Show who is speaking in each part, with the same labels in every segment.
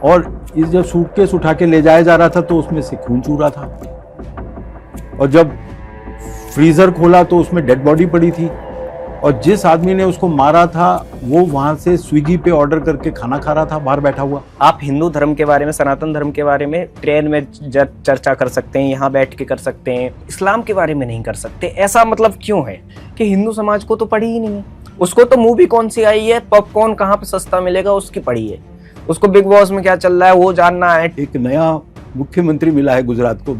Speaker 1: और इस जब सूटकेस उठा के ले जाया जा रहा था तो उसमें से खून चू रहा था, और जब फ्रीजर खोला तो उसमें डेड बॉडी पड़ी थी, और जिस आदमी ने उसको मारा था वो वहां से स्विगी पे ऑर्डर करके खाना खा रहा था बाहर बैठा हुआ।
Speaker 2: आप हिंदू धर्म के बारे में, सनातन धर्म के बारे में ट्रेन में चर्चा कर सकते हैं, यहाँ बैठ के कर सकते हैं, इस्लाम के बारे में नहीं कर सकते। ऐसा मतलब क्यों है कि हिंदू समाज को तो पढ़ी ही नहीं है। उसको तो मूवी कौन सी आई है, पॉपकॉर्न कहाँ पे सस्ता मिलेगा उसकी पढ़ी है, उसको बिग बॉस में क्या चल रहा है वो जानना है।
Speaker 1: एक नया मुख्यमंत्री मिला है गुजरात को,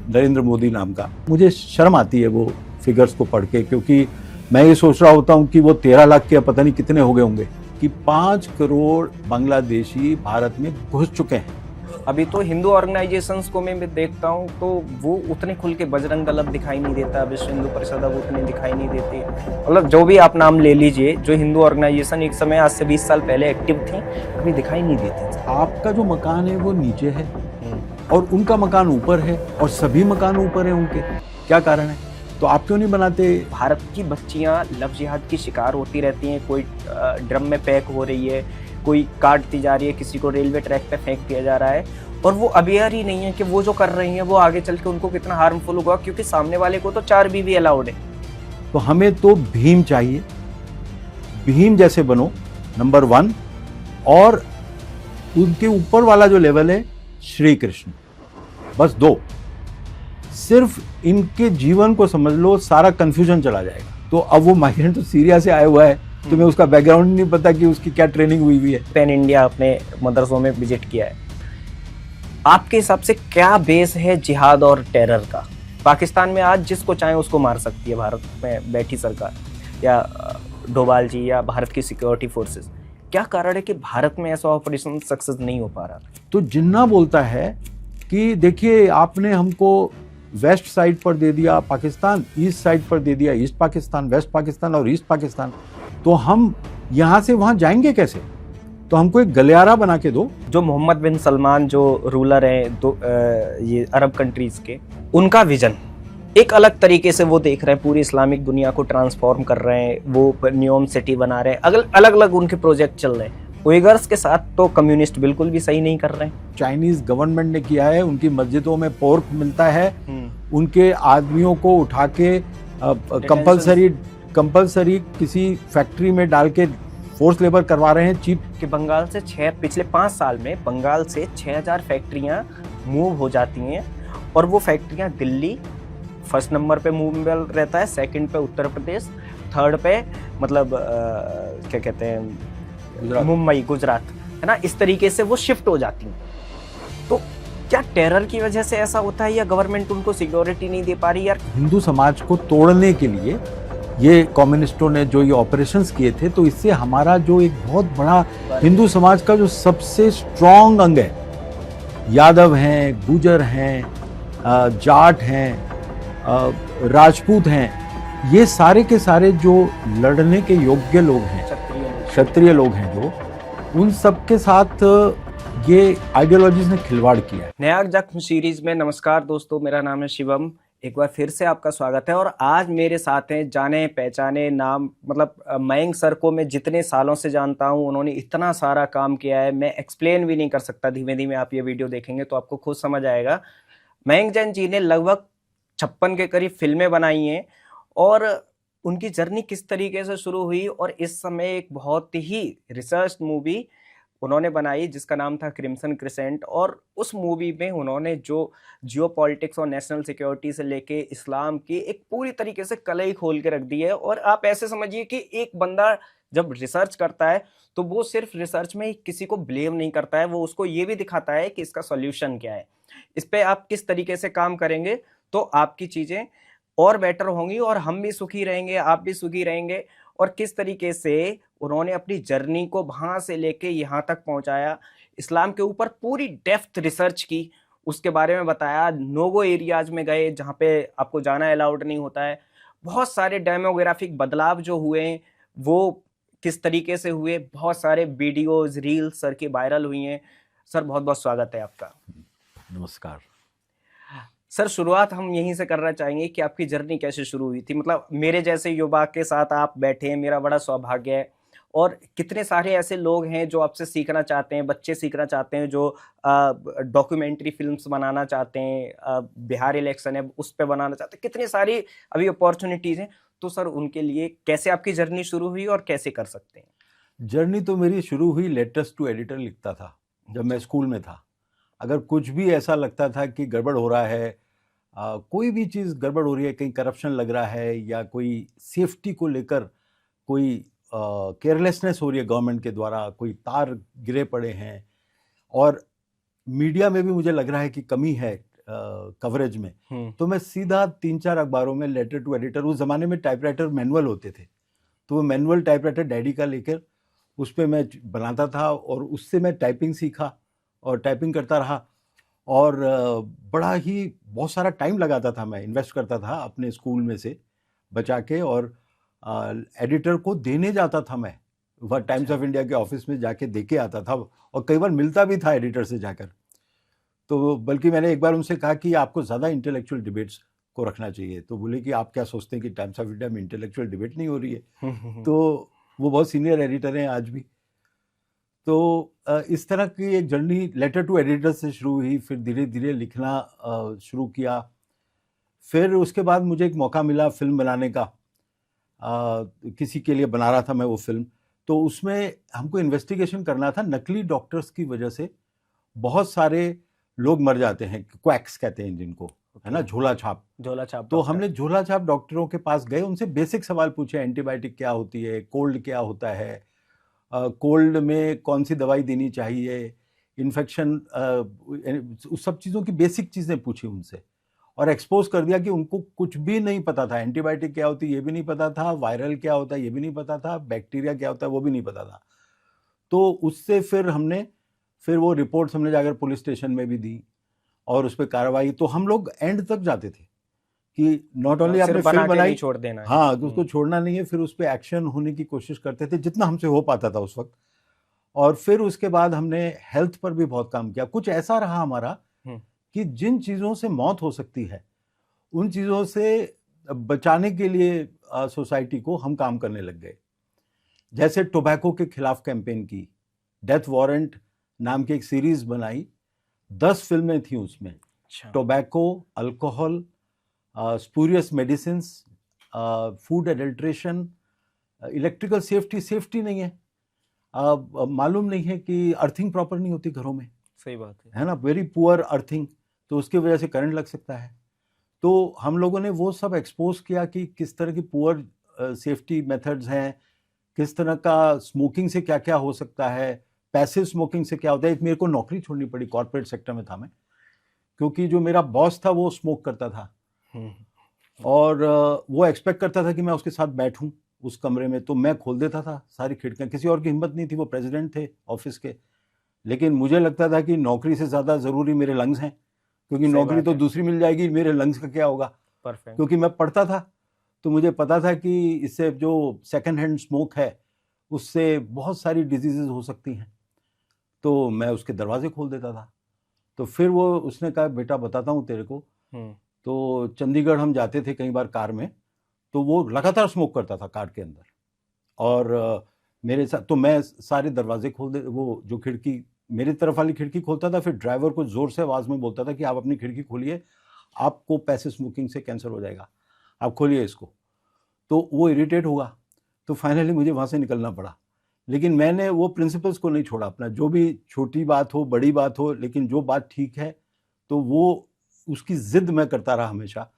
Speaker 1: नरेंद्र मोदी नाम का। मुझे शर्म आती है वो फिगर्स को पढ़ के, क्योंकि मैं ये सोच रहा होता हूँ कि वो 13 लाख के पता नहीं कितने हो गए होंगे, कि 5 करोड़ बांग्लादेशी भारत में घुस चुके हैं।
Speaker 2: अभी तो हिंदू ऑर्गेनाइजेशंस को मैं देखता हूँ तो वो उतने खुल के बजरंग दल दिखाई नहीं देता, विश्व हिंदू परिषद अब उतने दिखाई नहीं देती। मतलब जो भी आप नाम ले लीजिए, जो हिंदू ऑर्गेनाइजेशन एक समय आज से 20 साल पहले एक्टिव थी, अभी दिखाई नहीं देती।
Speaker 1: आपका जो मकान है वो नीचे है और उनका मकान ऊपर है, और सभी मकान ऊपर है उनके, क्या कारण है? तो आप क्यों नहीं बनाते?
Speaker 2: भारत की बच्चियां लव जिहाद की शिकार होती रहती हैं, कोई ड्रम में पैक हो रही है, कोई काटती जा रही है, किसी को रेलवे ट्रैक पे फेंक दिया जा रहा है, और वो अवेयर ही नहीं है कि वो जो कर रही हैं वो आगे चल के उनको कितना हार्मफुल होगा, क्योंकि सामने वाले को तो 4 बीवी अलाउड है।
Speaker 1: तो हमें तो भीम चाहिए, भीम जैसे बनो, नंबर 1, और उनके ऊपर वाला जो लेवल है श्री कृष्ण, बस 2। सिर्फ इनके जीवन को समझ लो, सारा कंफ्यूजन चला जाएगा। तो अब वो माइग्रेंट तो सीरिया से आया हुआ है, तुम्हें उसका बैकग्राउंड नहीं पता कि उसकी क्या ट्रेनिंग हुई है।
Speaker 2: पैन इंडिया अपने मदरसों में विजिट किया है। आपके हिसाब से क्या बेस है जिहाद और टेरर का? पाकिस्तान में आज जिसको चाहे उसको मार सकती है भारत में बैठी सरकार, या डोभाल जी, या भारत की सिक्योरिटी फोर्सेस। क्या कारण है कि भारत में ऐसा ऑपरेशन सक्सेस नहीं हो पा रहा?
Speaker 1: तो जिन्ना बोलता है कि देखिए आपने हमको वेस्ट साइड पर दे दिया पाकिस्तान, ईस्ट साइड पर दे दिया ईस्ट पाकिस्तान, वेस्ट पाकिस्तान और ईस्ट पाकिस्तान, तो हम यहाँ से वहाँ जाएंगे कैसे? तो हमको एक गलियारा बना के दो।
Speaker 2: जो मोहम्मद बिन सलमान जो रूलर हैं ये अरब कंट्रीज के, उनका विजन एक अलग तरीके से वो देख रहे हैं, पूरी इस्लामिक दुनिया को ट्रांसफॉर्म कर रहे हैं, वो न्योम सिटी बना रहे हैं, अलग अलग उनके प्रोजेक्ट चल रहे हैं। उइगर्स के साथ तो कम्युनिस्ट बिल्कुल भी सही नहीं कर रहे हैं।
Speaker 1: चाइनीज गवर्नमेंट ने किया है, उनकी मस्जिदों में पोर्क मिलता है, उनके आदमियों को उठा के कंपलसरी किसी फैक्ट्री में डाल के फोर्स लेबर करवा रहे हैं चीप।
Speaker 2: कि बंगाल से पिछले 5 साल में बंगाल से 6000 फैक्ट्रियां मूव हो जाती हैं, और वो फैक्ट्रियां दिल्ली फर्स्ट नंबर पे मूवेबल रहता है, सेकंड पे उत्तर प्रदेश, थर्ड पे मतलब क्या कहते हैं मुंबई, गुजरात, है ना। इस तरीके से वो शिफ्ट हो जाती हैं। तो क्या टेरर की वजह से ऐसा होता है, या गवर्नमेंट उनको सिक्योरिटी नहीं दे पा रही? यार
Speaker 1: हिंदू समाज को तोड़ने के लिए ये कम्युनिस्टों ने जो ये ऑपरेशंस किए थे, तो इससे हमारा जो एक बहुत बड़ा हिंदू समाज का जो सबसे स्ट्रॉन्ग अंग है, यादव हैं, गुजर हैं, जाट हैं, राजपूत हैं, ये सारे के सारे जो लड़ने के योग्य लोग हैं, क्षत्रिय लोग हैं, जो उन सब के साथ ये आइडियोलॉजीज ने खिलवाड़ किया है।
Speaker 2: नया जख्म सीरीज में नमस्कार दोस्तों, मेरा नाम है शिवम, एक बार फिर से आपका स्वागत है। और आज मेरे साथ हैं जाने पहचाने नाम, मतलब मयंक सर को मैं जितने सालों से जानता हूं, उन्होंने इतना सारा काम किया है, मैं एक्सप्लेन भी नहीं कर सकता। धीमे धीमे आप ये वीडियो देखेंगे तो आपको खुद समझ आएगा। मयंक जैन जी ने लगभग 56 के करीब फिल्में बनाई हैं, और उनकी जर्नी किस तरीके से शुरू हुई, और इस समय एक बहुत ही रिसर्च मूवी उन्होंने बनाई जिसका नाम था क्रिम्सन क्रिसेंट। और उस मूवी में उन्होंने जो जियोपॉलिटिक्स और नेशनल सिक्योरिटी से लेके इस्लाम की एक पूरी तरीके से कलई खोल के रख दी है। और आप ऐसे समझिए कि एक बंदा जब रिसर्च करता है तो वो सिर्फ रिसर्च में किसी को ब्लेम नहीं करता है, वो उसको ये भी दिखाता है कि इसका सॉल्यूशन क्या है, इस पे आप किस तरीके से काम करेंगे तो आपकी चीजें और बेटर होंगी, और हम भी सुखी रहेंगे, आप भी सुखी रहेंगे। और किस तरीके से उन्होंने अपनी जर्नी को वहां से लेके यहाँ तक पहुंचाया, इस्लाम के ऊपर पूरी डेप्थ रिसर्च की, उसके बारे में बताया। नोगो एरियाज में गए जहाँ पे आपको जाना अलाउड नहीं होता है। बहुत सारे डेमोग्राफिक बदलाव जो हुए वो किस तरीके से हुए, बहुत सारे वीडियोज रील्स सर की वायरल हुई हैं। सर बहुत बहुत स्वागत है आपका।
Speaker 1: नमस्कार
Speaker 2: सर, शुरुआत हम यहीं से करना चाहेंगे कि आपकी जर्नी कैसे शुरू हुई थी। मतलब मेरे जैसे युवा के साथ आप बैठे हैं, मेरा बड़ा सौभाग्य है, और कितने सारे ऐसे लोग हैं जो आपसे सीखना चाहते हैं, बच्चे सीखना चाहते हैं, जो डॉक्यूमेंट्री फिल्म्स बनाना चाहते हैं, बिहार इलेक्शन है उस पे बनाना चाहते हैं, कितनी सारी अभी अपॉर्चुनिटीज हैं। तो सर उनके लिए कैसे आपकी जर्नी शुरू हुई और कैसे कर सकते हैं?
Speaker 1: जर्नी तो मेरी शुरू हुई लेटर्स टू एडिटर लिखता था जब मैं स्कूल में था। अगर कुछ भी ऐसा लगता था कि गड़बड़ हो रहा है, कोई भी चीज़ गड़बड़ हो रही है, कहीं करप्शन लग रहा है या कोई सेफ्टी को लेकर कोई केयरलेसनेस हो रही है गवर्नमेंट के द्वारा, कोई तार गिरे पड़े हैं और मीडिया में भी मुझे लग रहा है कि कमी है कवरेज में, तो मैं सीधा 3-4 अखबारों में लेटर टू एडिटर, उस ज़माने में टाइपराइटर मैनुअल होते थे, तो वो मैनुअल टाइपराइटर डैडी का लेकर उस पर मैं बनाता था और उससे मैं टाइपिंग सीखा और टाइपिंग करता रहा और बड़ा ही बहुत सारा टाइम लगाता था, मैं इन्वेस्ट करता था अपने स्कूल में से बचा के और एडिटर को देने जाता था मैं, वह टाइम्स ऑफ इंडिया के ऑफिस में जाके दे के आता था और कई बार मिलता भी था एडिटर से जाकर। तो बल्कि मैंने एक बार उनसे कहा कि आपको ज़्यादा इंटेलेक्चुअल डिबेट्स को रखना चाहिए, तो बोले कि आप क्या सोचते हैं कि टाइम्स ऑफ इंडिया में इंटेलेक्चुअल डिबेट नहीं हो रही है? तो वो बहुत सीनियर एडिटर हैं आज भी। तो इस तरह की एक जर्नी लेटर टू एडिटर से शुरू हुई, फिर धीरे धीरे लिखना शुरू किया। फिर उसके बाद मुझे एक मौका मिला फिल्म बनाने का, किसी के लिए बना रहा था मैं वो फिल्म, तो उसमें हमको इन्वेस्टिगेशन करना था। नकली डॉक्टर्स की वजह से बहुत सारे लोग मर जाते हैं, क्वैक्स कहते हैं जिनको, है ना, झोला छाप तो हमने झोला छाप डॉक्टरों के पास गए, उनसे बेसिक सवाल पूछे, एंटीबायोटिक क्या होती है, कोल्ड क्या होता है, कोल्ड में कौन सी दवाई देनी चाहिए, इन्फेक्शन, उस सब चीज़ों की बेसिक चीज़ें पूछी उनसे और एक्सपोज कर दिया कि उनको कुछ भी नहीं पता था। एंटीबायोटिक क्या होती है ये भी नहीं पता था, वायरल क्या होता है ये भी नहीं पता था, बैक्टीरिया क्या होता है वो भी नहीं पता था। तो उससे फिर वो रिपोर्ट्स हमने जाकर पुलिस स्टेशन में भी दी और उस पर कार्रवाई। तो हम लोग एंड तक जाते थे कि नॉट ओनली आपने फिल्म बनाई,
Speaker 2: छोड़ देना है,
Speaker 1: हाँ, तो उसको छोड़ना नहीं है, फिर उस पर एक्शन होने की कोशिश करते थे जितना हमसे हो पाता था उस वक्त। और फिर उसके बाद हमने हेल्थ पर भी बहुत काम किया। कुछ ऐसा रहा हमारा कि जिन चीज़ों से मौत हो सकती है उन चीज़ों से बचाने के लिए सोसाइटी को हम काम करने लग गए। जैसे टोबैको के खिलाफ कैंपेन की, डेथ वारंट नाम की एक सीरीज बनाई, 10 फिल्में थी उसमें। Tobacco, alcohol, spurious medicines, food adulteration, electrical safety नहीं है, मालूम नहीं है कि अर्थिंग प्रॉपर नहीं होती घरों में,
Speaker 2: सही बात
Speaker 1: है ना, वेरी पुअर अर्थिंग, तो उसकी वजह से करंट लग सकता है। तो हम लोगों ने वो सब एक्सपोज किया कि किस तरह की पुअर सेफ्टी मेथड्स हैं, किस तरह का स्मोकिंग से क्या क्या हो सकता है, पैसिव स्मोकिंग से क्या होता है। एक मेरे को नौकरी छोड़नी पड़ी, कॉर्पोरेट सेक्टर में था मैं, क्योंकि जो मेरा बॉस था वो स्मोक करता था और वो एक्सपेक्ट करता था कि मैं उसके साथ बैठूं उस कमरे में, तो मैं खोल देता था सारी खिड़कियां, किसी और की हिम्मत नहीं थी, वो प्रेसिडेंट थे ऑफिस के। लेकिन मुझे लगता था कि नौकरी से ज़्यादा ज़रूरी मेरे लंग्स हैं, क्योंकि नौकरी तो दूसरी मिल जाएगी, मेरे लंग्स का क्या होगा।
Speaker 2: परफेक्ट।
Speaker 1: क्योंकि मैं पढ़ता था तो मुझे पता था कि इससे जो सेकंड हैंड स्मोक है उससे बहुत सारी डिजीजेज हो सकती हैं, तो मैं उसके दरवाजे खोल देता था। तो फिर वो उसने कहा बेटा बताता हूँ तेरे को, तो चंडीगढ़ हम जाते थे कई बार कार में, तो वो लगातार स्मोक करता था कार के अंदर और मेरे साथ, तो मैं सारे दरवाजे खोल दे, वो जो खिड़की मेरी तरफ वाली खिड़की खोलता था, फिर ड्राइवर को जोर से आवाज़ में बोलता था कि आप अपनी खिड़की खोलिए, आपको पैसिव स्मोकिंग से कैंसर हो जाएगा, आप खोलिए इसको। तो वो इरिटेट हुआ, तो फाइनली मुझे वहाँ से निकलना पड़ा। लेकिन मैंने वो प्रिंसिपल्स को नहीं छोड़ा अपना, जो भी छोटी बात हो बड़ी बात हो, लेकिन जो बात ठीक है तो वो उसकी जिद मैं करता रहा हमेशा।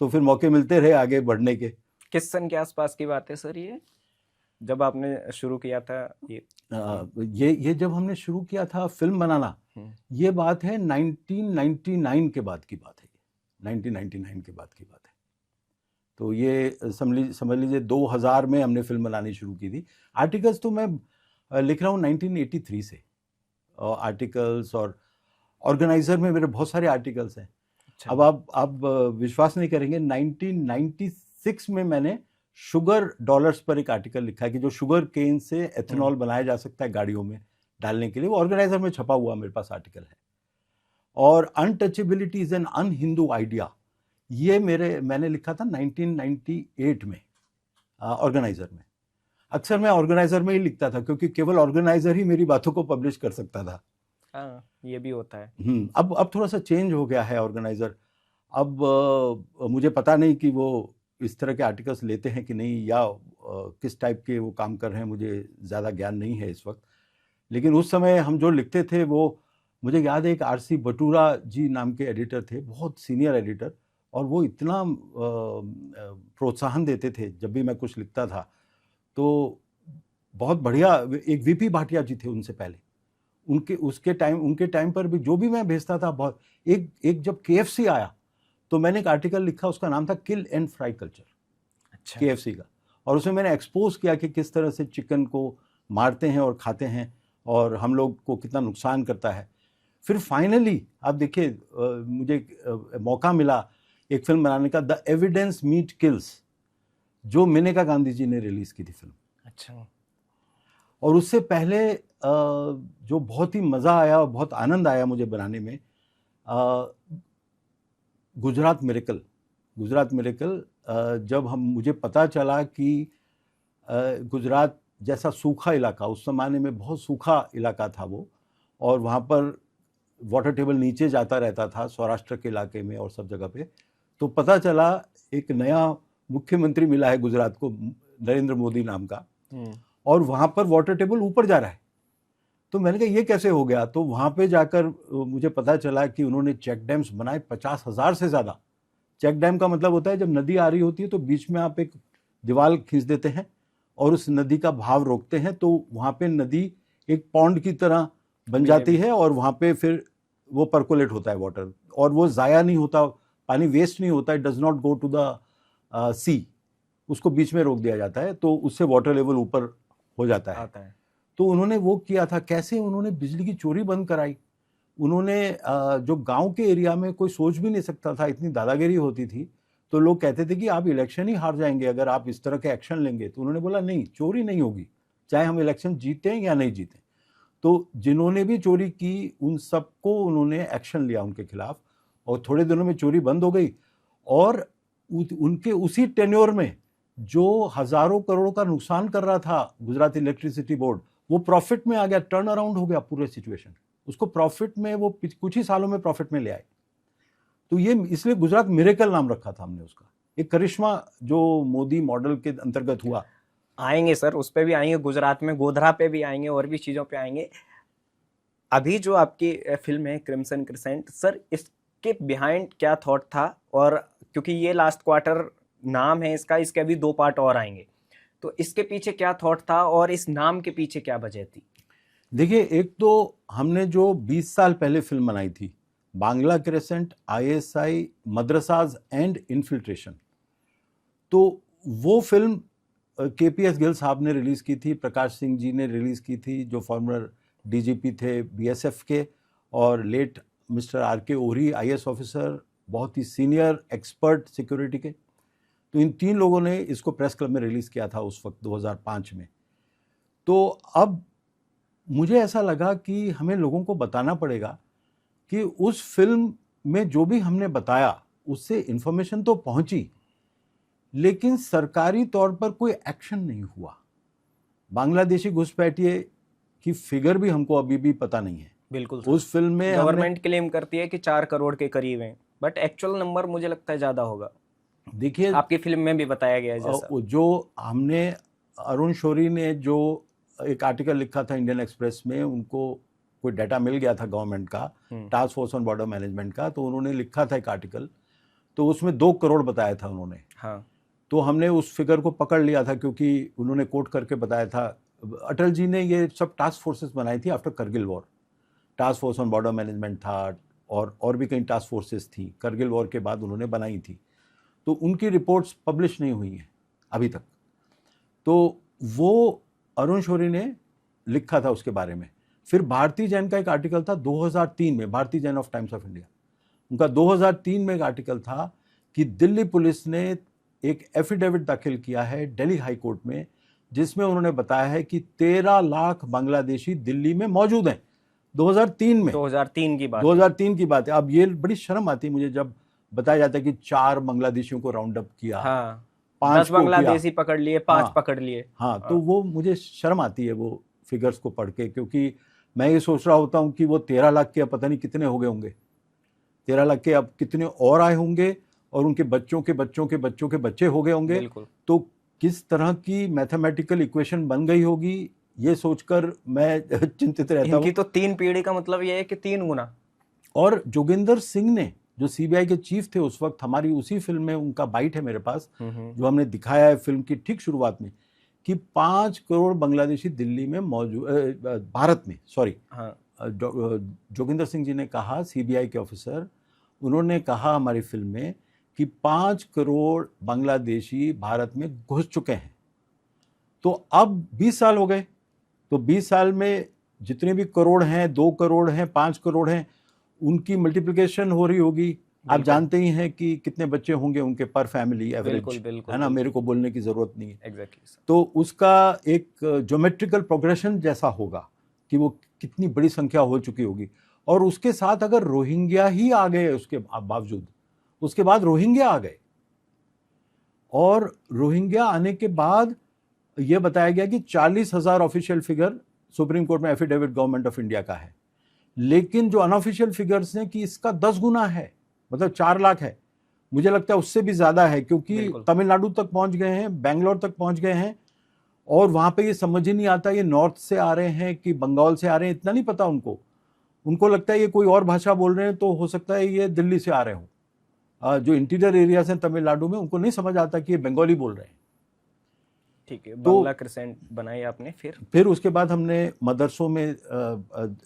Speaker 1: तो फिर मौके मिलते रहे आगे बढ़ने के।
Speaker 2: किस सन के आसपास की बात है सर ये, जब आपने शुरू किया था
Speaker 1: ये जब हमने शुरू किया था फिल्म बनाना, ये बात है 1999 के बाद की बात है, 1999 के बाद की बात है। तो ये समझ लीजिए 2000 में हमने फिल्म बनानी शुरू की थी। आर्टिकल्स तो मैं लिख रहा हूँ 1983 से, आर्टिकल्स और ऑर्गेनाइजर में मेरे बहुत सारे आर्टिकल्स हैं। अच्छा। अब आप विश्वास नहीं करेंगे, 1996 में मैंने शुगर डॉलर्स पर एक आर्टिकल लिखा है कि जो शुगर केन से एथेनॉल बनाया जा सकता है गाड़ियों में डालने के लिए, वो ऑर्गेनाइजर में छपा हुआ मेरे पास आर्टिकल है। और अनटचेबिलिटी इज एन अनहिंदू आइडिया, ये मैंने लिखा था 1998 में ऑर्गेनाइजर में। अक्सर मैं ऑर्गेनाइजर में ही लिखता था, क्योंकि केवल ऑर्गेनाइजर ही मेरी बातों को पब्लिश कर सकता था।
Speaker 2: हाँ, ये भी होता है।
Speaker 1: अब थोड़ा सा चेंज हो गया है ऑर्गेनाइजर। अब मुझे पता नहीं कि वो इस तरह के आर्टिकल्स लेते हैं कि नहीं, या किस टाइप के वो काम कर रहे हैं, मुझे ज़्यादा ज्ञान नहीं है इस वक्त। लेकिन उस समय हम जो लिखते थे वो, मुझे याद है एक आरसी बटूरा जी नाम के एडिटर थे, बहुत सीनियर एडिटर, और वो इतना प्रोत्साहन देते थे जब भी मैं कुछ लिखता था। तो बहुत बढ़िया, एक वीपी भाटिया जी थे उनसे पहले, उनके टाइम पर भी जो भी मैं भेजता था बहुत, एक जब केएफसी आया तो मैंने एक आर्टिकल लिखा, उसका नाम था किल एंड फ्राई कल्चर,
Speaker 2: अच्छा।
Speaker 1: केएफसी का, और उसमें मैंने एक्सपोज किया कि किस तरह से चिकन को मारते हैं और खाते हैं और हम लोग को कितना नुकसान करता है। फिर फाइनली आप देखिए, मुझे मौका मिला एक फिल्म बनाने का, द एविडेंस मीट किल्स, जो मेनका गांधी जी ने रिलीज की थी फिल्म।
Speaker 2: अच्छा।
Speaker 1: और उससे पहले जो बहुत ही मज़ा आया और बहुत आनंद आया मुझे बनाने में, गुजरात मिरेकल, जब मुझे पता चला कि गुजरात जैसा सूखा इलाका, उस ज़माने में बहुत सूखा इलाका था वो, और वहाँ पर वाटर टेबल नीचे जाता रहता था सौराष्ट्र के इलाके में और सब जगह पे, तो पता चला एक नया मुख्यमंत्री मिला है गुजरात को, नरेंद्र मोदी नाम का, और वहाँ पर वाटर टेबल ऊपर जा रहा है। तो मैंने कहा ये कैसे हो गया? तो वहाँ पे जाकर मुझे पता चला कि उन्होंने चेक डैम्स बनाए 50,000 से ज़्यादा। चेक डैम का मतलब होता है जब नदी आ रही होती है तो बीच में आप एक दीवार खींच देते हैं और उस नदी का बहाव रोकते हैं, तो वहाँ पे नदी एक पॉन्ड की तरह बन जाती है और वहाँ पे फिर वो परकोलेट होता है वाटर, और वो ज़ाया नहीं होता, पानी वेस्ट नहीं होता, it does not go to the sea, उसको बीच में रोक दिया जाता है, तो उससे वाटर लेवल ऊपर हो जाता है। तो उन्होंने वो किया था। कैसे? उन्होंने बिजली की चोरी बंद कराई। उन्होंने जो गांव के एरिया में कोई सोच भी नहीं सकता था, इतनी दादागिरी होती थी, तो लोग कहते थे कि आप इलेक्शन ही हार जाएंगे अगर आप इस तरह के एक्शन लेंगे। तो उन्होंने बोला नहीं, चोरी नहीं होगी, चाहे हम इलेक्शन जीतें या नहीं जीतें। तो जिन्होंने भी चोरी की उन सबको उन्होंने एक्शन लिया उनके खिलाफ, और थोड़े दिनों में चोरी बंद हो गई। और उनके उसी टेन्योर में जो हजारों करोड़ों का नुकसान कर रहा था गुजरात इलेक्ट्रिसिटी बोर्ड, वो प्रॉफिट में आ गया, टर्न अराउंड हो गया पूरे सिचुएशन, उसको प्रॉफिट में, वो कुछ ही सालों में प्रॉफिट में ले आए। तो ये इसलिए गुजरात मिरेकल नाम रखा था हमने उसका, एक करिश्मा जो मोदी मॉडल के अंतर्गत हुआ।
Speaker 2: आएंगे सर, उस पे भी आएंगे, गुजरात में गोधरा पे भी आएंगे, और भी चीज़ों पे आएंगे। अभी जो आपकी फिल्म है क्रिम्सन क्रिसेंट, सर इसके बिहाइंड क्या थॉट था? और क्योंकि ये लास्ट क्वार्टर नाम है इसका, इसके अभी 2 पार्ट और आएंगे, तो इसके पीछे क्या थॉट था और इस नाम के पीछे क्या वजह थी?
Speaker 1: देखिए, एक तो हमने जो 20 साल पहले फिल्म बनाई थी, Bangla crescent, ISI, मदरसाज and infiltration, तो वो फिल्म KPS गिल साहब ने रिलीज की थी, प्रकाश सिंह जी ने रिलीज की थी, जो फॉर्मर DGP थे BSF के, और late mister RK Ohri, IAS officer, बहुत ही सीनियर एक्सपर्ट सिक्योरिटी के। तो इन 3 लोगों ने इसको प्रेस क्लब में रिलीज किया था उस वक्त 2005 में। तो अब मुझे ऐसा लगा कि हमें लोगों को बताना पड़ेगा कि उस फिल्म में जो भी हमने बताया उससे इंफॉर्मेशन तो पहुंची, लेकिन सरकारी तौर पर कोई एक्शन नहीं हुआ। बांग्लादेशी घुसपैठिए की फिगर भी हमको अभी भी पता नहीं है।
Speaker 2: बिल्कुल
Speaker 1: उस फिल्म में
Speaker 2: गवर्नमेंट क्लेम करती है कि 4 करोड़ के करीब हैं, बट एक्चुअल नंबर मुझे लगता है ज्यादा होगा।
Speaker 1: देखिए,
Speaker 2: आपकी फिल्म में भी बताया गया है जैसा।
Speaker 1: जो हमने, अरुण शौरी ने जो एक आर्टिकल लिखा था इंडियन एक्सप्रेस में, उनको कोई डाटा मिल गया था गवर्नमेंट का, task force on border management का, तो उन्होंने लिखा था एक आर्टिकल, तो उसमें 2 करोड़ बताया था उन्होंने।
Speaker 2: हाँ।
Speaker 1: तो हमने उस फिगर को पकड़ लिया था, क्योंकि उन्होंने कोट करके बताया था। अटल जी ने ये सब टास्क फोर्सेस बनाई थी after Kargil war, task force on border management था, और भी कई टास्क फोर्सेस थी, करगिल वॉर के बाद उन्होंने बनाई थी। तो उनकी रिपोर्ट्स पब्लिश नहीं हुई हैं अभी तक। तो वो अरुण शौरी ने लिखा था उसके बारे में। फिर भारती जैन का एक आर्टिकल था 2003 में, Bharti Jain of Times of India, उनका 2003 में एक आर्टिकल था कि दिल्ली पुलिस ने एक एफिडेविट दाखिल किया है दिल्ली हाई कोर्ट में, जिसमें उन्होंने बताया है कि 13 लाख बांग्लादेशी दिल्ली में मौजूद हैं। 2003 में,
Speaker 2: 2003 की बात
Speaker 1: 2003 की बात है। अब ये बड़ी शर्म आती है मुझे जब बताया जाता है कि 4 बांग्लादेशियों को राउंड अप किया,
Speaker 2: हाँ।
Speaker 1: 5
Speaker 2: 10
Speaker 1: को किया।
Speaker 2: बांग्लादेशी पकड़ लिए, 5
Speaker 1: हाँ।
Speaker 2: पकड़ लिए।
Speaker 1: हाँ, तो वो मुझे शर्म आती है वो फिगर्स को पढ़ के, क्योंकि मैं ये सोच रहा होता हूँ कि वो 13 लाख के अब पता नहीं कितने हो गए होंगे, 13 लाख के अब कितने और आए होंगे, और उनके बच्चों के बच्चों के बच्चों के बच्चे हो गए होंगे।
Speaker 2: बिल्कुल।
Speaker 1: तो किस तरह की मैथमेटिकल इक्वेशन बन गई होगी, ये सोचकर मैं चिंतित रहता
Speaker 2: इनकी
Speaker 1: हूँ।
Speaker 2: तो 3 पीढ़ी का मतलब ये है कि 3 गुना।
Speaker 1: और जोगिंदर सिंह ने, जो सीबीआई के चीफ थे उस वक्त, हमारी उसी फिल्म में उनका बाइट है मेरे पास, जो हमने दिखाया है फिल्म की ठीक शुरुआत में, कि 5 करोड़ बांग्लादेशी दिल्ली में मौजूद, भारत में, सॉरी,
Speaker 2: हाँ।
Speaker 1: जोगिंदर सिंह जी ने कहा, सीबीआई के ऑफिसर, उन्होंने कहा हमारी फिल्म में कि 5 करोड़ बांग्लादेशी भारत में घुस चुके हैं। तो अब 20 साल हो गए, तो 20 साल में जितने भी करोड़ हैं, 2 करोड़ हैं, 5 करोड़ हैं, उनकी मल्टीप्लिकेशन हो रही होगी। आप जानते ही हैं कि कितने बच्चे होंगे उनके पर फैमिली एवरेज, है ना, मेरे को बोलने की जरूरत नहीं है।
Speaker 2: एग्जैक्टली।
Speaker 1: तो उसका एक ज्योमेट्रिकल प्रोग्रेशन जैसा होगा कि वो कितनी बड़ी संख्या हो चुकी होगी। और उसके साथ अगर रोहिंग्या ही आ गए उसके बावजूद, उसके बाद रोहिंग्या आ गए, और रोहिंग्या आने के बाद यह बताया गया कि 40,000 ऑफिशियल फिगर सुप्रीम कोर्ट में एफिडेविट गवर्नमेंट ऑफ इंडिया का है, लेकिन जो अनऑफिशियल फिगर्स हैं कि इसका 10 गुना है, मतलब 4 लाख है। मुझे लगता है उससे भी ज्यादा है, क्योंकि तमिलनाडु तक पहुंच गए हैं, बेंगलोर तक पहुंच गए हैं, और वहां पे ये समझ ही नहीं आता ये नॉर्थ से आ रहे हैं कि बंगाल से आ रहे हैं, इतना नहीं पता उनको। उनको लगता है ये कोई और भाषा बोल रहे हैं, तो हो सकता है ये दिल्ली से आ रहे हो। जो इंटीरियर एरियाज हैं तमिलनाडु में, उनको नहीं समझ आता कि ये बंगाली बोल रहे हैं।
Speaker 2: ठीक है, बांग्ला क्रिसेंट बनाई आपने। फिर
Speaker 1: उसके बाद हमने मदरसों में,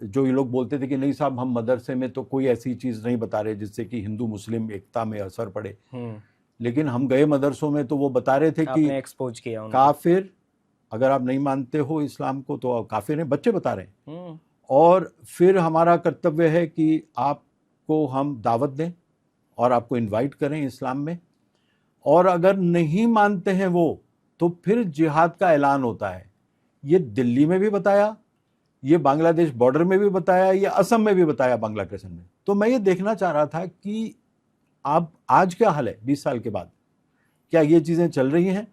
Speaker 1: जो ये लोग बोलते थे कि नहीं साहब हम मदरसे में तो कोई ऐसी चीज नहीं बता रहे जिससे कि हिंदू मुस्लिम एकता में असर पड़े, लेकिन हम गए मदरसों में तो वो बता रहे थे कि
Speaker 2: एक्सपोज किया उनको।
Speaker 1: काफिर, अगर आप नहीं मानते हो इस्लाम को तो काफिर हैं, बच्चे बता रहे हैं। और फिर हमारा कर्तव्य है कि आपको हम दावत दें और आपको इनवाइट करें इस्लाम में, और अगर नहीं मानते हैं वो, तो फिर जिहाद का ऐलान होता है। ये दिल्ली में भी बताया, ये बांग्लादेश बॉर्डर में भी बताया, ये असम में भी बताया, बांग्ला क्रिसेंट में। तो मैं ये देखना चाह रहा था कि अब आज क्या हाल है 20 साल के बाद, क्या ये चीजें चल रही हैं?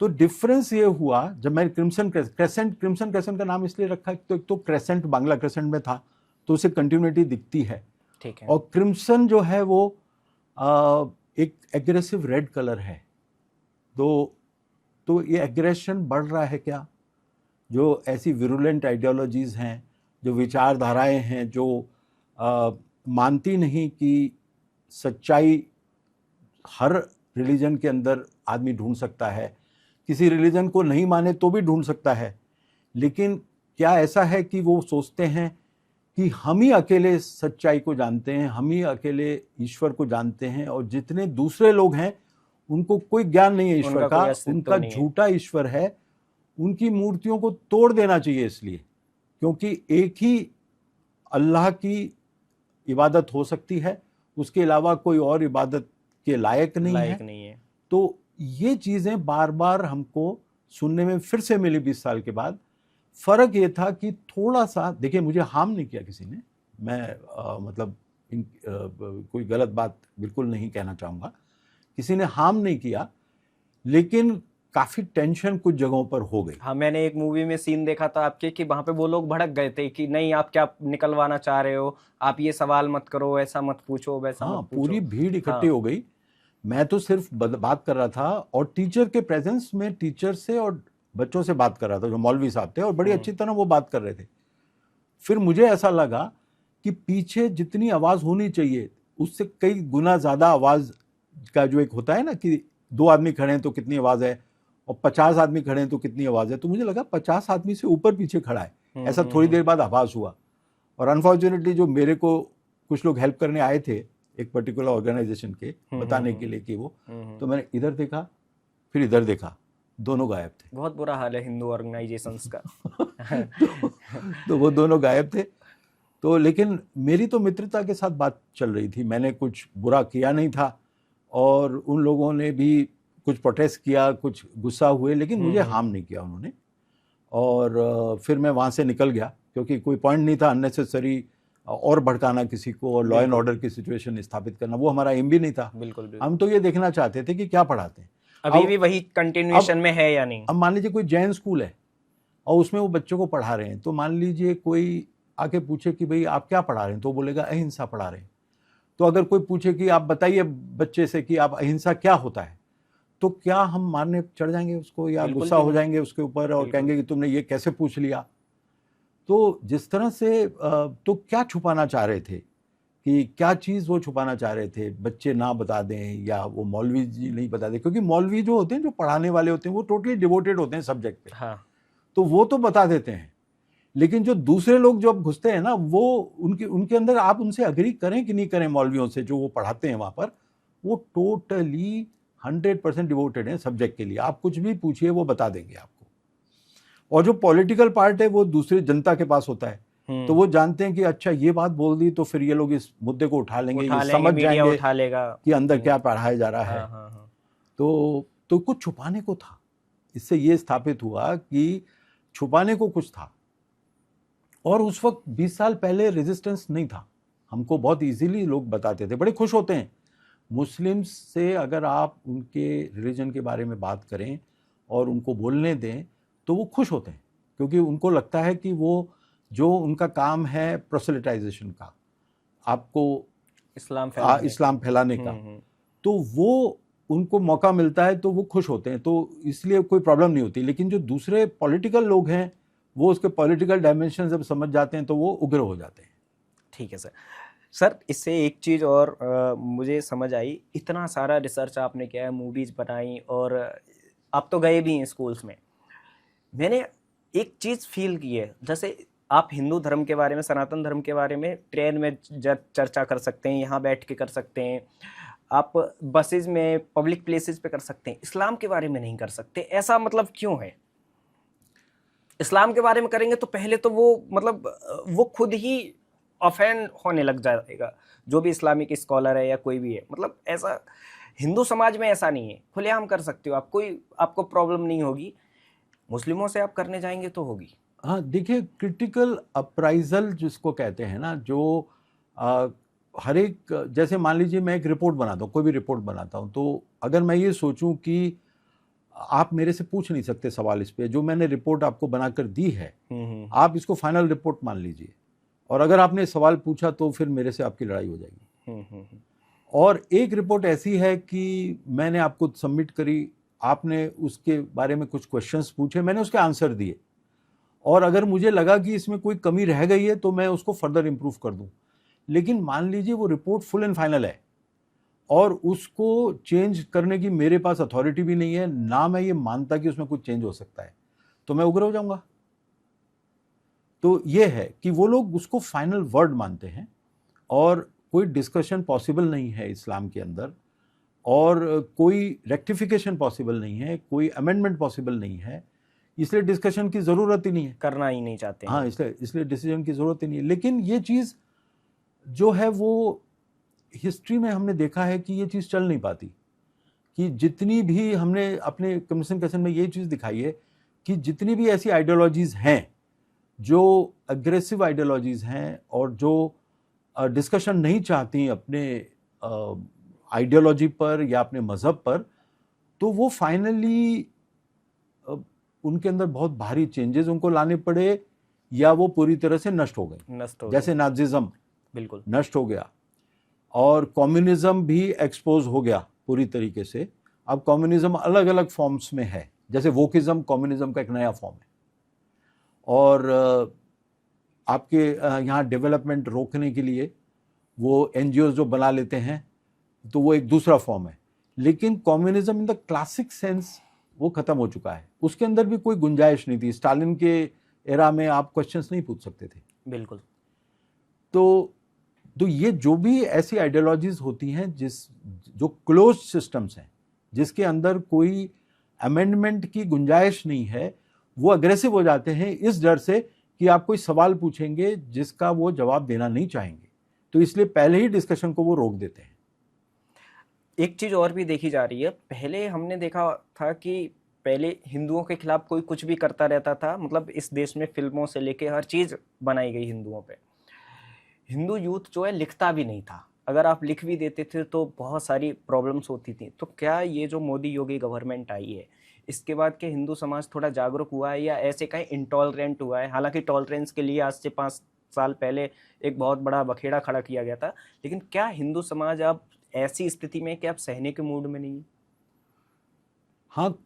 Speaker 1: तो डिफरेंस ये हुआ जब मैं क्रिम्सन क्रिसेंट का नाम इसलिए रखा कि तो एक तो क्रेसेंट बांग्ला क्रिसेंट में था, तो उसे कंटिन्यूटी दिखती है।
Speaker 2: ठीक है।
Speaker 1: और क्रिम्सन जो है वो एक एग्रेसिव रेड कलर है। तो ये एग्रेशन बढ़ रहा है क्या? जो ऐसी विरुलेंट आइडियोलॉजीज हैं, जो विचारधाराएं हैं, जो मानती नहीं कि सच्चाई हर रिलीजन के अंदर आदमी ढूंढ सकता है, किसी रिलीजन को नहीं माने तो भी ढूंढ सकता है, लेकिन क्या ऐसा है कि वो सोचते हैं कि हम ही अकेले सच्चाई को जानते हैं, हम ही अकेले ईश्वर को जानते हैं, और जितने दूसरे लोग हैं उनको कोई ज्ञान नहीं है ईश्वर का, उनका झूठा ईश्वर है, उनकी मूर्तियों को तोड़ देना चाहिए। इसलिए क्योंकि एक ही अल्लाह की इबादत हो सकती है, उसके अलावा कोई और इबादत के लायक नहीं है। तो ये चीजें बार बार हमको सुनने में फिर से मिली 20 साल के बाद। फर्क ये था कि थोड़ा सा, देखिए मुझे हार्म नहीं किया किसी ने, मैं मतलब कोई गलत बात बिल्कुल नहीं कहना चाहूँगा, किसी ने हार्म नहीं किया, लेकिन काफी टेंशन कुछ जगहों पर हो गई।
Speaker 2: हाँ, मैंने एक मूवी में सीन देखा था आपके कि वहां पे वो लोग भड़क गए थे कि नहीं आप क्या निकलवाना चाह रहे हो, आप ये सवाल मत करो, ऐसा मत पूछो, वैसा मत पूछो।
Speaker 1: पूरी भीड़ इकट्ठी हो गई। मैं तो सिर्फ बात कर रहा था, और टीचर के प्रेजेंस में टीचर से और बच्चों से बात कर रहा था, जो मौलवी साहब थे, और बड़ी अच्छी तरह वो बात कर रहे थे। फिर मुझे ऐसा लगा कि पीछे जितनी आवाज होनी चाहिए उससे कई गुना ज्यादा आवाज का जो एक होता है ना कि 2 आदमी खड़े हैं तो कितनी आवाज है, और 50 आदमी खड़े हैं तो कितनी आवाज है, तो मुझे लगा 50 आदमी से ऊपर पीछे खड़ा है। ऐसा थोड़ी देर बाद आभास हुआ, और अनफॉर्चुनेटली जो मेरे को कुछ लोग हेल्प करने आए थे एक पर्टिकुलर ऑर्गेनाइजेशन के, बताने के लिए कि वो, तो मैंने इधर देखा फिर इधर देखा, दोनों गायब थे।
Speaker 2: बहुत बुरा हाल है हिंदू ऑर्गेनाइजेशंस का।
Speaker 1: तो वो दोनों गायब थे। तो लेकिन मेरी तो मित्रता के साथ बात चल रही थी, मैंने कुछ बुरा किया नहीं था, और उन लोगों ने भी कुछ प्रोटेस्ट किया, कुछ गुस्सा हुए, लेकिन मुझे हार्म नहीं किया उन्होंने। और फिर मैं वहाँ से निकल गया, क्योंकि कोई पॉइंट नहीं था अननेसेसरी और भड़काना किसी को, और लॉ एंड ऑर्डर की सिचुएशन स्थापित करना, वो हमारा एम भी नहीं था।
Speaker 2: बिल्कुल।
Speaker 1: हम तो ये देखना चाहते थे कि क्या पढ़ाते हैं।
Speaker 2: अभी
Speaker 1: अब-
Speaker 2: भी वही कंटिन्यूएशन में है या नहीं?
Speaker 1: अब मान लीजिए कोई जैन स्कूल है और उसमें वो बच्चों को पढ़ा रहे हैं, तो मान लीजिए कोई आके पूछे कि भाई आप क्या पढ़ा रहे हैं, तो वो बोलेगा अहिंसा पढ़ा रहे हैं। तो अगर कोई पूछे कि आप बताइए बच्चे से कि आप अहिंसा क्या होता है, तो क्या हम मारने चढ़ जाएंगे उसको, या
Speaker 2: बिल्कुल
Speaker 1: गुस्सा
Speaker 2: भी
Speaker 1: हो
Speaker 2: नहीं।
Speaker 1: जाएंगे उसके ऊपर और
Speaker 2: बिल्कुल।
Speaker 1: कहेंगे कि तुमने ये कैसे पूछ लिया। तो जिस तरह से तो क्या छुपाना चाह रहे थे, कि क्या चीज़ वो छुपाना चाह रहे थे, बच्चे ना बता दें या वो मौलवी जी नहीं बता दें, क्योंकि मौलवी जो होते हैं, जो पढ़ाने वाले होते हैं, वो टोटली डिवोटेड होते हैं सब्जेक्ट पे,
Speaker 2: हाँ,
Speaker 1: तो वो तो बता देते हैं। लेकिन जो दूसरे लोग जब घुसते हैं ना, वो उनके उनके अंदर, आप उनसे अग्री करें कि नहीं करें, मौलवियों से जो वो पढ़ाते हैं वहाँ पर, वो टोटली 100% डिवोटेड हैं सब्जेक्ट के लिए। आप कुछ भी पूछिए वो बता देंगे आपको। और जो पॉलिटिकल पार्ट है वो दूसरी जनता के पास होता है, तो वो जानते हैं कि अच्छा ये बात बोल दी तो फिर ये लोग इस मुद्दे को उठा लेंगे, ये समझ
Speaker 2: मीडिया
Speaker 1: जाएंगे
Speaker 2: उठा लेगा
Speaker 1: कि अंदर क्या पढ़ाया जा रहा है।
Speaker 2: हाँ, हाँ, हाँ।
Speaker 1: तो कुछ छुपाने को था। इससे ये स्थापित हुआ कि छुपाने को कुछ था। और उस वक्त 20 साल पहले रेजिस्टेंस नहीं था, हमको बहुत इजीली लोग बताते थे, बड़े खुश होते हैं मुस्लिम्स से अगर आप उनके रिलीजन के बारे में बात करें और उनको बोलने दें तो वो खुश होते हैं, क्योंकि उनको लगता है कि वो जो उनका काम है प्रोसेलिटाइजेशन का, आपको इस्लाम फैलाने का, तो वो उनको मौका मिलता है तो वो खुश होते हैं, तो इसलिए कोई प्रॉब्लम नहीं होती। लेकिन जो दूसरे पॉलिटिकल लोग हैं वो उसके पॉलिटिकल डायमेंशन जब समझ जाते हैं तो वो उग्र हो जाते हैं।
Speaker 2: ठीक है सर। सर इससे एक चीज़ और मुझे समझ आई, इतना सारा रिसर्च आपने किया है, मूवीज़ बनाई, और आप तो गए भी हैं स्कूल्स में। मैंने एक चीज़ फील की है, जैसे आप हिंदू धर्म के बारे में, सनातन धर्म के बारे में ट्रेन में चर्चा कर सकते हैं, यहाँ बैठ के कर सकते हैं, आप बसेज में, पब्लिक प्लेसेस पे कर सकते हैं, इस्लाम के बारे में नहीं कर सकते। ऐसा मतलब क्यों है? इस्लाम के बारे में करेंगे तो पहले तो वो मतलब वो खुद ही ऑफेंड होने लग जाएगा, जो भी इस्लामिक स्कॉलर है या कोई भी है। मतलब ऐसा हिंदू समाज में ऐसा नहीं है, खुलेआम कर सकते हो आप, कोई आपको प्रॉब्लम नहीं होगी। मुस्लिमों से आप करने जाएंगे तो होगी।
Speaker 1: हाँ देखिए, क्रिटिकल अप्राइजल जिसको कहते हैं ना, जो हर एक, जैसे मान लीजिए मैं एक रिपोर्ट बनाता हूँ, कोई भी रिपोर्ट बनाता हूँ, तो अगर मैं ये सोचूं कि आप मेरे से पूछ नहीं सकते सवाल इस पे, जो मैंने रिपोर्ट आपको बनाकर दी है आप इसको फाइनल रिपोर्ट मान लीजिए, और अगर आपने सवाल पूछा तो फिर मेरे से आपकी लड़ाई हो जाएगी। और एक रिपोर्ट ऐसी है कि मैंने आपको सबमिट करी, आपने उसके बारे में कुछ क्वेश्चंस पूछे, मैंने उसके आंसर दिए, और अगर मुझे लगा कि इसमें कोई कमी रह गई है तो मैं उसको फर्दर इंप्रूव कर दूं। लेकिन मान लीजिए वो रिपोर्ट फुल एंड फाइनल है और उसको चेंज करने की मेरे पास अथॉरिटी भी नहीं है, ना मैं ये मानता कि उसमें कुछ चेंज हो सकता है, तो मैं उग्र हो जाऊंगा। तो ये है कि वो लोग उसको फाइनल वर्ड मानते हैं और कोई डिस्कशन पॉसिबल नहीं है इस्लाम के अंदर, और कोई रेक्टिफिकेशन पॉसिबल नहीं है, कोई अमेंडमेंट पॉसिबल नहीं है, इसलिए डिस्कशन की ज़रूरत ही नहीं है,
Speaker 2: करना ही नहीं चाहते।
Speaker 1: हाँ, इसलिए डिसीजन की ज़रूरत ही नहीं है। लेकिन ये चीज़ जो है वो हिस्ट्री में हमने देखा है कि ये चीज़ चल नहीं पाती, कि जितनी भी हमने अपने कमीशन में ये चीज़ दिखाई है कि जितनी भी ऐसी आइडियोलॉजीज़ हैं जो अग्रेसिव आइडियोलॉजीज़ हैं और जो डिस्कशन नहीं चाहती अपने आइडियोलॉजी पर या अपने मज़हब पर, तो वो फाइनली उनके अंदर बहुत भारी चेंजेस उनको लाने पड़े, या वो पूरी तरह से नष्ट हो गए। जैसे नाजिज्म
Speaker 2: बिल्कुल
Speaker 1: नष्ट हो गया और कम्युनिज्म भी एक्सपोज हो गया पूरी तरीके से। अब कम्युनिज्म अलग अलग फॉर्म्स में है, जैसे वोकिज्म कम्युनिज्म का एक नया फॉर्म है, और आपके यहाँ डेवलपमेंट रोकने के लिए वो एनजीओ जो बना लेते हैं, तो वो एक दूसरा फॉर्म है। लेकिन communism in the classic sense वो खत्म हो चुका है, उसके अंदर भी कोई गुंजाइश नहीं थी। स्टालिन के एरा में आप क्वेश्चंस नहीं पूछ सकते थे।
Speaker 2: बिल्कुल।
Speaker 1: तो ये जो भी ऐसी आइडियोलॉजीज होती हैं जो क्लोज सिस्टम्स हैं, जिसके अंदर कोई अमेंडमेंट की गुंजाइश नहीं है, वो अग्रेसिव हो जाते हैं इस डर से कि आप कोई सवाल पूछेंगे जिसका वो जवाब देना नहीं चाहेंगे, तो इसलिए पहले ही डिस्कशन को वो रोक देते हैं।
Speaker 2: एक चीज़ और भी देखी जा रही है, पहले हमने देखा था कि पहले हिंदुओं के खिलाफ कोई कुछ भी करता रहता था, मतलब इस देश में फिल्मों से लेके हर चीज़ बनाई गई हिंदुओं पे। हिंदू यूथ जो है लिखता भी नहीं था, अगर आप लिख भी देते थे तो बहुत सारी प्रॉब्लम्स होती थी। तो क्या ये जो मोदी योगी गवर्नमेंट आई है, इसके बाद के हिंदू समाज थोड़ा जागरूक हुआ है या ऐसे कहीं इंटॉलरेंट हुआ है? हालांकि टॉलरेंस के लिए आज से 5 साल पहले एक बहुत बड़ा बखेड़ा खड़ा किया गया था, लेकिन क्या हिंदू समाज अब ऐसी स्थिति में कि अब सहने के मूड में नहीं है?
Speaker 1: हाँ,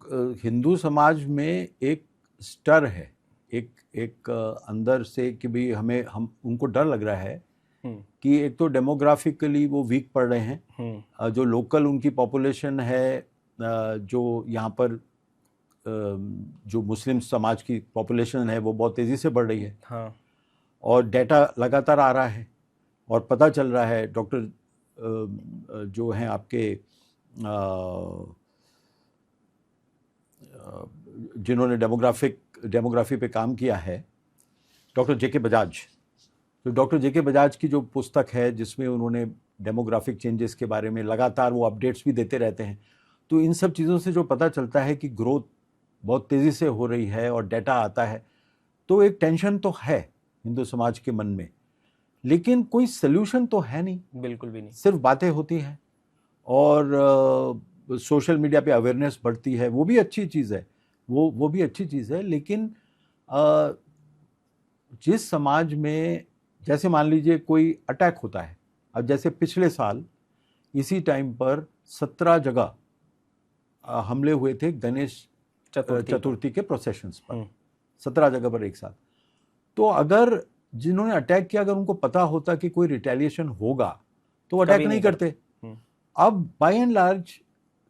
Speaker 1: हिंदू समाज में एक स्टर है, एक अंदर से कि भी हम उनको डर लग रहा है कि एक तो डेमोग्राफिकली वो वीक पड़ रहे हैं। जो लोकल उनकी पॉपुलेशन है, जो यहाँ पर जो मुस्लिम समाज की पॉपुलेशन है वो बहुत तेज़ी से बढ़ रही है।
Speaker 2: हाँ।
Speaker 1: और डेटा लगातार आ रहा है और पता चल रहा है, डॉक्टर जो हैं आपके जिन्होंने डेमोग्राफी पे काम किया है, डॉक्टर जेके बजाज। तो डॉक्टर जेके बजाज की जो पुस्तक है जिसमें उन्होंने डेमोग्राफिक चेंजेस के बारे में लगातार वो अपडेट्स भी देते रहते हैं, तो इन सब चीज़ों से जो पता चलता है कि ग्रोथ बहुत तेज़ी से हो रही है और डेटा आता है, तो एक टेंशन तो है हिंदू समाज के मन में, लेकिन कोई सल्यूशन तो है नहीं।
Speaker 2: बिल्कुल भी नहीं,
Speaker 1: सिर्फ बातें होती हैं और सोशल मीडिया पे अवेयरनेस बढ़ती है, वो भी अच्छी चीज़ है, वो भी अच्छी चीज़ है। लेकिन जिस समाज में, जैसे मान लीजिए कोई अटैक होता है, अब जैसे पिछले साल इसी टाइम पर 17 जगह हमले हुए थे गणेश चतुर्थी के प्रोसेशंस पर, 17 जगह पर एक साथ। तो अगर जिन्होंने अटैक किया, अगर उनको पता होता कि कोई रिटेलिएशन होगा तो वो अटैक नहीं करते। अब बाय एंड लार्ज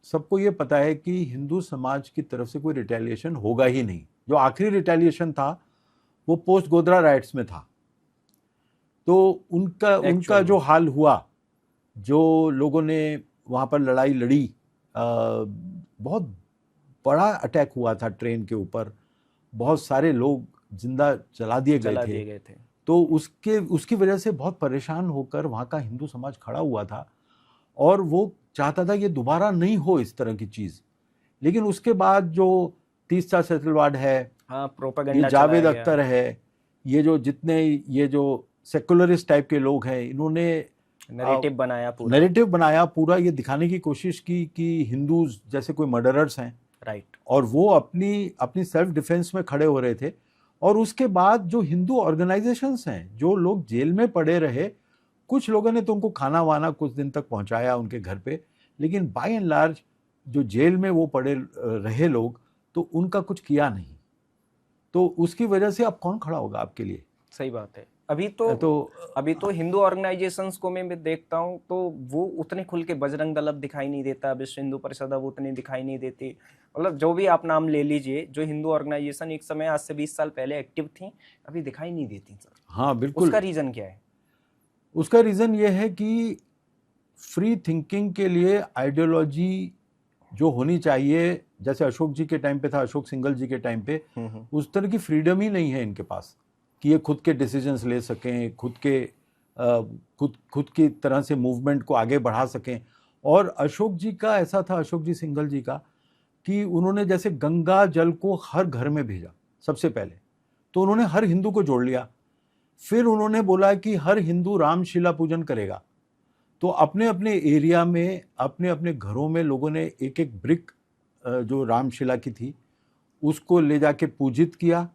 Speaker 1: सबको ये पता है कि हिंदू समाज की तरफ से कोई रिटेलिएशन होगा ही नहीं। जो आखिरी रिटेलिएशन था वो पोस्ट गोधरा राइट्स में था। तो उनका जो हाल हुआ, जो लोगों ने वहाँ पर लड़ाई लड़ी, बहुत बड़ा अटैक हुआ था ट्रेन के ऊपर, बहुत सारे लोग जिंदा जला दिए गए थे। तो उसकी वजह से बहुत परेशान होकर वहाँ का हिंदू समाज खड़ा हुआ था और वो चाहता था ये दोबारा नहीं हो इस तरह की चीज़। लेकिन उसके बाद जो तीस्ता सेटलवाड है,
Speaker 2: हाँ, प्रोपेगेंडा,
Speaker 1: ये जावेद अख्तर है, ये जो जितने ये जो सेकुलरिस्ट टाइप के लोग हैं, इन्होंने नैरेटिव बनाया पूरा ये दिखाने की कोशिश की कि हिंदूज जैसे कोई मर्डरर्स हैं,
Speaker 2: राइट।
Speaker 1: और वो अपनी सेल्फ डिफेंस में खड़े हो रहे थे। और उसके बाद जो हिंदू ऑर्गेनाइजेशंस हैं, जो लोग जेल में पड़े रहे, कुछ लोगों ने तो उनको खाना वाना कुछ दिन तक पहुंचाया उनके घर पे, लेकिन बाय एंड लार्ज जो जेल में वो पड़े रहे लोग, तो उनका कुछ किया नहीं। तो उसकी वजह से अब कौन खड़ा होगा आपके लिए?
Speaker 2: सही बात है। अभी तो हिंदू ऑर्गेनाइजेशंस को मैं देखता हूँ तो वो उतने खुल के, बजरंग दल अब दिखाई नहीं देता, विश्व हिंदू परिषद अब उतनी दिखाई नहीं देती। मतलब जो भी आप नाम ले लीजिए, जो हिंदू ऑर्गेनाइजेशन एक समय आज से 20 साल पहले एक्टिव थी, अभी दिखाई नहीं देती सर।
Speaker 1: हाँ बिल्कुल।
Speaker 2: उसका रीजन क्या है?
Speaker 1: उसका रीजन ये है कि फ्री थिंकिंग के लिए आइडियोलॉजी जो होनी चाहिए, जैसे अशोक जी के टाइम पे था, अशोक सिंघल जी के टाइम पे, उस तरह की फ्रीडम ही नहीं है इनके पास कि ये खुद के डिसीजंस ले सकें, खुद की तरह से मूवमेंट को आगे बढ़ा सकें। और अशोक जी का ऐसा था, अशोक जी सिंघल जी का, कि उन्होंने जैसे गंगा जल को हर घर में भेजा सबसे पहले, तो उन्होंने हर हिंदू को जोड़ लिया। फिर उन्होंने बोला कि हर हिंदू रामशिला पूजन करेगा, तो अपने अपने एरिया में, अपने अपने घरों में लोगों ने एक एक ब्रिक जो रामशिला की थी उसको ले जाके पूजित किया।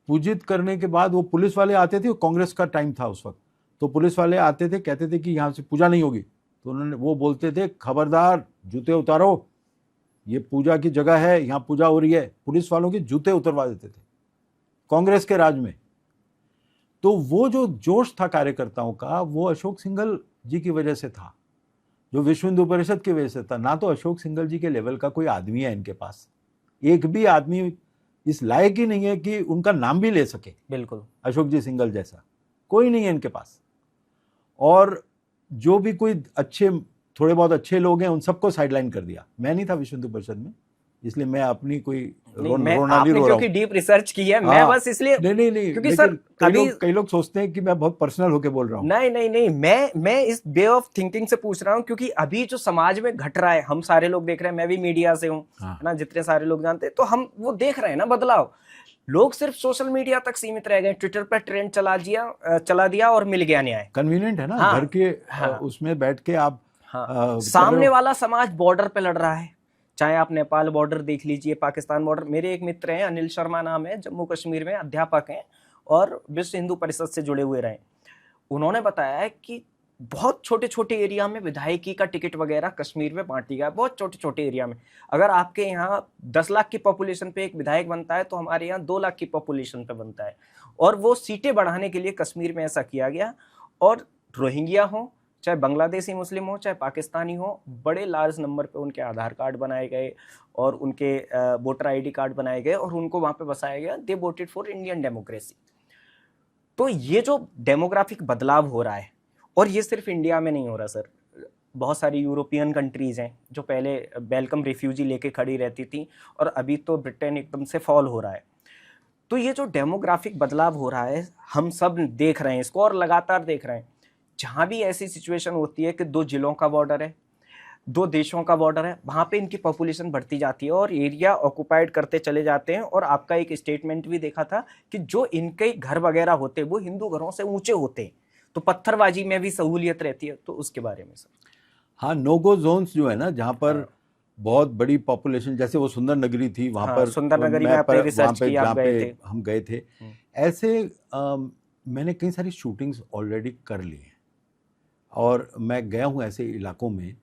Speaker 1: पूजित करने के बाद वो पुलिस वाले आते थे, कांग्रेस का टाइम था उस वक्त, तो पुलिस वाले आते थे, कहते थे कि यहाँ से पूजा नहीं होगी, तो वो बोलते थे खबरदार जूते उतारो, ये पूजा की जगह है, यहाँ पूजा हो रही है। पुलिस वालों के जूते उतरवा देते थे कांग्रेस के राज में। तो वो जो जोश था कार्यकर्ताओं का, वो अशोक सिंघल जी की वजह से था, जो विश्व हिंदू परिषद की वजह से था। ना तो अशोक सिंघल जी के लेवल का कोई आदमी है इनके पास, एक भी आदमी इस लायक ही नहीं है कि उनका नाम भी ले सके। बिल्कुल, अशोक जी सिंघल जैसा कोई नहीं है इनके पास। और जो भी कोई थोड़े बहुत अच्छे लोग हैं, उन सबको साइडलाइन कर दिया। मैं नहीं था विश्व हिंदू परिषद में, इसलिए मैं अपनी कोई
Speaker 2: क्योंकि डीप रिसर्च की है, मैं बस इसलिए
Speaker 1: नहीं, क्योंकि सर कई लोग सोचते हैं कि मैं बहुत पर्सनल होके बोल रहा हूँ।
Speaker 2: नहीं, मैं इस वे ऑफ थिंकिंग से पूछ रहा हूँ, क्योंकि अभी जो समाज में घट रहा है, हम सारे लोग देख रहे हैं, मैं भी मीडिया से हूँ ना, जितने सारे लोग जानते हैं, तो हम वो देख रहे हैं ना बदलाव। लोग सिर्फ सोशल मीडिया तक सीमित रह गए, ट्विटर पर ट्रेंड चला दिया और मिल गया न्याय।
Speaker 1: कन्वीनियंट है ना,
Speaker 2: हाँ,
Speaker 1: घर के
Speaker 2: हाँ,
Speaker 1: उसमें बैठ के आप
Speaker 2: हाँ,
Speaker 1: कर रहे
Speaker 2: सामने
Speaker 1: हो।
Speaker 2: वाला समाज बॉर्डर पे लड़ रहा है, चाहे आप नेपाल बॉर्डर देख लीजिए, पाकिस्तान बॉर्डर। मेरे एक मित्र हैं, अनिल शर्मा नाम है, जम्मू कश्मीर में अध्यापक हैं और विश्व हिंदू परिषद से जुड़े हुए रहे। उन्होंने बताया है कि बहुत छोटे छोटे एरिया में विधायकी का टिकट वगैरह कश्मीर में बांट दिया, बहुत छोटे छोटे एरिया में। अगर आपके यहाँ 10 लाख की पॉपुलेशन पे एक विधायक बनता है, तो हमारे यहाँ 2 लाख की पॉपुलेशन पे बनता है। और वो सीटें बढ़ाने के लिए कश्मीर में ऐसा किया गया। और रोहिंग्या हो, चाहे बांग्लादेशी मुस्लिम हो, चाहे पाकिस्तानी हो, बड़े लार्ज नंबर पे उनके आधार कार्ड बनाए गए और उनके वोटर आईडी कार्ड बनाए गए और उनको वहां पे बसाया गया। दे वोटेड फॉर इंडियन डेमोक्रेसी। तो ये जो डेमोग्राफिक बदलाव हो रहा है, और ये सिर्फ इंडिया में नहीं हो रहा सर, बहुत सारी यूरोपियन कंट्रीज हैं जो पहले वेलकम रिफ्यूजी लेके खड़ी रहती थी, और अभी तो ब्रिटेन एकदम से फॉल हो रहा है। तो ये जो डेमोग्राफिक बदलाव हो रहा है, हम सब देख रहे हैं इसको और लगातार देख रहे हैं। जहाँ भी ऐसी सिचुएशन होती है कि 2 जिलों का बॉर्डर है, 2 देशों का बॉर्डर है, वहाँ पे इनकी पॉपुलेशन बढ़ती जाती है और एरिया ऑक्युपाइड करते चले जाते हैं। और आपका एक स्टेटमेंट भी देखा था कि जो इनके घर वगैरह होते हैं वो हिंदू घरों से ऊंचे होते हैं, तो पत्थरबाजी में भी सहूलियत रहती है। तो उसके बारे में सर।
Speaker 1: हाँ, नो गो जोन्स जो है ना, जहाँ पर बहुत बड़ी पॉपुलेशन, जैसे वो सुंदर नगरी थी वहाँ पर,
Speaker 2: सुंदर नगरी में आपने रिसर्च किया, आप गए थे।
Speaker 1: हम गए थे। ऐसे मैंने कई सारी शूटिंग्स ऑलरेडी कर ली हैं और मैं गया हूँ ऐसे इलाकों में।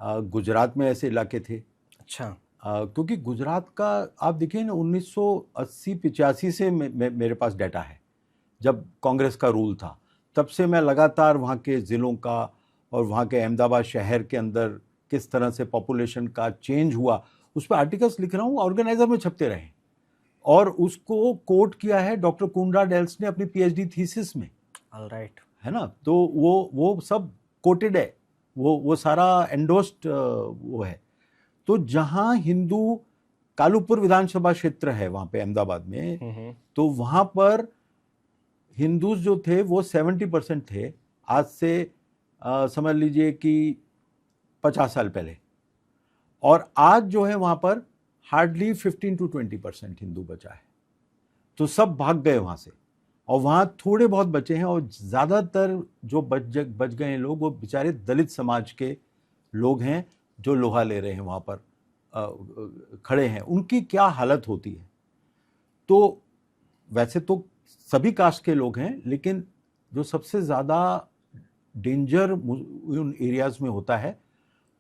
Speaker 1: गुजरात में ऐसे इलाके थे।
Speaker 2: अच्छा।
Speaker 1: क्योंकि गुजरात का आप देखिए ना, 1980-85 से मेरे पास डाटा है, जब कांग्रेस का रूल था, तब से मैं लगातार वहाँ के ज़िलों का और वहाँ के अहमदाबाद शहर के अंदर किस तरह से पॉपुलेशन का चेंज हुआ, उस पर आर्टिकल्स लिख रहा हूँ, ऑर्गेनाइजर में छपते रहे। और उसको कोट किया है डॉक्टर कुंडा डेल्स ने अपनी पीएचडी थीसिस में।
Speaker 2: ऑलराइट।
Speaker 1: है ना, तो वो सब कोटेड है, वो सारा एंडोस्ड वो है। तो जहाँ हिंदू, कालूपुर विधानसभा क्षेत्र है वहाँ पे अहमदाबाद में, तो वहाँ पर हिंदूज जो थे वो 70% थे, आज से समझ लीजिए कि 50 साल पहले। और आज जो है वहाँ पर हार्डली 15 to 20% हिंदू बचा है। तो सब भाग गए वहाँ से, और वहाँ थोड़े बहुत बचे हैं, और ज़्यादातर जो बच गए हैं लोग, वो बेचारे दलित समाज के लोग हैं जो लोहा ले रहे हैं वहाँ पर खड़े हैं। उनकी क्या हालत होती है। तो वैसे तो सभी कास्ट के लोग हैं, लेकिन जो सबसे ज़्यादा डेंजर उन एरियाज़ में होता है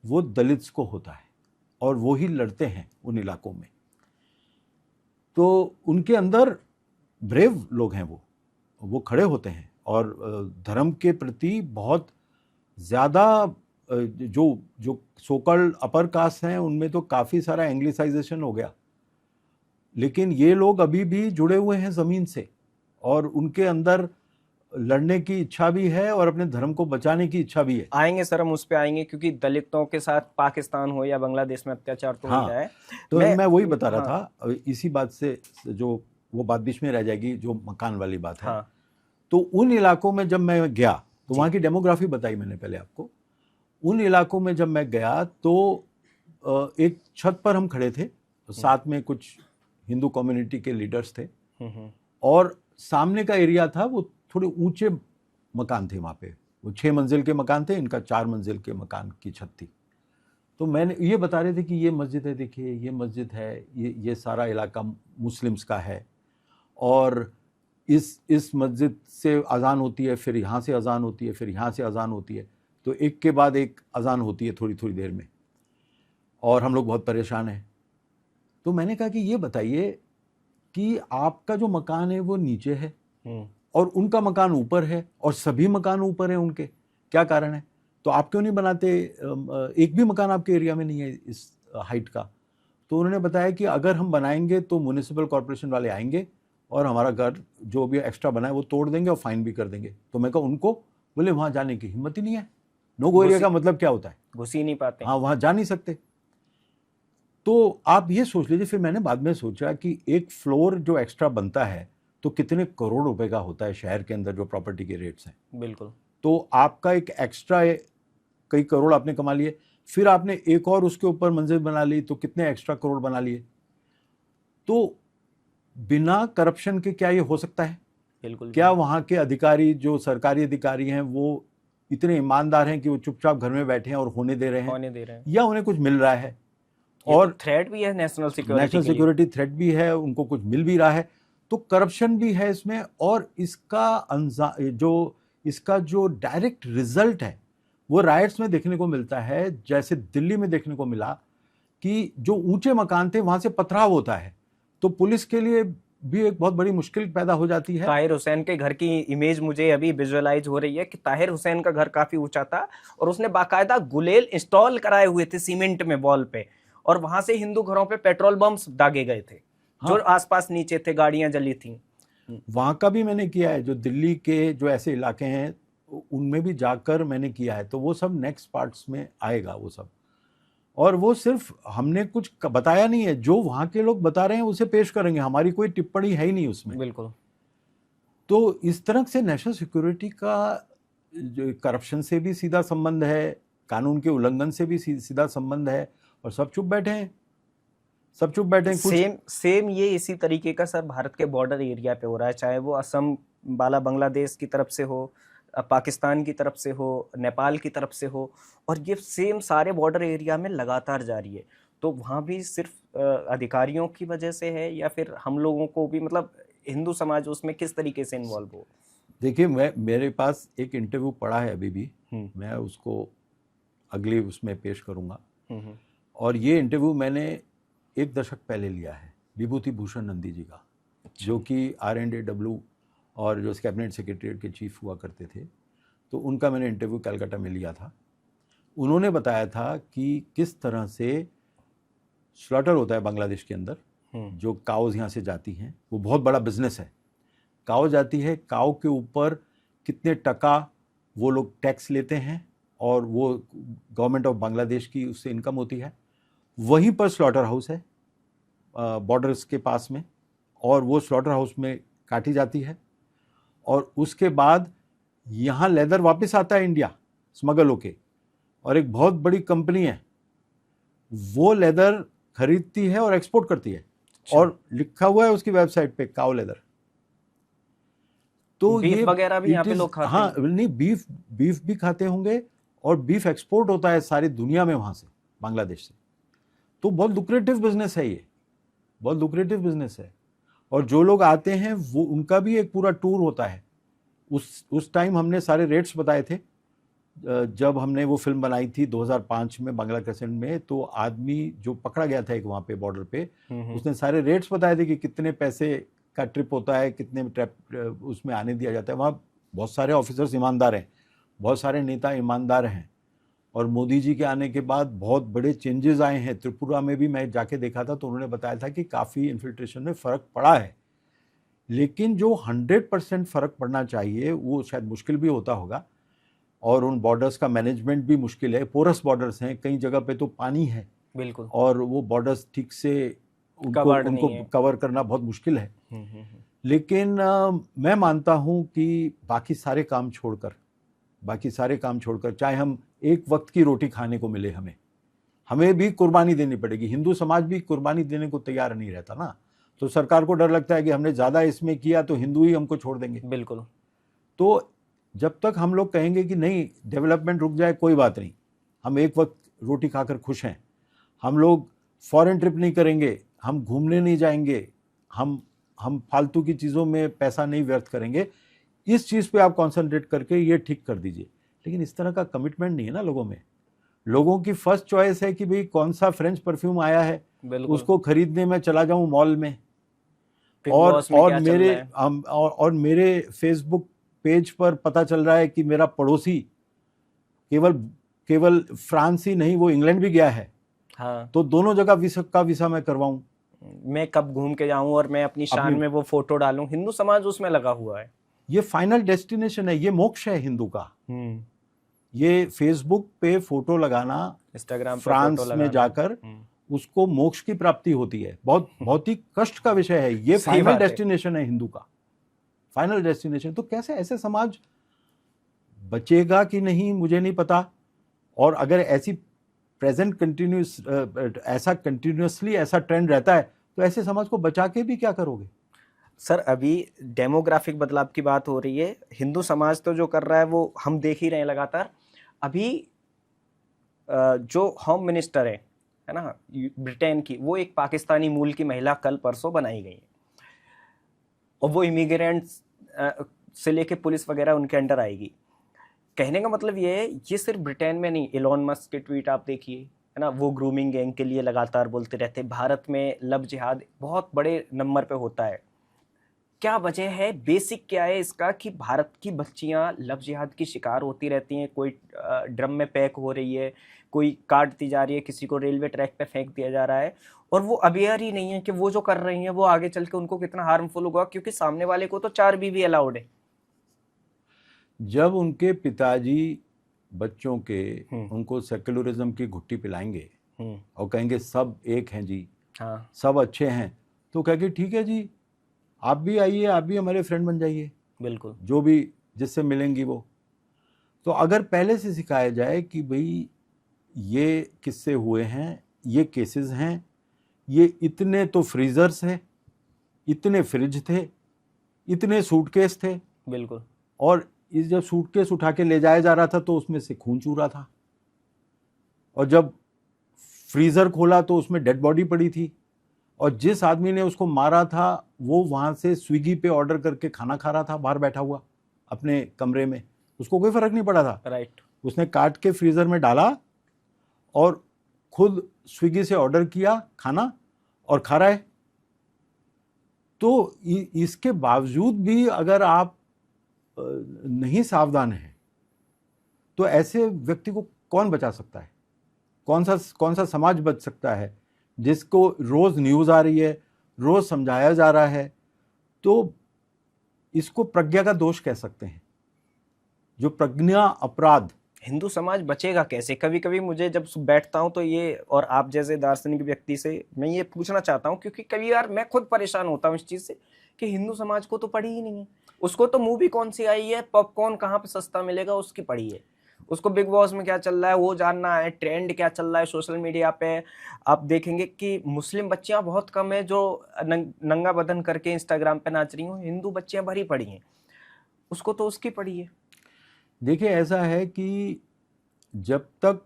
Speaker 1: वो दलित्स को होता है, और वो ही लड़ते हैं उन इलाकों में। तो उनके अंदर ब्रेव लोग हैं, वो खड़े होते हैं, और धर्म के प्रति बहुत ज़्यादा जो सोकल्ड अपर कास्ट हैं उनमें तो काफ़ी सारा एंग्लिसाइजेशन हो गया, लेकिन ये लोग अभी भी जुड़े हुए हैं ज़मीन से, और उनके अंदर लड़ने की इच्छा भी है और अपने धर्म को बचाने की इच्छा भी है।
Speaker 2: आएंगे सर, हम उस पे आएंगे, क्योंकि दलितों के साथ पाकिस्तान हो या बांग्लादेश में अत्याचार तो हो रहा है।
Speaker 1: तो मैं वही बता रहा था, इसी बात से जो वो बात बीच में रह जाएगी, जो मकान वाली बात है। तो उन इलाकों में जब मैं गया, तो वहाँ की डेमोग्राफी बताई मैंने पहले आपको। उन इलाकों में जब मैं गया तो एक छत पर हम खड़े थे, साथ में कुछ हिंदू कम्युनिटी के लीडर्स थे, और सामने का एरिया था वो थोड़े ऊंचे मकान थे वहाँ पे। वो 6 मंजिल के मकान थे, इनका 4 मंजिल के मकान की छत थी। तो मैंने ये बता रहे थे कि ये मस्जिद है, देखिए ये मस्जिद है, ये सारा इलाका मुस्लिम्स का है, और इस मस्जिद से अजान होती है, फिर यहाँ से अजान होती है, फिर यहाँ से अजान होती है, तो एक के बाद एक अजान होती है थोड़ी थोड़ी देर में, और हम लोग बहुत परेशान हैं। तो मैंने कहा कि ये बताइए कि आपका जो मकान है वो नीचे है और उनका मकान ऊपर है, और सभी मकान ऊपर हैं उनके, क्या कारण है? तो आप क्यों नहीं बनाते? एक भी मकान आपके एरिया में नहीं है इस हाइट का। तो उन्होंने बताया कि अगर हम बनाएंगे तो म्युनिसिपल कॉर्पोरेशन वाले आएंगे और हमारा घर जो भी एक्स्ट्रा बना है वो तोड़ देंगे और फाइन भी कर देंगे। तो मैं कहा उनको, बोले वहाँ जाने की हिम्मत ही नहीं है। नो गो एरिया का मतलब क्या होता है?
Speaker 2: घुस ही नहीं पाते।
Speaker 1: हाँ, वहाँ जा नहीं सकते। तो आप ये सोच लीजिए। फिर मैंने बाद में सोचा कि एक फ्लोर जो एक्स्ट्रा बनता है तो कितने करोड़ रुपए का होता है शहर के अंदर जो प्रॉपर्टी के रेट्स हैं।
Speaker 2: बिल्कुल। तो
Speaker 1: आपका एक एक्स्ट्रा कई करोड़ आपने कमा लिए, फिर आपने एक और उसके ऊपर मंजिल बना ली तो कितने एक्स्ट्रा करोड़ बना लिए। तो बिना करप्शन के क्या ये हो सकता है?
Speaker 2: बिल्कुल।
Speaker 1: क्या वहाँ के अधिकारी, जो सरकारी अधिकारी हैं, वो इतने ईमानदार हैं कि वो चुपचाप घर में बैठे हैं और होने दे रहे हैं, या उन्हें कुछ मिल रहा है?
Speaker 2: और थ्रेट भी है नेशनल
Speaker 1: सिक्योरिटी थ्रेट भी है, उनको कुछ मिल भी रहा है, तो करप्शन भी है इसमें। और इसका जो डायरेक्ट रिजल्ट है वो राइट्स में देखने को मिलता है। जैसे दिल्ली में देखने को मिला कि जो ऊंचे मकान थे वहां से पथराव होता है, तो पुलिस के लिए भी एक बहुत बड़ी मुश्किल पैदा हो जाती है।
Speaker 2: ताहिर हुसैन के घर की इमेज मुझे अभी विजुअलाइज हो रही है कि ताहिर हुसैन का घर काफी ऊंचा था और उसने बाकायदा गुलेल इंस्टॉल कराए हुए थे सीमेंट में वॉल पे, और वहां से हिंदू घरों पे पेट्रोल बम्स दागे गए थे। हाँ। जो आसपास नीचे थे, गाड़ियां जली थी।
Speaker 1: वहां का भी मैंने किया है, जो दिल्ली के जो ऐसे इलाके हैं उनमें भी जाकर मैंने किया है, तो वो सब नेक्स्ट पार्ट्स में आएगा वो सब। और वो सिर्फ हमने कुछ बताया नहीं है, जो वहां के लोग बता रहे हैं उसे पेश करेंगे, हमारी कोई टिप्पणी है ही नहीं उसमें।
Speaker 2: बिल्कुल।
Speaker 1: तो इस तरह से नेशनल सिक्योरिटी का जो करप्शन से भी सीधा संबंध है, कानून के उल्लंघन से भी सीधा संबंध है, और सब चुप बैठे हैं, सब चुप बैठे हैं।
Speaker 2: सेम ये इसी तरीके का सर भारत के बॉर्डर एरिया पे हो रहा है, चाहे वो असम वाला बांग्लादेश की तरफ से हो, पाकिस्तान की तरफ से हो, नेपाल की तरफ से हो, और ये सेम सारे बॉर्डर एरिया में लगातार जारी है। तो वहाँ भी सिर्फ अधिकारियों की वजह से है या फिर हम लोगों को भी, मतलब हिंदू समाज उसमें किस तरीके से इन्वॉल्व हो?
Speaker 1: देखिए, मेरे पास एक इंटरव्यू पड़ा है अभी भी, मैं उसको अगले उसमें पेश करूंगा। और ये इंटरव्यू मैंने 1 दशक पहले लिया है विभूति भूषण नंदी जी का, जो कि RNDW और जो कैबिनेट सेक्रेटरीट के चीफ हुआ करते थे, तो उनका मैंने इंटरव्यू कलकत्ता में लिया था। उन्होंने बताया था कि किस तरह से स्लॉटर होता है बांग्लादेश के अंदर। जो काउज यहाँ से जाती हैं, वो बहुत बड़ा बिजनेस है। काउ जाती है, काउ के ऊपर कितने टका वो लोग टैक्स लेते हैं, और वो गवर्नमेंट ऑफ बांग्लादेश की उससे इनकम होती है। वहीं पर स्लॉटर हाउस है बॉर्डर्स के पास में, और वो स्लॉटर हाउस में काटी जाती है, और उसके बाद यहाँ लेदर वापस आता है इंडिया स्मगल होके, और एक बहुत बड़ी कंपनी है वो लेदर खरीदती है और एक्सपोर्ट करती है। और लिखा हुआ है उसकी वेबसाइट पे काउ लेदर। तो
Speaker 2: बीफ ये वगैरह भी यहाँ पे लोग खाते हैं।
Speaker 1: हाँ, नहीं, बीफ भी खाते होंगे, और बीफ एक्सपोर्ट होता है सारी दुनिया में वहां से, बांग्लादेश से। तो बहुत लुक्रेटिव बिजनेस है ये, बहुत लुक्रेटिव बिजनेस है। और जो लोग आते हैं वो, उनका भी एक पूरा टूर होता है। उस टाइम हमने सारे रेट्स बताए थे जब हमने वो फिल्म बनाई थी 2005 में बांग्ला क्रेसेंट में। तो आदमी जो पकड़ा गया था एक वहाँ पे बॉर्डर पे, उसने सारे रेट्स बताए थे कि कितने पैसे का ट्रिप होता है, कितने ट्रिप उसमें आने दिया जाता है। वहाँ बहुत सारे ऑफिसर्स ईमानदार हैं, बहुत सारे नेता ईमानदार हैं, और मोदी जी के आने के बाद बहुत बड़े चेंजेस आए हैं। त्रिपुरा में भी मैं जाके देखा था, तो उन्होंने बताया था कि काफ़ी इन्फिल्ट्रेशन में फ़र्क पड़ा है, लेकिन जो 100% फ़र्क पड़ना चाहिए वो शायद मुश्किल भी होता होगा। और उन बॉर्डर्स का मैनेजमेंट भी मुश्किल है, पोरस बॉर्डर्स हैं, कई जगह पे तो पानी है,
Speaker 2: बिल्कुल,
Speaker 1: और वो बॉर्डर्स ठीक से उनको कवर करना बहुत मुश्किल है। लेकिन मैं मानता हूं कि बाकी सारे काम छोड़कर चाहे हम एक वक्त की रोटी खाने को मिले, हमें भी कुर्बानी देनी पड़ेगी। हिंदू समाज भी कुर्बानी देने को तैयार नहीं रहता ना, तो सरकार को डर लगता है कि हमने ज़्यादा इसमें किया तो हिंदू ही हमको छोड़ देंगे।
Speaker 2: बिल्कुल।
Speaker 1: तो जब तक हम लोग कहेंगे कि नहीं, डेवलपमेंट रुक जाए कोई बात नहीं, हम एक वक्त रोटी खाकर खुश हैं, हम लोग फॉरेन ट्रिप नहीं करेंगे, हम घूमने नहीं जाएंगे, हम फालतू की चीज़ों में पैसा नहीं व्यर्थ करेंगे, इस चीज़ पे आप कॉन्सेंट्रेट करके ये ठीक कर दीजिए। लेकिन इस तरह का कमिटमेंट नहीं है ना लोगों में। लोगों की फर्स्ट चॉइस है कि भाई कौन सा फ्रेंच परफ्यूम आया है, उसको खरीदने में चला जाऊं मॉल में, और मेरे फेसबुक पेज पर पता चल रहा है कि मेरा पड़ोसी केवल फ्रांस ही नहीं, वो इंग्लैंड भी गया है।
Speaker 2: हाँ।
Speaker 1: तो दोनों जगह वीसा मैं करवाऊं,
Speaker 2: मैं कब घूम के जाऊं और मैं अपनी शान में वो फोटो डालूं। हिंदू समाज उसमें लगा हुआ है।
Speaker 1: ये फाइनल डेस्टिनेशन है, ये मोक्ष है हिंदू का। ये फेसबुक पे फोटो लगाना,
Speaker 2: इंस्टाग्राम
Speaker 1: फ्रांस में जाकर उसको मोक्ष की प्राप्ति होती है। बहुत ही कष्ट का विषय है। ये फाइनल डेस्टिनेशन है हिंदू का, फाइनल डेस्टिनेशन। तो कैसे ऐसे समाज बचेगा कि नहीं मुझे नहीं पता। और अगर ऐसी प्रेजेंट कंटिन्यूसली ऐसा ट्रेंड रहता है तो ऐसे समाज को बचा के भी क्या करोगे?
Speaker 2: सर अभी डेमोग्राफिक बदलाव की बात हो रही है, हिंदू समाज तो जो कर रहा है वो हम देख ही रहे हैं लगातार। अभी जो होम मिनिस्टर है ना ब्रिटेन की, वो एक पाकिस्तानी मूल की महिला कल परसों बनाई गई है, और वो इमिग्रेंट्स से लेके पुलिस वगैरह उनके अंडर आएगी। कहने का मतलब ये है, ये सिर्फ ब्रिटेन में नहीं, एलोन मस्क के ट्वीट आप देखिए, है ना, वो ग्रूमिंग गैंग के लिए लगातार बोलते रहते हैं। भारत में लव जिहाद बहुत बड़े नंबर पे होता है। क्या वजह है, बेसिक क्या है इसका कि भारत की बच्चियां लव जिहाद की शिकार होती रहती हैं? कोई ड्रम में पैक हो रही है, कोई काटती जा रही है, किसी को रेलवे ट्रैक पे फेंक दिया जा रहा है, और वो अवेयर ही नहीं है कि वो जो कर रही हैं वो आगे चल के उनको कितना हार्मफुल होगा, क्योंकि सामने वाले को तो 4 बीवी अलाउड है।
Speaker 1: जब उनके पिताजी बच्चों के उनको सेक्युलरिज्म की घुट्टी पिलाएंगे और कहेंगे सब एक हैं जी,
Speaker 2: हाँ,
Speaker 1: सब अच्छे हैं, तो कहेंगे ठीक है जी, आप भी आइए, आप भी हमारे फ्रेंड बन जाइए,
Speaker 2: बिल्कुल।
Speaker 1: जो भी जिससे मिलेंगी वो। तो अगर पहले से सिखाया जाए कि भाई ये किससे हुए हैं, ये केसेस हैं, ये इतने तो फ्रीजर्स हैं, इतने फ्रिज थे, इतने सूटकेस थे,
Speaker 2: बिल्कुल।
Speaker 1: और इस जब सूटकेस उठा के ले जाया जा रहा था तो उसमें से खून चूरा था, और जब फ्रीजर खोला तो उसमें डेड बॉडी पड़ी थी, और जिस आदमी ने उसको मारा था वो वहां से स्विगी पे ऑर्डर करके खाना खा रहा था बाहर बैठा हुआ अपने कमरे में, उसको कोई फर्क नहीं पड़ा था।
Speaker 2: राइट।
Speaker 1: उसने काट के फ्रीजर में डाला और खुद स्विगी से ऑर्डर किया खाना और खा रहा है। तो इसके बावजूद भी अगर आप नहीं सावधान हैं तो ऐसे व्यक्ति को कौन बचा सकता है? कौन सा समाज बच सकता है जिसको रोज न्यूज आ रही है, रोज समझाया जा रहा है? तो इसको प्रज्ञा का दोष कह सकते हैं, जो प्रज्ञा अपराध।
Speaker 2: हिंदू समाज बचेगा कैसे? कभी कभी मुझे जब बैठता हूँ तो ये, और आप जैसे दार्शनिक व्यक्ति से मैं ये पूछना चाहता हूँ, क्योंकि कभी यार मैं खुद परेशान होता हूँ इस चीज से कि हिंदू समाज को तो पढ़ी ही नहीं है। उसको तो मूवी कौन सी आई है, पॉपकॉर्न कहाँ पे सस्ता मिलेगा, उसकी पढ़ी है। उसको बिग बॉस में क्या चल रहा है वो जानना है, ट्रेंड क्या चल रहा है सोशल मीडिया पे। आप देखेंगे कि मुस्लिम बच्चियां बहुत कम है जो नंगा बदन करके इंस्टाग्राम पे नाच रही हूँ, हिंदू बच्चियां भरी पड़ी हैं, उसको तो उसकी पड़ी है।
Speaker 1: देखिए, ऐसा है कि जब तक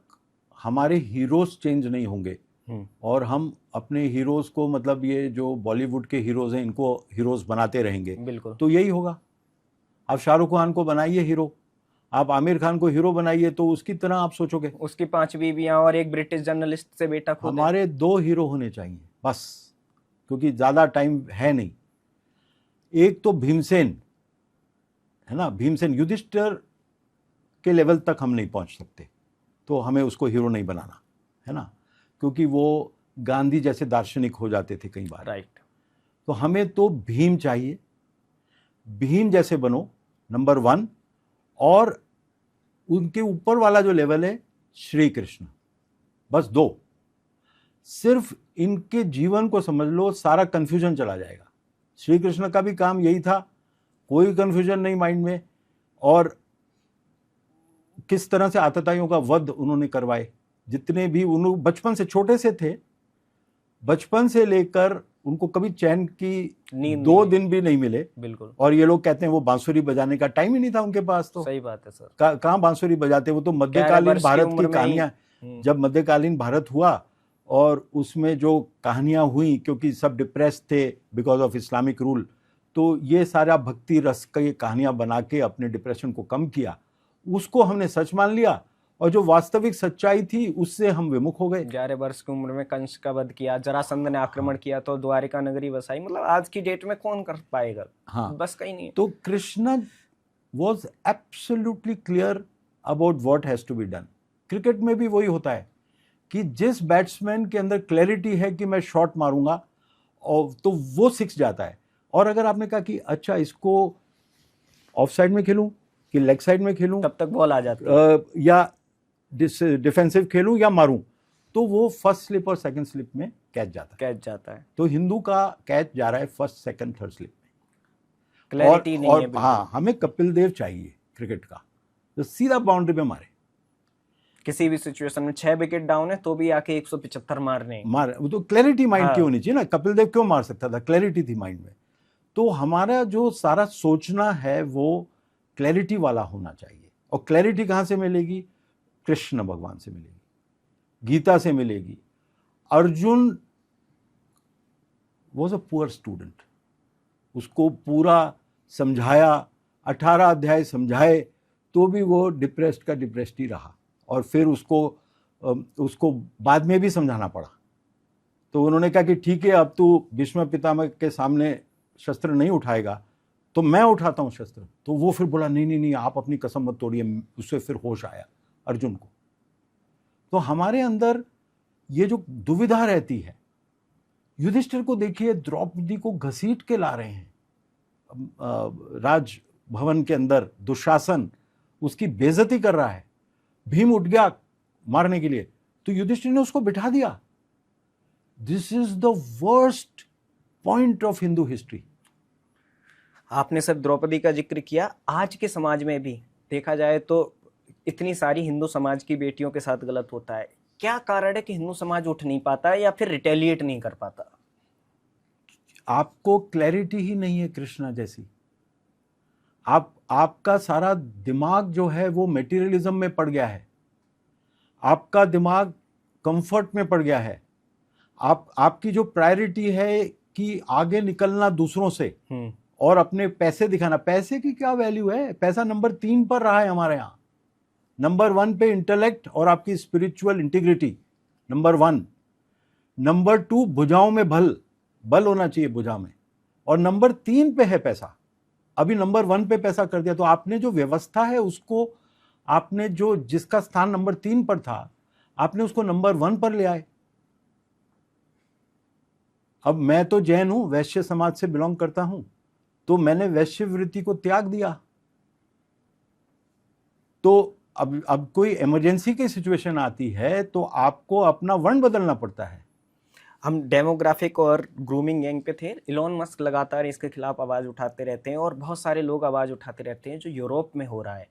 Speaker 1: हमारे हीरोज चेंज नहीं होंगे और हम अपने हीरोज को, मतलब ये जो बॉलीवुड के हीरोज हैं, इनको हीरोज बनाते रहेंगे,
Speaker 2: बिल्कुल,
Speaker 1: तो यही होगा। आप शाहरुख खान को बनाइए हीरो, आप आमिर खान को हीरो बनाइए, तो उसकी तरह आप सोचोगे।
Speaker 2: उसकी 5 बीवियां और एक ब्रिटिश जर्नलिस्ट से बेटा खुद है।
Speaker 1: हमारे 2 हीरो होने चाहिए बस, क्योंकि ज्यादा टाइम है नहीं। एक तो भीमसेन है ना, भीमसेन, युधिष्ठिर के लेवल तक हम नहीं पहुंच सकते, तो हमें उसको हीरो नहीं बनाना है ना, क्योंकि वो गांधी जैसे दार्शनिक हो जाते थे कई बार।
Speaker 2: राइट।
Speaker 1: तो हमें तो भीम चाहिए, भीम जैसे बनो, नंबर 1। और उनके ऊपर वाला जो लेवल है श्री कृष्ण, बस 2। सिर्फ इनके जीवन को समझ लो, सारा कंफ्यूजन चला जाएगा। श्री कृष्ण का भी काम यही था, कोई कंफ्यूजन नहीं माइंड में, और किस तरह से आतताइयों का वध उन्होंने करवाए। जितने भी उन बचपन से, छोटे से थे, बचपन से लेकर उनको कभी चैन की
Speaker 2: नींद
Speaker 1: 2 दिन भी नहीं मिले।
Speaker 2: बिल्कुल।
Speaker 1: और ये लोग कहते हैं वो बांसुरी बजाने का टाइम ही नहीं था उनके पास। तो
Speaker 2: सही बात है सर।
Speaker 1: कहाँ बांसुरी बजाते? वो तो मध्यकालीन भारत की कहानियां, जब मध्यकालीन भारत हुआ और उसमें जो कहानियां हुई, क्योंकि सब डिप्रेस थे बिकॉज ऑफ इस्लामिक रूल, तो ये सारा भक्ति रस की कहानियां बना के अपने डिप्रेशन को कम किया। उसको हमने सच मान लिया, और जो वास्तविक सच्चाई थी उससे हम विमुख हो गए।
Speaker 2: 11 वर्ष की उम्र में कंस का वध किया, जरासंध ने आक्रमण किया तो द्वारिका नगरी बसाई। मतलब आज की डेट में कौन कर पाएगा?
Speaker 1: हाँ,
Speaker 2: बस कहीं नहीं।
Speaker 1: तो Krishna was absolutely clear about what has to be done. Cricket में भी वही होता है कि जिस बैट्समैन के अंदर क्लैरिटी है कि मैं शॉट मारूंगा, और तो वो 6 जाता है। और अगर आपने कहा कि अच्छा इसको ऑफ साइड में खेलूं कि लेग साइड में खेलूं,
Speaker 2: तब तक बॉल आ जाती है,
Speaker 1: या डिफेंसिव खेलूं या मारूं, तो वो फर्स्ट स्लिप और सेकंड स्लिप में कैच जाता है। तो हिंदू का कैच जा रहा है फर्स्ट, सेकंड, थर्ड स्लिप में।
Speaker 2: क्लैरिटी नहीं है।
Speaker 1: हाँ, हमें कपिल देव चाहिए क्रिकेट का, तो सीधा बाउंड्री पे मारे।
Speaker 2: किसी भी सिचुएशन में 6 विकेट डाउन है तो भी आके 175 मारने
Speaker 1: वो तो क्लैरिटी माइंड की होनी चाहिए ना। कपिल देव क्यों मार सकता था? क्लैरिटी थी माइंड में। तो हमारा जो सारा सोचना है वो क्लैरिटी वाला होना चाहिए। और क्लैरिटी कहाँ से मिलेगी? कृष्ण भगवान से मिलेगी, गीता से मिलेगी। Arjun was a poor student, उसको पूरा समझाया, 18 अध्याय समझाए तो भी वो डिप्रेस्ड का डिप्रेस्ड ही रहा, और फिर उसको बाद में भी समझाना पड़ा। तो उन्होंने कहा कि ठीक है, अब तू भीष्म पितामह के सामने शस्त्र नहीं उठाएगा तो मैं उठाता हूँ शस्त्र। तो वो फिर बोला नहीं नहीं नहीं, आप अपनी कसम मत तोड़िए। उससे फिर होश आया अर्जुन को। तो हमारे अंदर ये जो दुविधा रहती है, युधिष्ठिर को देखिए, द्रौपदी को घसीट के ला रहे हैं राजभवन के अंदर, दुशासन उसकी बेइज्जती कर रहा है, भीम उठ गया मारने के लिए, तो युधिष्ठिर ने उसको बिठा दिया। This is the worst point of Hindu history.
Speaker 2: आपने सर द्रौपदी का जिक्र किया, आज के समाज में भी देखा जाए तो इतनी सारी हिंदू समाज की बेटियों के साथ गलत होता है। क्या कारण है कि हिंदू समाज उठ नहीं पाता या फिर रिटेलिएट नहीं कर पाता?
Speaker 1: आपको क्लैरिटी ही नहीं है कृष्णा जैसी। आपका सारा दिमाग जो है वो मेटीरियलिज्म में पड़ गया है, आपका दिमाग कंफर्ट में पड़ गया है। आपकी जो प्रायोरिटी है कि आगे निकलना दूसरों से और अपने पैसे दिखाना। पैसे की क्या वैल्यू है? पैसा नंबर 3 पर रहा है हमारे यहाँ। नंबर 1 पे इंटेलेक्ट और आपकी स्पिरिचुअल इंटीग्रिटी, नंबर 1। नंबर 2 भुजाओं में बल होना चाहिए भुजा में, और नंबर 3 पे है पैसा। अभी नंबर 1 पे पैसा कर दिया, तो आपने जो व्यवस्था है उसको, आपने जो जिसका स्थान नंबर 3 पर था, आपने उसको नंबर 1 पर ले आए। अब मैं तो जैन हूं, वैश्य समाज से बिलोंग करता हूं, तो मैंने वैश्य वृत्ति को त्याग दिया। तो अब कोई इमरजेंसी की सिचुएशन आती है तो आपको अपना वर्ण बदलना पड़ता है।
Speaker 2: हम डेमोग्राफिक और ग्रूमिंग गैंग पे थे। इलॉन मस्क लगातार इसके खिलाफ आवाज़ उठाते रहते हैं और बहुत सारे लोग आवाज़ उठाते रहते हैं। जो यूरोप में हो रहा है,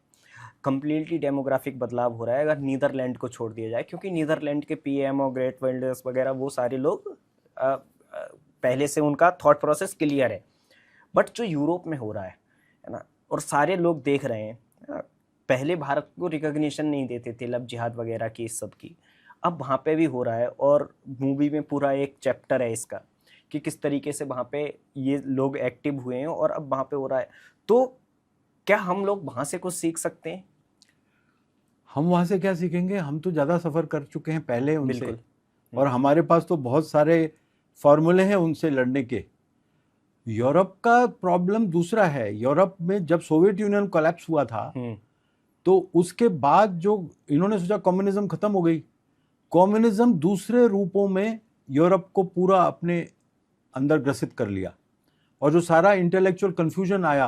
Speaker 2: कम्प्लीटली डेमोग्राफिक बदलाव हो रहा है, अगर नीदरलैंड को छोड़ दिया जाए, क्योंकि नीदरलैंड के पीएम और ग्रेट विल्डर्स वगैरह वो सारे लोग पहले से उनका थॉट प्रोसेस क्लियर है। बट जो यूरोप में हो रहा है ना, और सारे लोग देख रहे हैं, पहले भारत को रिकॉग्निशन नहीं देते थे लव जिहाद वगैरह की, इस सब की, अब वहाँ पे भी हो रहा है। और मूवी में पूरा एक चैप्टर है इसका कि किस तरीके से वहाँ पे ये लोग एक्टिव हुए हैं और अब वहाँ पे हो रहा है। तो क्या हम लोग वहाँ से कुछ सीख सकते हैं?
Speaker 1: हम वहाँ से क्या सीखेंगे? हम तो ज़्यादा सफ़र कर चुके हैं पहले उनसे, और हमारे पास तो बहुत सारे फॉर्मूले हैं उनसे लड़ने के। यूरोप का प्रॉब्लम दूसरा है। यूरोप में जब सोवियत यूनियन कोलैप्स हुआ था तो उसके बाद जो इन्होंने सोचा कम्युनिज्म खत्म हो गई, कम्युनिज्म दूसरे रूपों में यूरोप को पूरा अपने अंदर ग्रसित कर लिया। और जो सारा इंटेलेक्चुअल कंफ्यूजन आया,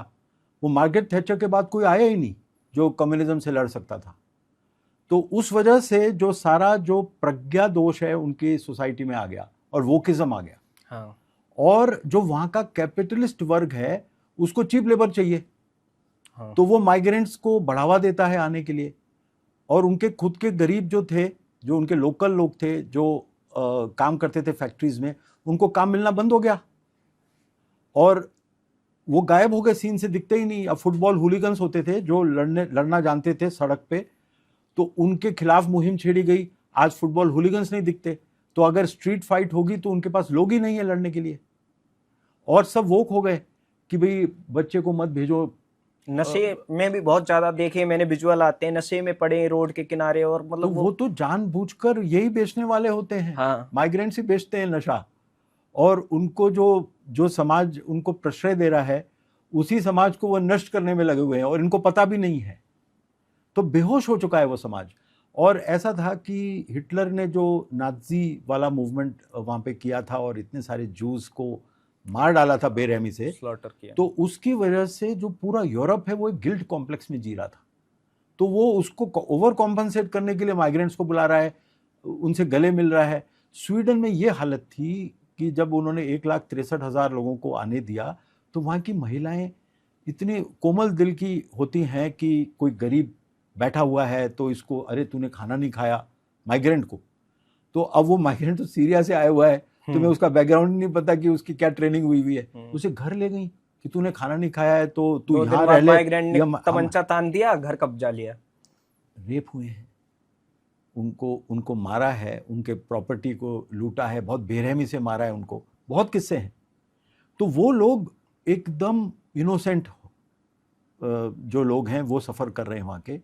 Speaker 1: वो मार्गरेट थैचर के बाद कोई आया ही नहीं जो कम्युनिज्म से लड़ सकता था। तो उस वजह से जो सारा जो प्रज्ञा दोष है उनकी सोसाइटी में आ गया और वोकिज्म आ गया।
Speaker 2: हाँ।
Speaker 1: और जो वहाँ का कैपिटलिस्ट वर्ग है उसको चीप लेबर चाहिए।
Speaker 2: हाँ।
Speaker 1: तो वो माइग्रेंट्स को बढ़ावा देता है आने के लिए, और उनके खुद के गरीब जो थे, जो उनके लोकल लोग थे जो काम करते थे फैक्ट्रीज में, उनको काम मिलना बंद हो गया और वो गायब हो गए, सीन से दिखते ही नहीं। अब फुटबॉल हुलिगन्स होते थे जो लड़ना जानते थे सड़क पे, तो उनके खिलाफ मुहिम छेड़ी गई। आज फुटबॉल हुलिगन्स नहीं दिखते, तो अगर स्ट्रीट फाइट होगी तो उनके पास लोग ही नहीं है लड़ने के लिए। और सब वोक हो गए कि भाई बच्चे को मत भेजो।
Speaker 2: नशे में भी बहुत ज्यादा देखे मैंने, विजुअल आते हैं नशे में पड़े रोड के किनारे, और मतलब
Speaker 1: तो वो तो जानबूझकर यही बेचने वाले होते हैं।
Speaker 2: हाँ।
Speaker 1: माइग्रेंट्स ही बेचते हैं नशा, और उनको जो समाज उनको प्रश्रय दे रहा है उसी समाज को वो नष्ट करने में लगे हुए हैं, और इनको पता भी नहीं है। तो बेहोश हो चुका है वो समाज। और ऐसा था कि हिटलर ने जो नाजी वाला मूवमेंट वहाँ पे किया था और इतने सारे जूस को मार डाला था बेरहमी से,
Speaker 2: स्लॉटर किया,
Speaker 1: तो उसकी वजह से जो पूरा यूरोप है वो एक गिल्ट कॉम्प्लेक्स में जी रहा था। तो वो उसको ओवर कॉम्पनसेट करने के लिए माइग्रेंट्स को बुला रहा है, उनसे गले मिल रहा है। स्वीडन में ये हालत थी कि जब उन्होंने 1,63,000 लोगों को आने दिया, तो वहाँ की महिलाएं इतनी कोमल दिल की होती हैं कि कोई गरीब बैठा हुआ है तो इसको, अरे तूने खाना नहीं खाया, माइग्रेंट को। तो अब वो माइग्रेंट तो सीरिया से आया हुआ है, तुम्हें उसका बैकग्राउंड नहीं पता कि उसकी क्या ट्रेनिंग हुई है, उसे घर ले गई कि तूने खाना नहीं खाया है तो तू
Speaker 2: 2 दिन
Speaker 1: यहाँ रह
Speaker 2: बाद
Speaker 1: ले,
Speaker 2: माइग्रेंट ने
Speaker 1: या
Speaker 2: तमंचा तान दिया, घर कब्जा लिया।
Speaker 1: रेप हुए हैं, उनको मारा है, उनके प्रॉपर्टी को लूटा है, बहुत बेरहमी से मारा है उनको, बहुत किस्से हैं। तो वो लोग एकदम इनोसेंट जो लोग हैं वो सफ़र कर रहे हैं वहाँ के,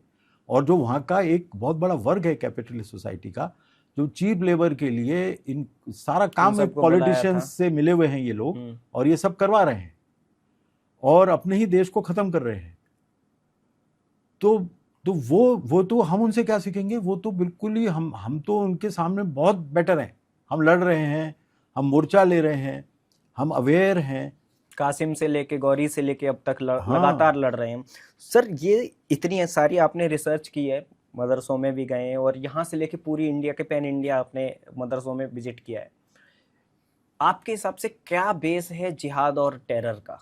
Speaker 1: और जो वहाँ का एक बहुत बड़ा वर्ग है कैपिटलिस्ट सोसाइटी का, जो चीप लेबर के लिए इन सारा काम में पॉलिटिशियंस से मिले हुए हैं ये लोग, और ये सब करवा रहे हैं और अपने ही देश को ख़त्म कर रहे हैं। तो वो तो हम उनसे क्या सीखेंगे? वो तो बिल्कुल ही हम तो उनके सामने बहुत बेटर हैं। हम लड़ रहे हैं, हम मोर्चा ले रहे हैं, हम अवेयर हैं।
Speaker 2: कासिम से लेके गौरी से लेके अब तक
Speaker 1: हाँ।
Speaker 2: लगातार लड़ रहे हैं। सर, ये इतनी सारी आपने रिसर्च की है, मदरसों में भी गए हैं, और यहाँ से लेके पूरी इंडिया के पैन इंडिया आपने मदरसों में विजिट किया है। आपके हिसाब से क्या बेस है जिहाद और टेरर का?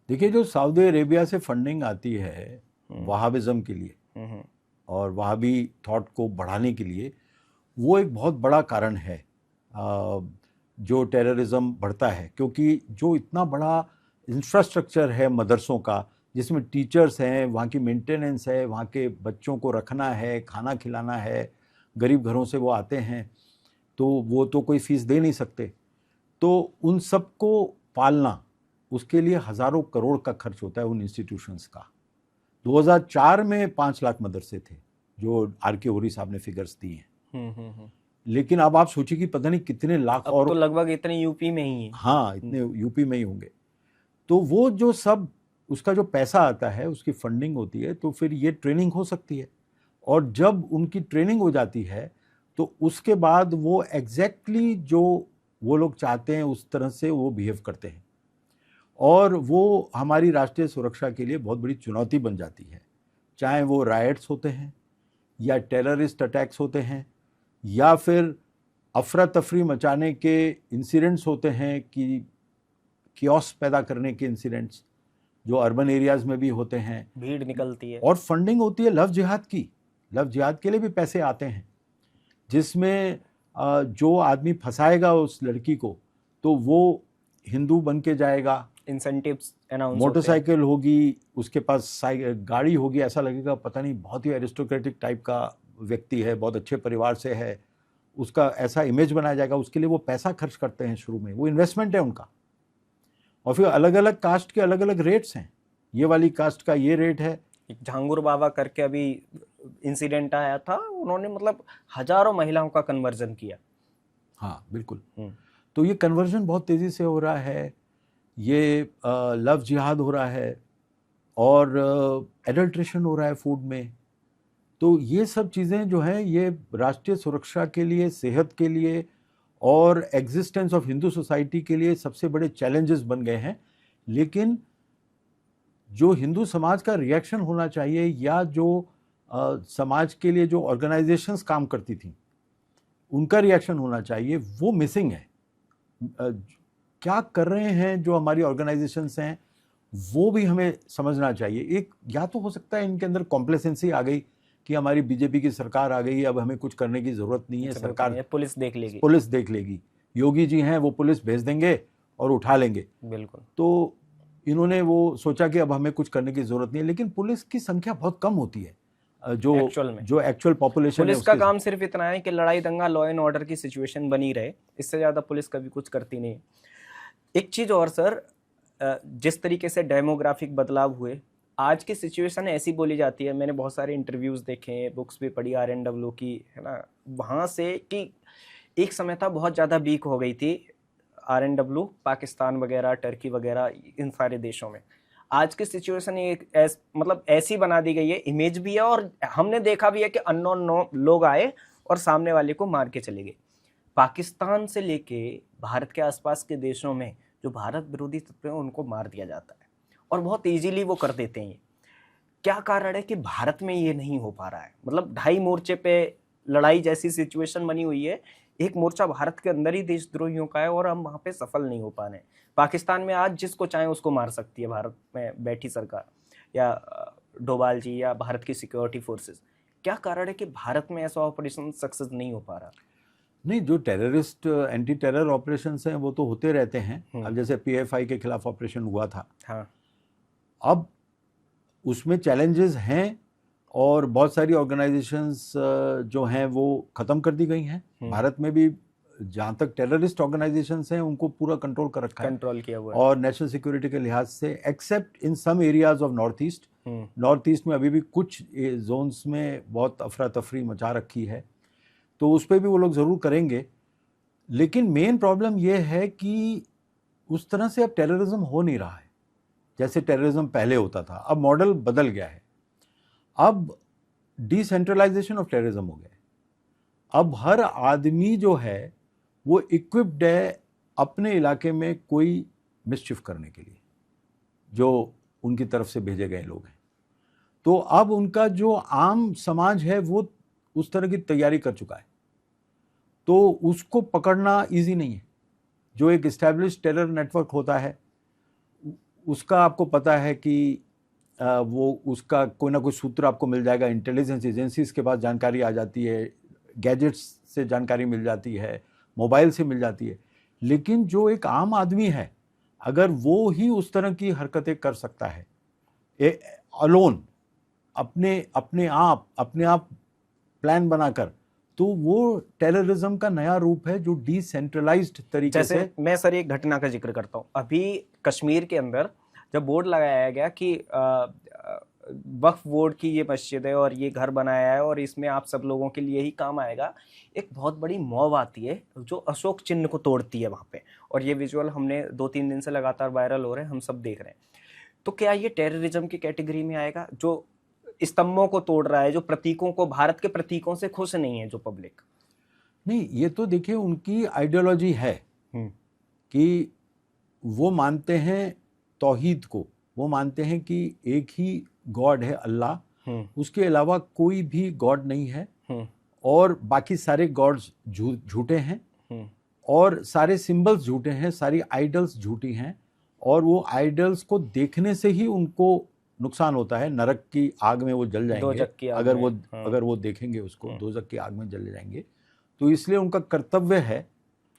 Speaker 1: देखिए, जो सऊदी अरेबिया से फंडिंग आती है वहाबिज्म के लिए और वहाबी थॉट को बढ़ाने के लिए, वो एक बहुत बड़ा कारण है जो टेररिज्म बढ़ता है। क्योंकि जो इतना बड़ा इंफ्रास्ट्रक्चर है मदरसों का, जिसमें टीचर्स हैं, वहाँ की मेंटेनेंस है, वहाँ के बच्चों को रखना है, खाना खिलाना है, गरीब घरों से वो आते हैं तो वो तो कोई फीस दे नहीं सकते, तो उन सब को पालना, उसके लिए हज़ारों करोड़ का खर्च होता है उन इंस्टीट्यूशंस का। 2004 में 5 लाख मदरसे थे, जो आर.के. होरी साहब ने फिगर्स दिए हैं। लेकिन अब आप सोचिए कि पता नहीं कितने लाख,
Speaker 2: अब
Speaker 1: और
Speaker 2: तो लगभग इतने यूपी में ही है।
Speaker 1: हाँ, इतने यूपी में ही होंगे। तो वो जो सब उसका जो पैसा आता है, उसकी फंडिंग होती है, तो फिर ये ट्रेनिंग हो सकती है, और जब उनकी ट्रेनिंग हो जाती है तो उसके बाद वो एग्जैक्टली जो वो लोग चाहते हैं उस तरह से वो बिहेव करते हैं, और वो हमारी राष्ट्रीय सुरक्षा के लिए बहुत बड़ी चुनौती बन जाती है। चाहे वो राइट्स होते हैं या टेररिस्ट अटैक्स होते हैं या फिर अफरा तफरी मचाने के इंसिडेंट्स होते हैं, कि कियोस पैदा करने के इंसिडेंट्स जो अर्बन एरियाज में भी होते हैं,
Speaker 2: भीड़ निकलती है,
Speaker 1: और फंडिंग होती है लव जिहाद की। लव जिहाद के लिए भी पैसे आते हैं, जिसमें जो आदमी फंसाएगा उस लड़की को तो वो हिंदू बन के जाएगा,
Speaker 2: इंसेंटिव्स अनाउंस,
Speaker 1: मोटरसाइकिल होगी, उसके पास गाड़ी होगी, ऐसा लगेगा पता नहीं बहुत ही एरिस्टोक्रेटिक टाइप का व्यक्ति है, बहुत अच्छे परिवार से है, उसका ऐसा इमेज बनाया जाएगा। उसके लिए वो पैसा खर्च करते हैं, शुरू में वो इन्वेस्टमेंट है उनका। और फिर अलग अलग कास्ट के अलग अलग रेट्स हैं, ये वाली कास्ट का ये रेट है।
Speaker 2: एक झांगुर बाबा करके अभी इंसिडेंट आया था, उन्होंने मतलब हजारों महिलाओं का कन्वर्जन किया।
Speaker 1: हाँ बिल्कुल। तो ये कन्वर्जन बहुत तेज़ी से हो रहा है, ये लव जिहाद हो रहा है, और एडल्ट्रेशन हो रहा है फूड में। तो ये सब चीज़ें जो हैं ये राष्ट्रीय सुरक्षा के लिए, सेहत के लिए और एग्जिस्टेंस ऑफ हिंदू सोसाइटी के लिए सबसे बड़े चैलेंजेस बन गए हैं। लेकिन जो हिंदू समाज का रिएक्शन होना चाहिए, या जो समाज के लिए जो ऑर्गेनाइजेशंस काम करती थी उनका रिएक्शन होना चाहिए, वो मिसिंग है। क्या कर रहे हैं जो हमारी ऑर्गेनाइजेशंस हैं, वो भी हमें समझना चाहिए। एक या तो हो सकता है इनके अंदर कॉम्प्लेसेंसी आ गई कि हमारी बीजेपी की सरकार आ गई, अब हमें कुछ करने की ज़रूरत नहीं है, सरकार
Speaker 2: पुलिस देख लेगी,
Speaker 1: योगी जी हैं वो पुलिस भेज देंगे और उठा लेंगे।
Speaker 2: बिल्कुल।
Speaker 1: तो इन्होंने वो सोचा कि अब हमें कुछ करने की ज़रूरत नहीं है, लेकिन पुलिस की संख्या बहुत कम होती है। जो एक्चुअल पॉपुलेशन है,
Speaker 2: पुलिस का काम सिर्फ इतना है कि लड़ाई दंगा, लॉ एंड ऑर्डर की सिचुएशन बनी रहे, इससे ज़्यादा पुलिस कभी कुछ करती नहीं। एक चीज़ और सर, जिस तरीके से डेमोग्राफिक बदलाव हुए, आज की सिचुएशन ऐसी बोली जाती है, मैंने बहुत सारे इंटरव्यूज़ देखे हैं, बुक्स भी पढ़ी RNW की, है ना, वहाँ से कि एक समय था बहुत ज़्यादा वीक हो गई थी RNW, पाकिस्तान वगैरह, टर्की वगैरह, इन सारे देशों में। आज की सिचुएशन एक मतलब ऐसी बना दी गई है, इमेज भी है, और हमने देखा भी है कि अननोन लोग आए और सामने वाले को मार के चले गए। पाकिस्तान से लेके भारत के आसपास के देशों में जो भारत विरोधी तत्व हैं उनको मार दिया जाता है, और बहुत इजीली वो कर देते हैं। क्या कारण है कि भारत में ये नहीं हो पा रहा है? मतलब 2.5 मोर्चे पे लड़ाई जैसी सिचुएशन बनी हुई है, एक मोर्चा भारत के अंदर ही देशद्रोहियों का है, और हम वहाँ पे सफल नहीं हो पा रहे हैं। पाकिस्तान में आज जिसको चाहे उसको मार सकती है भारत में बैठी सरकार, या डोभाल जी, या भारत की सिक्योरिटी फोर्सेस। क्या कारण है कि भारत में ऐसा ऑपरेशन सक्सेस नहीं हो पा रहा?
Speaker 1: नहीं, जो टेररिस्ट एंटी टेरर ऑपरेशंस हैं वो तो होते रहते हैं। अब जैसे पीएफआई के खिलाफ ऑपरेशन हुआ था,
Speaker 2: हाँ,
Speaker 1: अब उसमें चैलेंजेस हैं और बहुत सारी ऑर्गेनाइजेशंस जो हैं वो ख़त्म कर दी गई हैं। भारत में भी जहाँ तक टेररिस्ट ऑर्गेनाइजेशंस हैं उनको पूरा कंट्रोल कर रखा है,
Speaker 2: कंट्रोल किया हुआ है।
Speaker 1: और नेशनल सिक्योरिटी के लिहाज से except in some areas of north east में अभी भी कुछ जोन्स में बहुत अफरा तफरी मचा रखी है, तो उस पर भी वो लोग ज़रूर करेंगे। लेकिन मेन प्रॉब्लम ये है कि उस तरह से अब टेररिज्म हो नहीं रहा है जैसे टेररिज्म पहले होता था। अब मॉडल बदल गया है, अब डिसेंट्रलाइजेशन ऑफ टेररिज्म हो गया है। अब हर आदमी जो है वो इक्विप्ड है अपने इलाके में कोई मिसचिफ करने के लिए, जो उनकी तरफ से भेजे गए लोग हैं। तो अब उनका जो आम समाज है वो उस तरह की तैयारी कर चुका है, तो उसको पकड़ना इजी नहीं है। जो एक इस्टेब्लिश टेरर नेटवर्क होता है उसका आपको पता है कि वो उसका कोई ना कोई सूत्र आपको मिल जाएगा, इंटेलिजेंस एजेंसीज के पास जानकारी आ जाती है, गैजेट्स से जानकारी मिल जाती है, मोबाइल से मिल जाती है। लेकिन जो एक आम आदमी है अगर वो ही उस तरह की हरकतें कर सकता है अलोन, अपने आप प्लान बनाकर, तो वो टेररिज्म का नया रूप है जो डिसेंट्रलाइज्ड तरीके से।
Speaker 2: जैसे मैं सर एक घटना का जिक्र करता हूँ। अभी कश्मीर के अंदर जब बोर्ड लगाया गया कि वक्फ बोर्ड की ये मस्जिद है और ये घर बनाया है और इसमें आप सब लोगों के लिए ही काम आएगा, एक बहुत बड़ी मॉब आती है जो अशोक चिन्ह को तोड़ती है वहाँ पे, और ये विजुअल हमने 2-3 दिन से लगातार वायरल हो रहे हैं, हम सब देख रहे हैं। तो क्या ये टेररिज्म की कैटेगरी में आएगा, जो स्तंभों को तोड़ रहा है, जो प्रतीकों को, भारत के प्रतीकों से खुश नहीं है जो पब्लिक?
Speaker 1: नहीं, ये तो देखिए उनकी आइडियोलॉजी है कि वो मानते हैं तौहीद को, वो मानते हैं कि एक ही गॉड है अल्लाह, उसके अलावा कोई भी गॉड नहीं है, और बाकी सारे गॉड्स झूठे हैं, और सारे सिंबल्स झूठे हैं, सारी आइडल्स झूठी हैं, और वो आइडल्स को देखने से ही उनको नुकसान होता है। नरक की आग में वो जल जाएंगे अगर वो देखेंगे उसको, दोजक की आग में जल जाएंगे। तो इसलिए उनका कर्तव्य है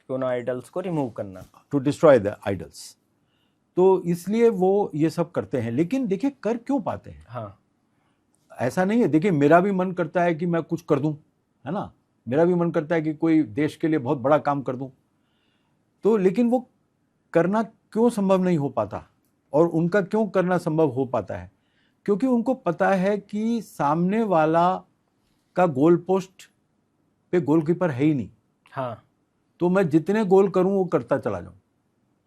Speaker 2: उन आइडल्स को रिमूव करना,
Speaker 1: टू डिस्ट्रॉय द आइडल्स। तो इसलिए वो ये सब करते हैं। लेकिन देखिए कर क्यों पाते हैं?
Speaker 2: हाँ,
Speaker 1: ऐसा नहीं है। देखिए मेरा भी मन करता है कि मैं कुछ कर दूं, है ना, मेरा भी मन करता है कि कोई देश के लिए बहुत बड़ा काम कर दूं, तो लेकिन वो करना क्यों संभव नहीं हो पाता, और उनका क्यों करना संभव हो पाता है? क्योंकि उनको पता है कि सामने वाला का गोल पोस्ट पे गोलकीपर है ही नहीं।
Speaker 2: हाँ,
Speaker 1: तो मैं जितने गोल करूं वो करता चला जाऊं।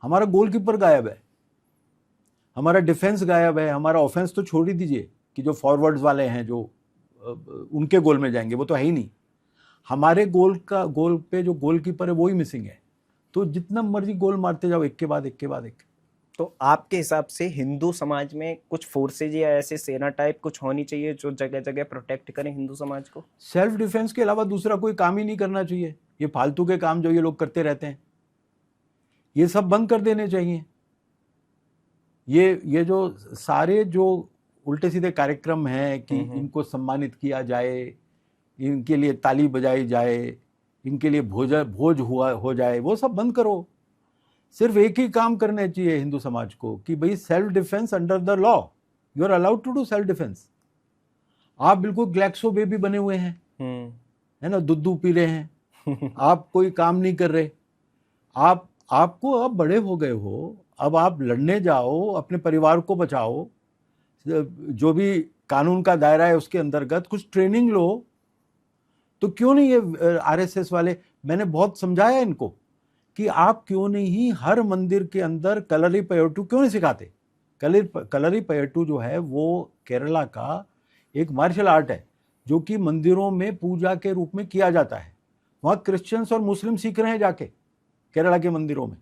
Speaker 1: हमारा गोलकीपर गायब है, हमारा डिफेंस गायब है, हमारा ऑफेंस तो छोड़ ही दीजिए कि जो फॉरवर्ड्स वाले हैं जो उनके गोल में जाएंगे, वो तो है ही नहीं। हमारे गोल पे जो गोलकीपर है वो ही मिसिंग है। तो जितना मर्जी गोल मारते जाओ एक के बाद एक।
Speaker 2: तो आपके हिसाब से हिंदू समाज में कुछ फोर्सेज या ऐसे सेना टाइप कुछ होनी चाहिए जो जगह जगह प्रोटेक्ट करें हिंदू समाज को?
Speaker 1: सेल्फ डिफेंस के अलावा दूसरा कोई काम ही नहीं करना चाहिए। ये फालतू के काम जो ये लोग करते रहते हैं ये सब बंद कर देने चाहिए। ये जो सारे जो उल्टे सीधे कार्यक्रम हैं कि इनको सम्मानित किया जाए, इनके लिए ताली बजाई जाए, इनके लिए भोज हो जाए, वो सब बंद करो। सिर्फ एक ही काम करने चाहिए हिंदू समाज को कि भाई self defence under the law, you are allowed to do self defence. आप बिल्कुल ग्लैक्सो बेबी बने हुए हैं, है ना, दूध पी रहे हैं, आप कोई काम नहीं कर रहे। आपको अब बड़े हो गए हो, अब आप लड़ने जाओ, अपने परिवार को बचाओ, जो भी कानून का दायरा है उसके अंतर्गत कुछ ट्रेनिंग लो। तो क्यों नहीं ये आरएसएस वाले, मैंने बहुत समझाया इनको कि आप क्यों नहीं हर मंदिर के अंदर कलरी पयट्टू क्यों नहीं सिखाते? कलरी पयट्टू जो है वो केरला का एक मार्शल आर्ट है जो कि मंदिरों में पूजा के रूप में किया जाता है। वहाँ क्रिश्चियंस और मुस्लिम सीख रहे हैं जाके केरला के मंदिरों में।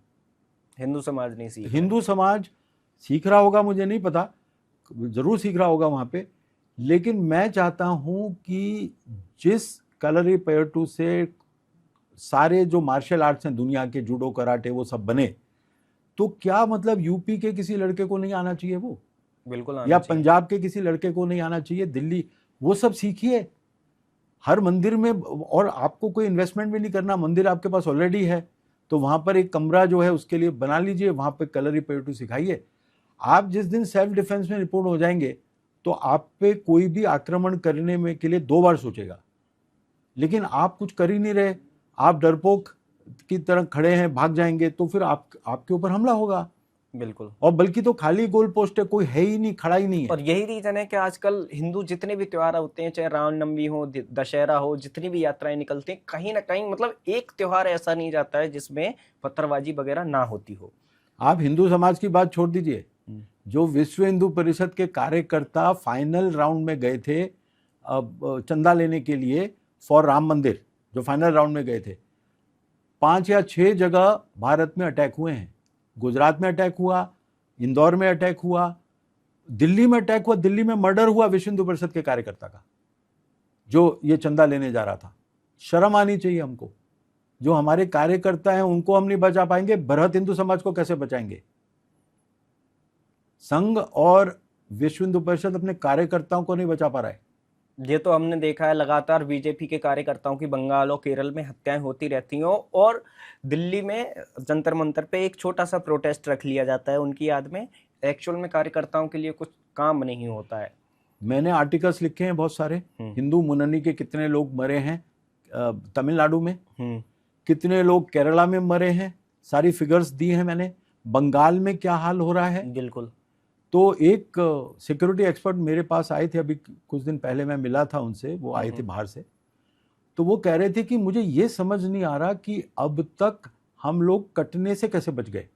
Speaker 2: हिंदू समाज नहीं सीख,
Speaker 1: हिंदू समाज सीख रहा होगा, मुझे नहीं पता, जरूर सीख रहा होगा वहाँ पे। लेकिन मैं चाहता हूँ कि जिस कलरी पयट्टू से सारे जो मार्शल आर्ट्स हैं दुनिया के, जूडो कराटे, वो सब बने, तो क्या मतलब यूपी के किसी लड़के को नहीं आना चाहिए वो?
Speaker 2: बिल्कुल आना
Speaker 1: या
Speaker 2: चाहिए।
Speaker 1: पंजाब के किसी लड़के को नहीं आना चाहिए? दिल्ली, वो सब सीखिए। हर मंदिर में, और आपको कोई इन्वेस्टमेंट भी नहीं करना, मंदिर आपके पास ऑलरेडी है, तो वहाँ पर एक कमरा जो है उसके लिए बना लीजिए, वहाँ पे कलरी पयटू सिखाइए। आप जिस दिन सेल्फ डिफेंस में रिपोर्ट हो जाएंगे तो आप पे कोई भी आक्रमण करने में के लिए 2 बार सोचेगा। लेकिन आप कुछ कर ही नहीं रहे, आप डरपोक की तरह खड़े हैं, भाग जाएंगे, तो फिर आपके ऊपर हमला होगा।
Speaker 2: बिल्कुल।
Speaker 1: और बल्कि तो खाली गोल पोस्ट है, कोई है ही नहीं, खड़ा ही नहीं है।
Speaker 2: और यही रीजन है कि आजकल हिंदू जितने भी त्योहार होते हैं, चाहे रामनवमी हो, दशहरा हो, जितनी भी यात्राएं निकलती हैं, कहीं ना कहीं मतलब एक त्योहार ऐसा नहीं जाता है जिसमें पत्थरबाजी वगैरह ना होती हो।
Speaker 1: आप हिंदू समाज की बात छोड़ दीजिए, जो विश्व हिंदू परिषद के कार्यकर्ता फाइनल राउंड में गए थे चंदा लेने के लिए फॉर राम मंदिर, जो फाइनल राउंड में गए थे, 5 या 6 जगह भारत में अटैक हुए हैं। गुजरात में अटैक हुआ, इंदौर में अटैक हुआ, दिल्ली में अटैक हुआ, दिल्ली में मर्डर हुआ विश्व हिंदू परिषद के कार्यकर्ता का, जो ये चंदा लेने जा रहा था। शर्म आनी चाहिए हमको। जो हमारे कार्यकर्ता हैं उनको हम नहीं बचा पाएंगे, बृहत हिंदू समाज को कैसे बचाएंगे? संघ और विश्व हिंदू परिषद अपने कार्यकर्ताओं को नहीं बचा पा रहा है।
Speaker 2: ये तो हमने देखा है, लगातार बीजेपी के कार्यकर्ताओं की बंगाल और केरल में हत्याएं होती रहती हैं, और दिल्ली में जंतर मंतर पे एक छोटा सा प्रोटेस्ट रख लिया जाता है उनकी याद में। एक्चुअल में कार्यकर्ताओं के लिए कुछ काम नहीं होता है।
Speaker 1: मैंने आर्टिकल्स लिखे हैं बहुत सारे, हिंदू मुन्ननी के कितने लोग मरे हैं तमिलनाडु में, कितने लोग केरला में मरे हैं, सारी फिगर्स दी हैं मैंने। बंगाल में क्या हाल हो रहा है।
Speaker 2: बिल्कुल।
Speaker 1: तो एक सिक्योरिटी एक्सपर्ट मेरे पास आए थे, अभी कुछ दिन पहले मैं मिला था उनसे, वो आए थे बाहर से, तो वो कह रहे थे कि मुझे ये समझ नहीं आ रहा कि अब तक हम लोग कटने से कैसे बच गए।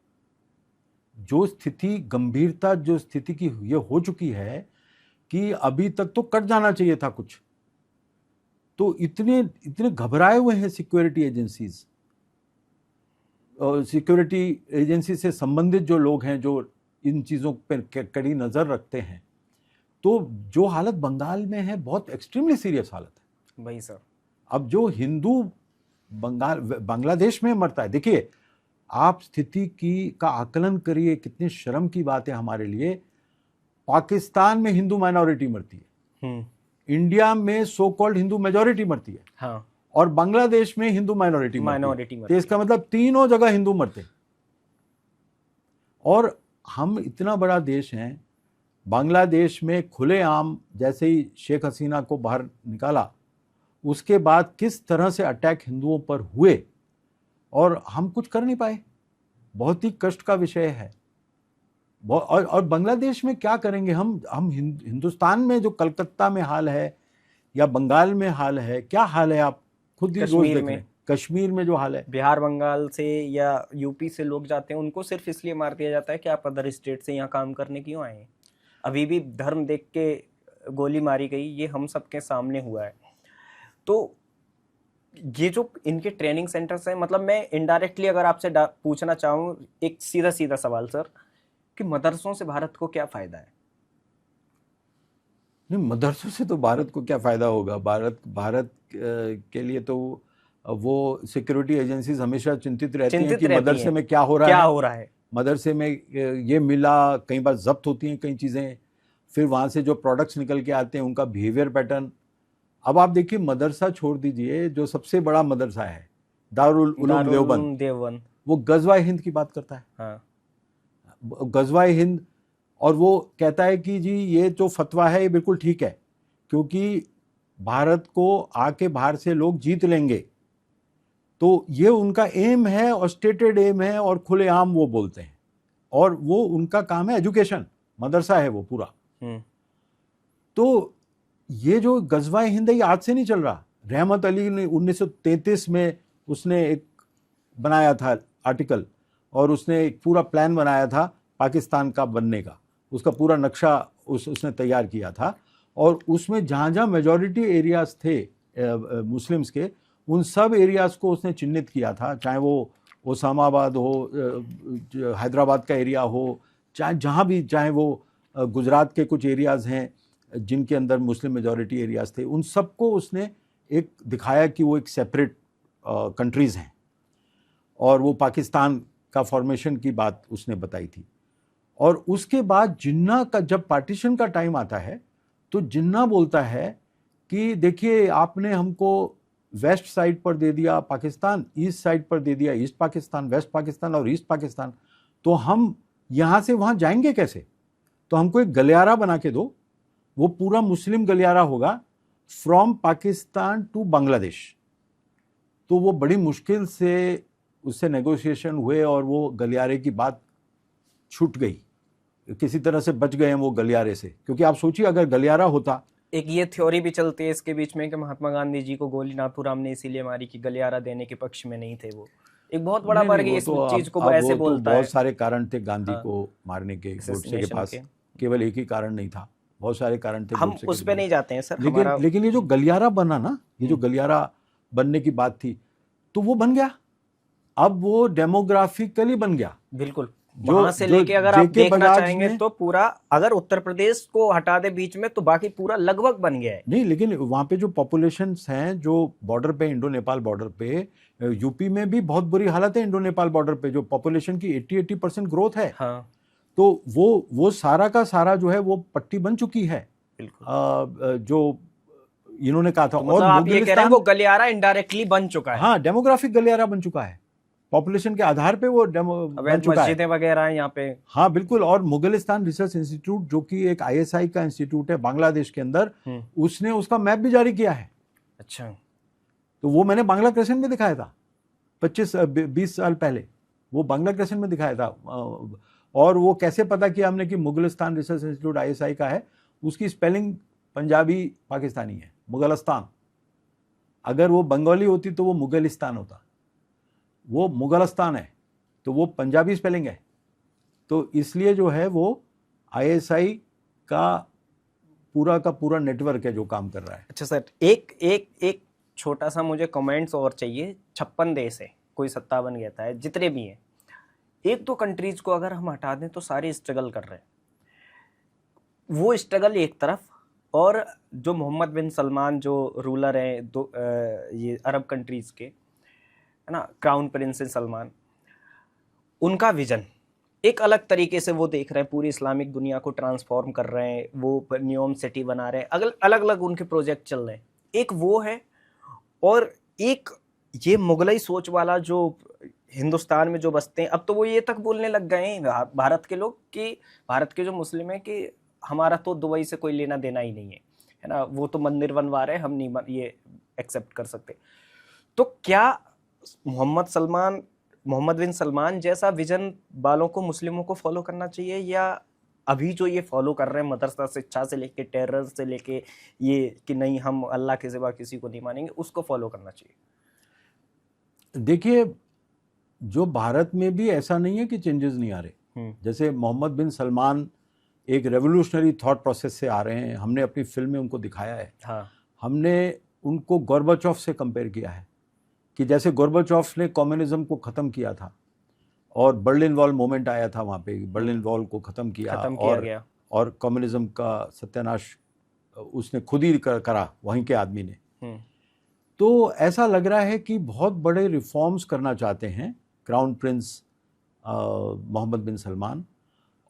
Speaker 1: जो स्थिति, गंभीरता जो स्थिति की ये हो चुकी है कि अभी तक तो कट जाना चाहिए था कुछ। तो इतने इतने घबराए हुए हैं सिक्योरिटी एजेंसीज, सिक्योरिटी एजेंसी से संबंधित जो लोग हैं, जो इन चीज़ों पर कड़ी नज़र रखते हैं। तो जो हालत बंगाल में है, बहुत एक्सट्रीमली सीरियस हालत है
Speaker 2: वही सर।
Speaker 1: अब जो हिंदू बांग्लादेश में मरता है, देखिए आप स्थिति का आकलन करिए, कितनी शर्म की बात है हमारे लिए। पाकिस्तान में हिंदू माइनॉरिटी मरती है, इंडिया में सो कॉल्ड हिंदू मेजॉरिटी मरती है,
Speaker 2: हाँ,
Speaker 1: और बांग्लादेश में हिंदू माइनॉरिटी मरती है। तो इसका मतलब तीनों जगह हिंदू मरते। और हम इतना बड़ा देश हैं, बांग्लादेश में खुलेआम जैसे ही शेख हसीना को बाहर निकाला, उसके बाद किस तरह से अटैक हिंदुओं पर हुए और हम कुछ कर नहीं पाए। बहुत ही कष्ट का विषय है। और बांग्लादेश में क्या करेंगे हम हिंदुस्तान में जो कलकत्ता में हाल है या बंगाल में हाल है, क्या हाल है आप खुद ही रोज देख रहे हैं। कश्मीर में जो हाल है,
Speaker 2: बिहार बंगाल से या यूपी से लोग जाते हैं, उनको सिर्फ इसलिए मार दिया जाता है कि आप अदर स्टेट से यहाँ काम करने क्यों आए हैं। अभी भी धर्म देख के गोली मारी गई, ये हम सबके सामने हुआ है। तो ये जो इनके ट्रेनिंग सेंटर्स हैं, मतलब मैं इनडायरेक्टली अगर आपसे पूछना चाहूँ एक सीधा सीधा सवाल सर, कि मदरसों से भारत को क्या फायदा है?
Speaker 1: नहीं, मदरसों से तो भारत को क्या फायदा होगा। भारत के लिए तो वो सिक्योरिटी एजेंसीज हमेशा चिंतित रहती हैं कि मदरसे में क्या हो रहा है। मदरसे में ये मिला, कई बार जब्त होती हैं कई चीज़ें, फिर वहाँ से जो प्रोडक्ट्स निकल के आते हैं उनका बिहेवियर पैटर्न। अब आप देखिए, मदरसा छोड़ दीजिए, जो सबसे बड़ा मदरसा है दारुल उलूम देवबंद, वो गज़वा हिंद की बात करता है।
Speaker 2: हाँ,
Speaker 1: गज़वा हिंद, और वो कहता है कि जी ये जो फतवा है ये बिल्कुल ठीक है, क्योंकि भारत को आके बाहर से लोग जीत लेंगे। तो ये उनका एम है और स्टेटेड एम है, और खुलेआम वो बोलते हैं, और वो उनका काम है एजुकेशन, मदरसा है वो पूरा। तो ये जो गज़वा हिंद है ये आज से नहीं चल रहा। रहमत अली ने 1933 में उसने एक बनाया था आर्टिकल, और उसने एक पूरा प्लान बनाया था पाकिस्तान का बनने का, उसका पूरा नक्शा उसने तैयार किया था। और उसमें जहाँ जहाँ मेजॉरिटी एरियाज थे मुस्लिम्स के, उन सब एरियाज़ को उसने चिन्हित किया था, चाहे वो ओसामाबाद हो, हैदराबाद का एरिया हो, चाहे जहाँ भी, चाहे वो गुजरात के कुछ एरियाज़ हैं जिनके अंदर मुस्लिम मेजॉरिटी एरियाज़ थे, उन सबको उसने एक दिखाया कि वो एक सेपरेट कंट्रीज़ हैं, और वो पाकिस्तान का फॉर्मेशन की बात उसने बताई थी। और उसके बाद जिन्ना का जब पार्टीशन का टाइम आता है, तो जिन्ना बोलता है कि देखिए आपने हमको वेस्ट साइड पर दे दिया पाकिस्तान, ईस्ट साइड पर दे दिया ईस्ट पाकिस्तान, वेस्ट पाकिस्तान और ईस्ट पाकिस्तान, तो हम यहाँ से वहाँ जाएंगे कैसे? तो हमको एक गलियारा बना के दो, वो पूरा मुस्लिम गलियारा होगा फ्रॉम पाकिस्तान टू बांग्लादेश। तो वो बड़ी मुश्किल से उससे नेगोशिएशन हुए और वो गलियारे की बात छूट गई, किसी तरह से बच गए हैं वो गलियारे से। क्योंकि आप सोचिए अगर गलियारा होता,
Speaker 2: एक ये थ्योरी भी चलती है इसके बीच में कि महात्मा गांधी जी को गोली नाथूराम ने इसीलिए मारी कि गलियारा देने के पक्ष में नहीं थे वो। एक बहुत बड़ा
Speaker 1: नहीं,
Speaker 2: वर्ग
Speaker 1: नहीं, वो
Speaker 2: इस
Speaker 1: तो
Speaker 2: चीज को
Speaker 1: अब
Speaker 2: ऐसे
Speaker 1: वो तो
Speaker 2: बोलता है।
Speaker 1: बहुत सारे कारण थे गांधी
Speaker 2: हाँ।
Speaker 1: को मारने के, गोडसे के
Speaker 2: Assassination
Speaker 1: पास
Speaker 2: के।
Speaker 1: केवल एक ही कारण नहीं था, बहुत सारे कारण थे
Speaker 2: हम
Speaker 1: गोडसे के
Speaker 2: उस पे
Speaker 1: दिमाग में।
Speaker 2: नहीं जाते हैं सर,
Speaker 1: लेकिन
Speaker 2: हमारा
Speaker 1: लेकिन ये जो गलियारा बना ना, ये जो गलियारा बनने की बात थी, तो वो बन गया। अब वो डेमोग्राफिकली बन गया।
Speaker 2: बिल्कुल
Speaker 1: जो
Speaker 2: वहां से
Speaker 1: जो
Speaker 2: लेके अगर आप
Speaker 1: जेके
Speaker 2: देखना
Speaker 1: बजाज
Speaker 2: चाहेंगे
Speaker 1: ने,
Speaker 2: तो पूरा, अगर उत्तर प्रदेश को हटा दे बीच में तो बाकी पूरा लगभग बन गया है।
Speaker 1: नहीं, लेकिन वहाँ पे जो पॉपुलेशंस हैं जो बॉर्डर पे, इंडो नेपाल बॉर्डर पे, यूपी में भी बहुत बुरी हालत है। इंडो नेपाल बॉर्डर पे जो पॉपुलेशन की 80% ग्रोथ है,
Speaker 2: हाँ
Speaker 1: तो वो सारा का सारा जो है वो पट्टी बन चुकी है,
Speaker 2: बिल्कुल।
Speaker 1: जो इन्होंने कहा था।
Speaker 2: तो मतलब आप ये कह रहे हैं वो गलियारा इनडायरेक्टली बन चुका है।
Speaker 1: हाँ, डेमोग्राफिक गलियारा बन चुका है, पॉपुलेशन के आधार पे वो बन
Speaker 2: अवैध
Speaker 1: चुका है।
Speaker 2: मस्जिदें वगैरह हैं यहाँ पे।
Speaker 1: हाँ बिल्कुल। और मुगलिस्तान रिसर्च इंस्टीट्यूट जो कि एक ISI का इंस्टीट्यूट है बांग्लादेश के अंदर, उसने उसका मैप भी जारी किया है।
Speaker 2: अच्छा।
Speaker 1: तो वो मैंने बांग्ला क्रेसेंट में दिखाया था 25-20 साल पहले, वो बांग्ला क्रेसेंट में दिखाया था। और वो कैसे पता किया हमने कि मुगलिस्तान रिसर्च इंस्टीट्यूट ISI का है? उसकी स्पेलिंग पंजाबी पाकिस्तानी है, मुगलिस्तान। अगर वो बंगाली होती तो वो मुगलिस्तान होता, वो मुगलिस्तान है तो वो पंजाबी स्पेलिंग है। तो इसलिए जो है वो ISI का पूरा नेटवर्क है जो काम कर रहा है।
Speaker 2: अच्छा सर, एक छोटा सा मुझे कमेंट्स और चाहिए। 56 देश है, कोई 57 कहता है, जितने भी हैं, एक दो कंट्रीज को अगर हम हटा दें तो सारे स्ट्रगल कर रहे हैं। वो स्ट्रगल एक तरफ, और जो मोहम्मद बिन सलमान जो रूलर हैं ये अरब कंट्रीज के, है ना, क्राउन प्रिंस सलमान, उनका विजन एक अलग तरीके से वो देख रहे हैं, पूरी इस्लामिक दुनिया को ट्रांसफॉर्म कर रहे हैं, वो न्यूम सिटी बना रहे हैं, अलग अलग उनके प्रोजेक्ट चल रहे हैं। एक वो है, और एक ये मुगलई सोच वाला जो हिंदुस्तान में जो बसते हैं, अब तो वो ये तक बोलने लग गए हैं भारत के लोग, कि भारत के जो मुस्लिम हैं, कि हमारा तो दुबई से कोई लेना देना ही नहीं है ना, वो तो मंदिर बनवा रहे हैं, हम नहीं ये एक्सेप्ट कर सकते। तो क्या मोहम्मद बिन सलमान जैसा विजन वालों को, मुस्लिमों को फॉलो करना चाहिए, या अभी जो ये फॉलो कर रहे हैं मदरसा शिक्षा से लेके, टेरर से लेके, ये कि नहीं हम अल्लाह के सिवा किसी को नहीं मानेंगे, उसको फॉलो करना चाहिए?
Speaker 1: देखिए, जो भारत में भी ऐसा नहीं है कि चेंजेस नहीं आ रहे। जैसे मोहम्मद बिन सलमान एक रेवोल्यूशनरी थॉट प्रोसेस से आ रहे हैं, हमने अपनी फिल्म में उनको दिखाया है।
Speaker 2: हाँ।
Speaker 1: हमने उनको गोर्बाचोव से कंपेयर किया है कि जैसे गोर्बाचोव ने कम्युनिज्म को ख़त्म किया था और बर्लिन वॉल मूवमेंट आया था, वहाँ पे बर्लिन वॉल को ख़त्म किया
Speaker 2: गया,
Speaker 1: और कम्युनिज्म का सत्यानाश उसने खुद ही करा, वहीं के आदमी ने। तो ऐसा लग रहा है कि बहुत बड़े रिफॉर्म्स करना चाहते हैं क्राउन प्रिंस मोहम्मद बिन सलमान,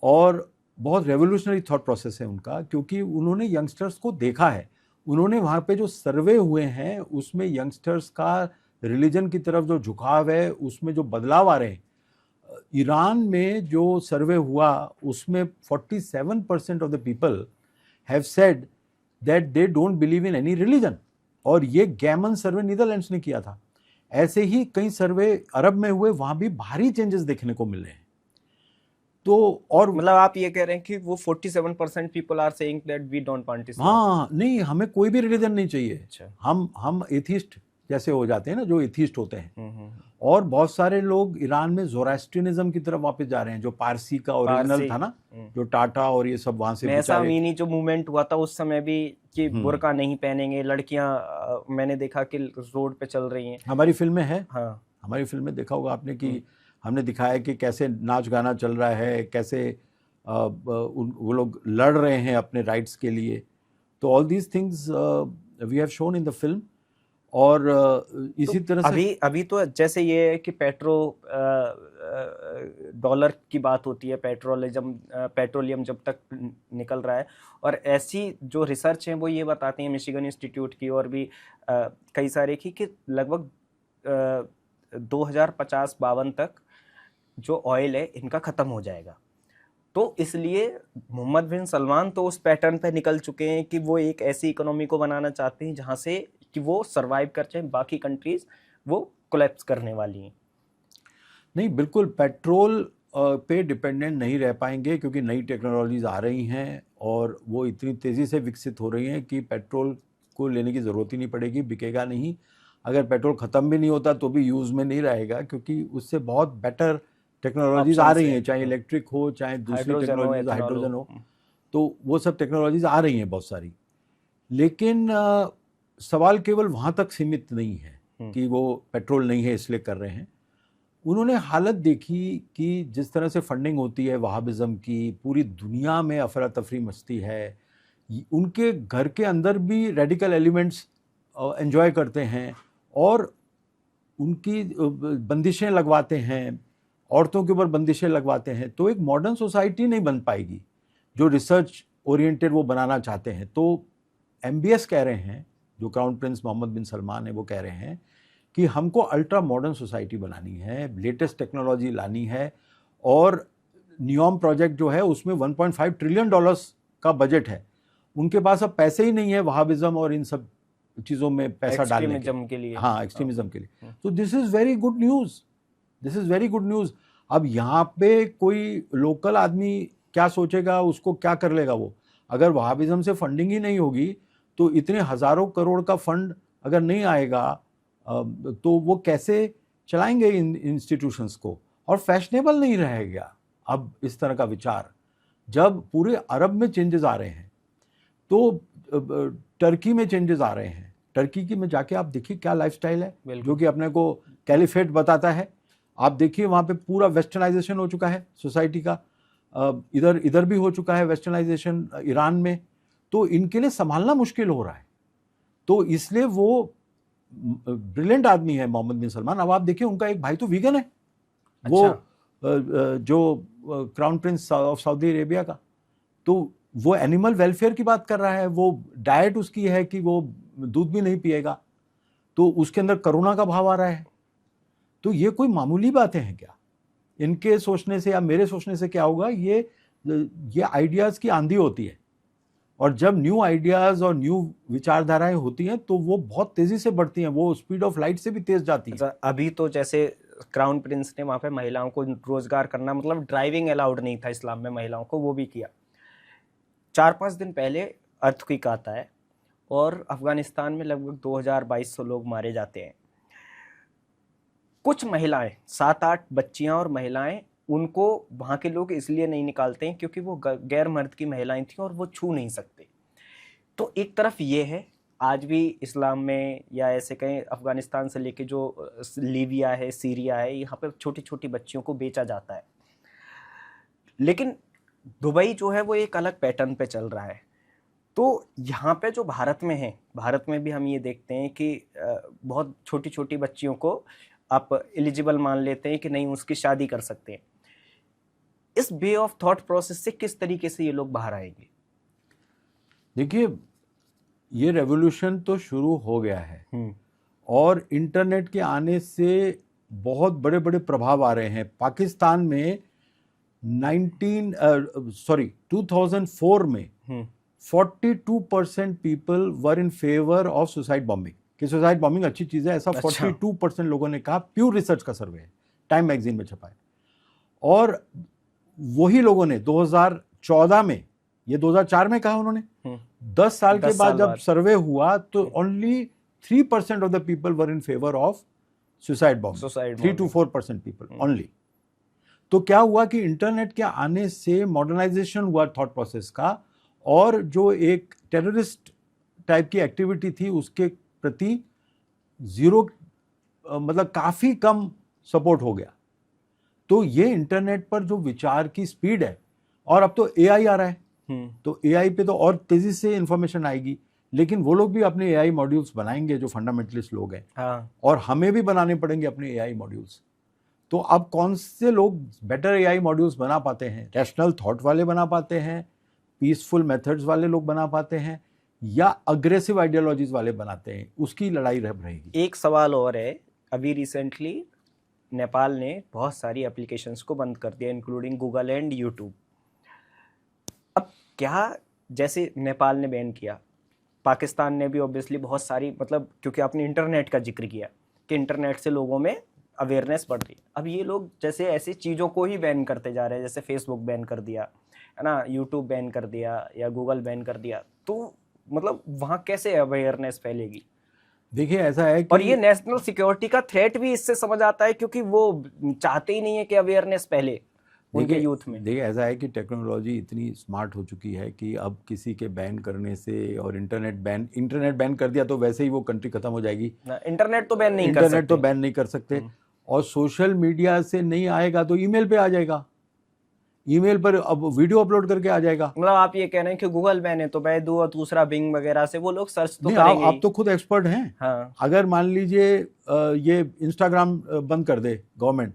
Speaker 1: और बहुत रेवोल्यूशनरी थॉट प्रोसेस है उनका, क्योंकि उन्होंने यंगस्टर्स को देखा है। उन्होंने वहाँ पे जो सर्वे हुए हैं उसमें यंगस्टर्स का रिलीजन की तरफ जो झुकाव है, उसमें जो बदलाव आ रहे हैं। ईरान में जो सर्वे हुआ उसमें 47% of the people have said that they don't believe in any religion, और ये गैमन सर्वे नीदरलैंड्स ने किया था। ऐसे ही कई सर्वे अरब में हुए, वहाँ भी भारी चेंजेस देखने को मिल रहे हैं। तो और
Speaker 2: मतलब आप ये कह रहे हैं कि वो 47% people are saying that we don't want Islam.
Speaker 1: हाँ, नहीं, हमें कोई भी रिलीजन नहीं चाहिए।
Speaker 2: अच्छा।
Speaker 1: हम एथिस्ट जैसे हो जाते हैं ना, जो एथिस्ट होते हैं। और बहुत सारे लोग ईरान में ज़ोरास्ट्रियनिज्म की तरफ वापस जा रहे हैं, जो पारसी का ओरिजिनल था ना, जो टाटा और ये सब वहाँ से
Speaker 2: महसा अमीनी जो मूवमेंट हुआ था उस समय भी, कि बुर्का नहीं पहनेंगे लड़कियां, मैंने देखा कि रोड पे चल रही हैं।
Speaker 1: हमारी फिल्म में है।
Speaker 2: हाँ,
Speaker 1: हमारी फिल्म में देखा होगा आपने कि हमने दिखाया कि कैसे नाच गाना चल रहा है, कैसे वो लोग लड़ रहे हैं अपने राइट्स के लिए। तो all these things we have shown in the film. और इसी
Speaker 2: तो
Speaker 1: तरह से
Speaker 2: अभी तो जैसे ये है कि डॉलर की बात होती है, पेट्रोलियम जब तक निकल रहा है, और ऐसी जो रिसर्च है वो ये बताती है मिशिगन इंस्टीट्यूट की और भी कई सारे की, कि लगभग 2050-52 तक जो ऑयल है इनका खत्म हो जाएगा। तो इसलिए मोहम्मद बिन सलमान तो उस पैटर्न पे निकल चुके हैं कि वो एक ऐसी इकोनॉमी को बनाना चाहते हैं जहां से कि वो सरवाइव कर जाए, बाकी कंट्रीज वो कोलैप्स करने वाली हैं।
Speaker 1: नहीं, बिल्कुल पेट्रोल पे डिपेंडेंट नहीं रह पाएंगे, क्योंकि नई टेक्नोलॉजीज आ रही हैं और वो इतनी तेज़ी से विकसित हो रही हैं कि पेट्रोल को लेने की ज़रूरत ही नहीं पड़ेगी, बिकेगा नहीं। अगर पेट्रोल ख़त्म भी नहीं होता तो भी यूज़ में नहीं रहेगा, क्योंकि उससे बहुत बेटर टेक्नोलॉजीज आ
Speaker 2: Options
Speaker 1: रही
Speaker 2: हैं।
Speaker 1: हैं, चाहे इलेक्ट्रिक हो चाहे दूसरी
Speaker 2: हाइड्रोजन हो,
Speaker 1: टेक्नोलॉजीज,
Speaker 2: एथेनॉल
Speaker 1: हाइड्रोजन हो।
Speaker 2: हो।
Speaker 1: तो वो सब टेक्नोलॉजीज आ रही हैं बहुत सारी। लेकिन सवाल केवल वहाँ तक सीमित नहीं है कि वो पेट्रोल नहीं है इसलिए कर रहे हैं। उन्होंने हालत देखी कि जिस तरह से फंडिंग होती है वहाबिज़म की, पूरी दुनिया में अफरा तफरी मचती है, उनके घर के अंदर भी रेडिकल एलिमेंट्स एंजॉय करते हैं और उनकी बंदिशें लगवाते हैं, औरतों के ऊपर बंदिशें लगवाते हैं। तो एक मॉडर्न सोसाइटी नहीं बन पाएगी जो रिसर्च ओरिएंटेड वो बनाना चाहते हैं। तो MBS कह रहे हैं, जो क्राउन प्रिंस मोहम्मद बिन सलमान है, वो कह रहे हैं कि हमको अल्ट्रा मॉडर्न सोसाइटी बनानी है, लेटेस्ट टेक्नोलॉजी लानी है। और नियॉम प्रोजेक्ट जो है उसमें $1.5 ट्रिलियन का बजट है। उनके पास अब पैसे ही नहीं है वहाबिज्म और इन सब चीज़ों में पैसा डालने
Speaker 2: के लिए।
Speaker 1: हाँ, एक्सट्रीमिज्म के लिए। तो this is very good news, this is very good news. अब यहाँ पे कोई लोकल आदमी क्या सोचेगा, उसको क्या कर लेगा वो। अगर वहाबिज्म से फंडिंग ही नहीं होगी तो इतने हज़ारों करोड़ का फंड अगर नहीं आएगा तो वो कैसे चलाएंगे इन इंस्टीट्यूशंस को। और फैशनेबल नहीं रहेगा अब इस तरह का विचार। जब पूरे अरब में चेंजेस आ रहे हैं तो टर्की में चेंजेस आ रहे हैं। टर्की की में जाके आप देखिए क्या लाइफस्टाइल है, जो कि अपने को कैलिफेट बताता है। आप देखिए वहाँ पे पूरा वेस्टर्नाइजेशन हो चुका है सोसाइटी का, इधर भी हो चुका है वेस्टर्नाइजेशन ईरान में। तो इनके लिए संभालना मुश्किल हो रहा है। तो इसलिए वो ब्रिलियंट आदमी है मोहम्मद बिन सलमान। अब आप देखिए उनका एक भाई तो वीगन है। वो जो crown Prince of Saudi Arabia का, तो वो एनिमल वेलफेयर की बात कर रहा है। वो डाइट उसकी है कि वो दूध भी नहीं पिएगा, तो उसके अंदर करुणा का भाव आ रहा है। तो ये कोई मामूली बातें हैं क्या? इनके सोचने से या मेरे सोचने से क्या होगा? ये आइडियाज़ की आंधी होती है, और जब न्यू आइडियाज़ और न्यू विचारधाराएं होती हैं तो वो बहुत तेज़ी से बढ़ती हैं, वो स्पीड ऑफ लाइट से भी तेज़ जाती है।
Speaker 2: अभी तो जैसे क्राउन प्रिंस ने वहाँ पे महिलाओं को रोजगार करना, मतलब ड्राइविंग अलाउड नहीं था इस्लाम में महिलाओं को, वो भी किया। 4-5 दिन पहले अर्थक्वेक आता है और अफगानिस्तान में लगभग 2200 लोग मारे जाते हैं। कुछ महिलाएं, 7-8 बच्चियां और महिलाएं, उनको वहाँ के लोग इसलिए नहीं निकालते हैं क्योंकि वो गैर मर्द की महिलाएं थी और वो छू नहीं सकते। तो एक तरफ ये है, आज भी इस्लाम में या ऐसे कहीं अफगानिस्तान से लेके जो लीबिया है, सीरिया है, यहाँ पे छोटी छोटी बच्चियों को बेचा जाता है। लेकिन दुबई जो है वो एक अलग पैटर्न पे चल रहा है। तो यहाँ पे जो भारत में है, भारत में भी हम ये देखते हैं कि बहुत छोटी छोटी बच्चियों को आप एलिजिबल मान लेते हैं कि नहीं, उसकी शादी कर सकते हैं। इस वे ऑफ थॉट प्रोसेस से किस तरीके से ये लोग बाहर आएंगे?
Speaker 1: देखिए, ये रेवोल्यूशन तो शुरू हो गया है और इंटरनेट के आने से बहुत बड़े बड़े प्रभाव आ रहे हैं। पाकिस्तान में 2004 में 42% people were in favour of suicide bombing, कि सुसाइड बॉम्बिंग अच्छी चीज़ है, ऐसा 42% लोगों ने कहा। प्योर रिसर्च का सर्वे है, टाइम मैगजीन में छपा है। और वही लोगों ने 2014 में, ये 2004 में कहा उन्होंने, 10 साल के बाद जब सर्वे हुआ तो only 3% of the people were in favour of suicide bombing, 3 to 4% people only. तो क्या हुआ कि इंटरनेट के आने से मॉडर्नाइजेशन हुआ थॉट प्रोसेस का, और जो एक टेररिस्ट टाइप की एक्टिविटी थी उसके प्रति जीरो, मतलब काफ़ी कम सपोर्ट हो गया। तो ये इंटरनेट पर जो विचार की स्पीड है, और अब तो AI आ रहा है, तो AI पे तो और तेज़ी से इंफॉर्मेशन आएगी। लेकिन वो लोग भी अपने एआई मॉड्यूल्स बनाएंगे जो फंडामेंटलिस्ट लोग हैं,
Speaker 2: हाँ
Speaker 1: और हमें भी बनाने पड़ेंगे अपने एआई मॉड्यूल्स। तो अब कौन से लोग बेटर एआई मॉड्यूल्स बना पाते हैं? रैशनल थॉट वाले बना पाते हैं, पीसफुल मेथड्स वाले लोग बना पाते हैं, या अग्रेसिव आइडियोलॉजीज वाले बनाते हैं? उसकी लड़ाई रहेगी।
Speaker 2: एक सवाल और है, अभी रिसेंटली नेपाल ने बहुत सारी एप्लीकेशंस को बंद कर दिया इंक्लूडिंग गूगल एंड यूट्यूब। अब क्या, जैसे नेपाल ने बैन किया, पाकिस्तान ने भी ऑब्वियसली बहुत सारी, मतलब क्योंकि आपने इंटरनेट का जिक्र किया कि इंटरनेट से लोगों में अवेयरनेस बढ़ रही है, अब ये लोग जैसे ऐसी चीज़ों को ही बैन करते जा रहे हैं, जैसे फेसबुक बैन कर दिया है ना, यूट्यूब बैन कर दिया या गूगल बैन कर दिया, तो मतलब वहाँ कैसे अवेयरनेस फैलेगी?
Speaker 1: देखिए ऐसा है कि
Speaker 2: और ये नेशनल सिक्योरिटी का थ्रेट भी इससे समझ आता है, क्योंकि वो चाहते ही नहीं है कि अवेयरनेस फैले उनके यूथ में।
Speaker 1: देखिए ऐसा है कि टेक्नोलॉजी इतनी स्मार्ट हो चुकी है कि अब किसी के बैन करने से, और इंटरनेट बैन कर दिया तो वैसे ही वो कंट्री खत्म हो जाएगी।
Speaker 2: इंटरनेट तो बैन नहीं कर सकते।
Speaker 1: इंटरनेट तो बैन नहीं कर सकते, और सोशल मीडिया से नहीं आएगा तो ईमेल पे आ जाएगा, ईमेल पर अब वीडियो अपलोड करके आ जाएगा।
Speaker 2: मतलब आप ये कह रहे हैं कि गूगल बैन है तो बैदू और दूसरा बिंग वगैरह से वो लोग सर्च तो
Speaker 1: नहीं,
Speaker 2: करेंगे।
Speaker 1: आप तो खुद एक्सपर्ट हैं।
Speaker 2: हाँ।
Speaker 1: अगर मान लीजिए ये इंस्टाग्राम बंद कर दे गवर्नमेंट,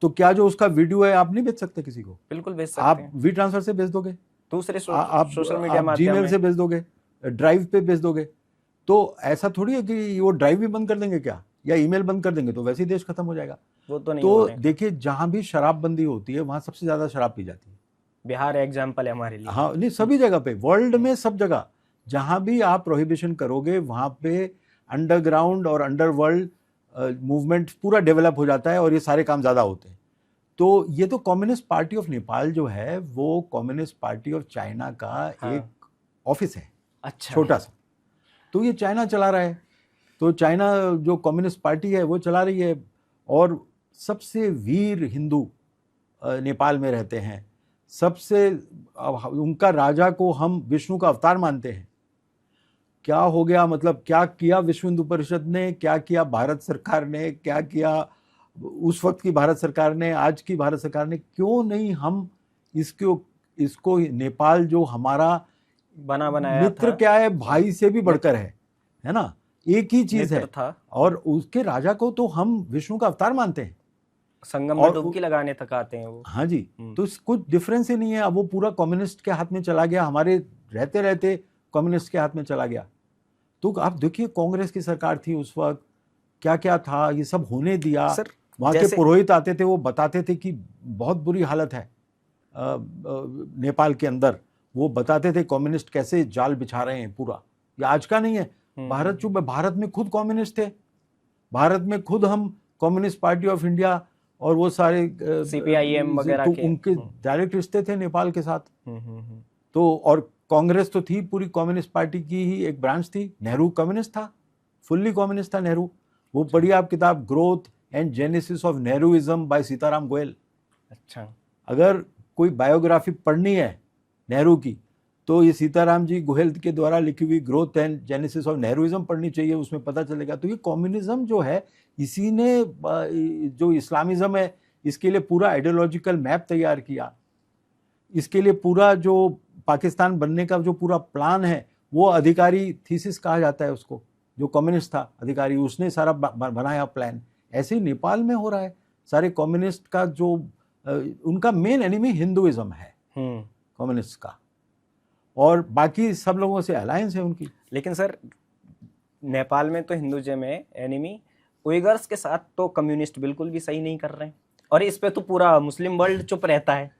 Speaker 1: तो क्या जो उसका वीडियो है आप नहीं भेज सकते किसी को?
Speaker 2: बिल्कुल भेज सकते
Speaker 1: आप
Speaker 2: हैं,
Speaker 1: वी ट्रांसफर से भेज दोगे,
Speaker 2: दूसरे
Speaker 1: आप
Speaker 2: सोशल मीडिया माध्यम
Speaker 1: जीमेल
Speaker 2: में।
Speaker 1: से भेज दोगे, ड्राइव पे भेज दोगे। तो ऐसा थोड़ी है कि वो ड्राइव भी बंद कर देंगे क्या, या ईमेल बंद कर देंगे तो वैसे ही देश खत्म हो जाएगा।
Speaker 2: वो तो नहीं
Speaker 1: तो
Speaker 2: होने।
Speaker 1: देखिए जहां भी शराबबंदी होती है वहां सबसे ज्यादा शराब पी जाती है।
Speaker 2: बिहार एग्जाम्पल है हमारे लिए।
Speaker 1: हाँ, नहीं सभी जगह पे, वर्ल्ड में सब जगह जहां भी आप प्रोहिबिशन करोगे वहां पे अंडरग्राउंड और अंडरवर्ल्ड मूवमेंट पूरा डेवलप हो जाता है, और ये सारे काम ज्यादा होते हैं। तो ये तो कम्युनिस्ट पार्टी ऑफ नेपाल जो है वो कम्युनिस्ट पार्टी ऑफ चाइना का
Speaker 2: हाँ।
Speaker 1: एक ऑफिस है,
Speaker 2: अच्छा,
Speaker 1: छोटा सा। तो ये चाइना चला रहा है, तो चाइना जो कम्युनिस्ट पार्टी है वो चला रही है, और सबसे वीर हिंदू नेपाल में रहते हैं, सबसे उनका राजा को हम विष्णु का अवतार मानते हैं। क्या हो गया, मतलब क्या किया विश्व हिंदू परिषद ने, क्या किया भारत सरकार ने, क्या किया उस वक्त की भारत सरकार ने, आज की भारत सरकार ने, क्यों नहीं हम इसको नेपाल जो हमारा
Speaker 2: बना बनाया
Speaker 1: मित्र
Speaker 2: था,
Speaker 1: क्या है, भाई से भी बढ़कर है ना, एक ही चीज है
Speaker 2: था,
Speaker 1: और उसके राजा को तो हम विष्णु का अवतार मानते हैं,
Speaker 2: संगम में डुबकी लगाने तक आते हैं वो।
Speaker 1: हाँ जी। तो कुछ डिफरेंस ही नहीं है। अब वो पूरा कम्युनिस्ट के हाथ में चला गया, हमारे रहते रहते कम्युनिस्ट के हाथ में चला गया। तो आप देखिए कांग्रेस की सरकार थी उस वक्त, क्या क्या था, ये सब होने दिया। वहाँ के पुरोहित आते थे, वो बताते थे कि बहुत बुरी हालत है नेपाल के अंदर, वो बताते थे कम्युनिस्ट कैसे जाल बिछा रहे हैं पूरा। ये आज का नहीं है, भारत चुप है, भारत में खुद कम्युनिस्ट थे, भारत में खुद हम कम्युनिस्ट पार्टी ऑफ इंडिया और वो सारे
Speaker 2: CPIM वगैरह
Speaker 1: तो
Speaker 2: के
Speaker 1: उनके डायरेक्ट रिश्ते थे नेपाल के साथ। तो और कांग्रेस तो थी पूरी कम्युनिस्ट पार्टी की ही एक ब्रांच थी। नेहरू कम्युनिस्ट था, फुल्ली कम्युनिस्ट था नेहरू। वो पढ़िए आप किताब growth and genesis of Nehruism by Sitaram Goel.
Speaker 2: अच्छा,
Speaker 1: अगर कोई बायोग्राफी पढ़नी है नेहरू की तो ये सीताराम जी गोयल के द्वारा लिखी हुई ग्रोथ एंड जेनेसिस ऑफ नेहरूइज्म पढ़नी चाहिए, उसमें पता चलेगा। तो ये कम्युनिज्म जो है, इसी ने जो इस्लामिज्म है इसके लिए पूरा आइडियोलॉजिकल मैप तैयार किया, इसके लिए पूरा जो पाकिस्तान बनने का जो पूरा प्लान है वो अधिकारी थीसिस कहा जाता है उसको, जो कम्युनिस्ट था अधिकारी, उसने सारा बनाया प्लान। ऐसे ही नेपाल में हो रहा है। सारे कम्युनिस्ट का जो उनका मेन एनिमी हिंदुइज्म है कम्युनिस्ट का, और बाकी सब लोगों से अलायंस है उनकी।
Speaker 2: लेकिन सर नेपाल में तो हिंदुइज्म है एनिमी, उइगर्स के साथ तो कम्युनिस्ट बिल्कुल भी सही नहीं कर रहे हैं, और इस पे तो पूरा मुस्लिम वर्ल्ड चुप रहता है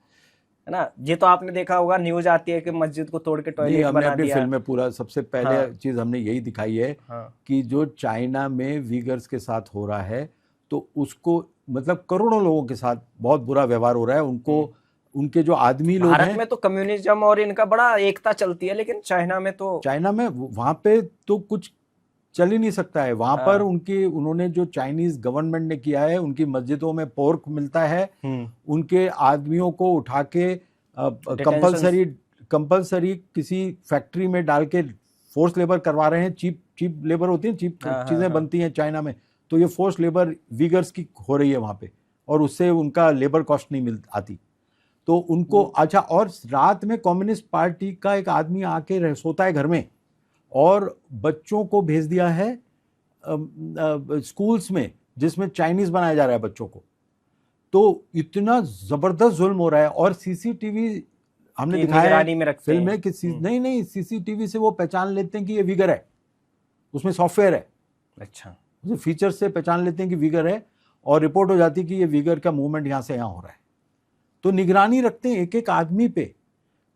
Speaker 2: ना। ये तो आपने देखा होगा, न्यूज आती है कि मस्जिद को तोड़ के टॉयलेट बना दिया।
Speaker 1: अपनी फिल्म में पूरा सबसे पहले चीज हमने यही दिखाई है कि जो चाइना में वीगर्स के साथ हो रहा है, तो उसको मतलब करोड़ों लोगों के साथ बहुत बुरा व्यवहार हो रहा है। उनको उनके जो आदमी लोग हैं,
Speaker 2: भारत में तो कम्युनिज्म और इनका बड़ा एकता चलती है, लेकिन चाइना में
Speaker 1: वहां पे तो कुछ चल ही नहीं सकता है। वहां पर उन्होंने जो चाइनीज गवर्नमेंट ने किया है, उनकी मस्जिदों में पोर्क मिलता है, उनके आदमियों को उठा के कंपलसरी किसी फैक्ट्री में डाल के फोर्स लेबर करवा रहे हैं। चीप लेबर होती है, चीप चीजें बनती हैं चाइना में, तो ये फोर्स लेबर वीगर्स की हो रही है वहां पे, और उससे उनका लेबर कॉस्ट नहीं मिल आती। तो उनको अच्छा, और रात में कम्युनिस्ट पार्टी का एक आदमी आके सोता है घर में, और बच्चों को भेज दिया है स्कूल्स में जिसमें चाइनीज बनाया जा रहा है बच्चों को। तो इतना जबरदस्त जुल्म हो रहा है। और सीसीटीवी हमने दिखाया है फिल्म में कि नहीं सीसीटीवी से वो पहचान लेते हैं कि ये विगर है, उसमें सॉफ्टवेयर है,
Speaker 2: अच्छा,
Speaker 1: फीचर से पहचान लेते हैं कि विगर है और रिपोर्ट हो जाती है कि ये विगर का मूवमेंट यहाँ से यहाँ हो रहा है। तो निगरानी रखते हैं एक एक आदमी पे।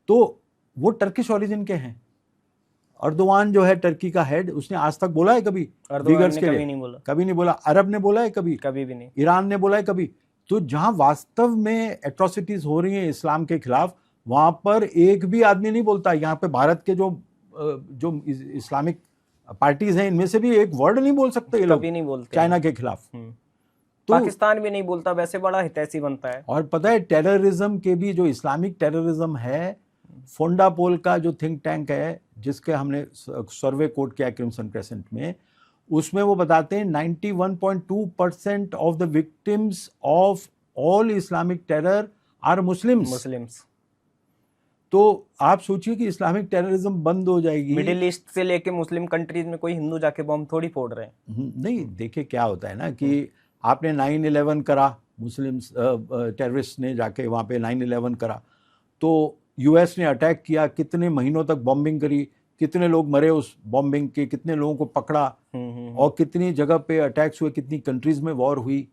Speaker 1: तो वो टर्किश ओरिजिन के हैं। अर्दोवान जो है टर्की का हेड, उसने आज तक बोला है कभी विगर्स के लिए? कभी नहीं बोला। अरब ने बोला है कभी भी नहीं। ईरान ने बोला है कभी? तो जहां वास्तव में एट्रोसिटीज हो रही हैं इस्लाम के खिलाफ, वहां पर एक भी आदमी नहीं बोलता। यहाँ पे भारत के जो इस्लामिक पार्टीज हैं इनमें से भी एक वर्ड नहीं बोल सकते ये लोग
Speaker 2: नहीं बोलते
Speaker 1: चाइना के खिलाफ।
Speaker 2: तो पाकिस्तान भी नहीं बोलता, वैसे बड़ा हितैषी बनता है। और
Speaker 1: पता है टेररिज्म के भी, जो इस्लामिक टेररिज्म है, फोंडापोल का जो थिंक टैंक है जिसके हमने सर्वे कोट किया क्रिम्सन क्रेसेंट में, उसमें वो बताते हैं 91.2% of the victims of all Islamic terror are Muslims. तो आप सोचिए कि इस्लामिक टेररिज्म बंद हो जाएगी।
Speaker 2: मिडिल ईस्ट से लेके मुस्लिम कंट्रीज में कोई हिंदू जाके बम थोड़ी फोड़ रहे हैं।
Speaker 1: नहीं, देखिए क्या होता है ना कि आपने 9/11 करा, मुस्लिम टेररिस्ट ने जाके वहाँ पे 9/11 करा, तो यूएस ने अटैक किया, कितने महीनों तक बॉम्बिंग करी, कितने लोग मरे उस बॉम्बिंग के, कितने लोगों को पकड़ा और कितनी जगह पे अटैक्स हुए, कितनी कंट्रीज में वॉर हुई।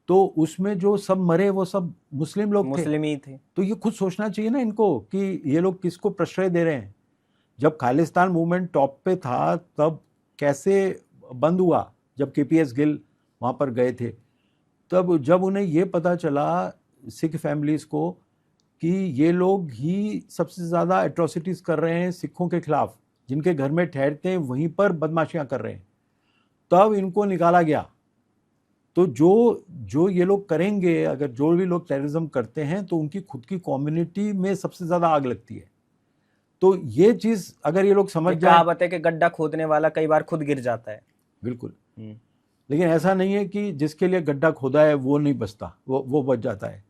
Speaker 1: तो उसमें जो सब मरे वो सब मुस्लिम लोग
Speaker 2: मुस्लिम ही थे।
Speaker 1: तो ये खुद सोचना चाहिए ना इनको कि ये लोग किसको प्रश्रय दे रहे हैं। जब खालिस्तान मूवमेंट टॉप पे था तब कैसे बंद हुआ, जब केपीएस गिल वहाँ पर गए थे, तब जब उन्हें ये पता चला सिख फैमिलीज को कि ये लोग ही सबसे ज़्यादा एट्रोसिटीज कर रहे हैं सिखों के खिलाफ, जिनके घर में ठहरते हैं वहीं पर बदमाशियाँ कर रहे हैं, तब इनको निकाला गया। तो जो ये लोग करेंगे, अगर जो भी लोग टेररिज्म करते हैं तो उनकी खुद की कम्युनिटी में सबसे ज़्यादा आग लगती है। तो ये चीज़ अगर ये लोग समझ जाए,
Speaker 2: कहावत है कि गड्ढा खोदने वाला कई बार खुद गिर जाता है।
Speaker 1: बिल्कुल। लेकिन ऐसा नहीं है कि जिसके लिए गड्ढा खोदा है वो नहीं बचता, वो बच जाता है।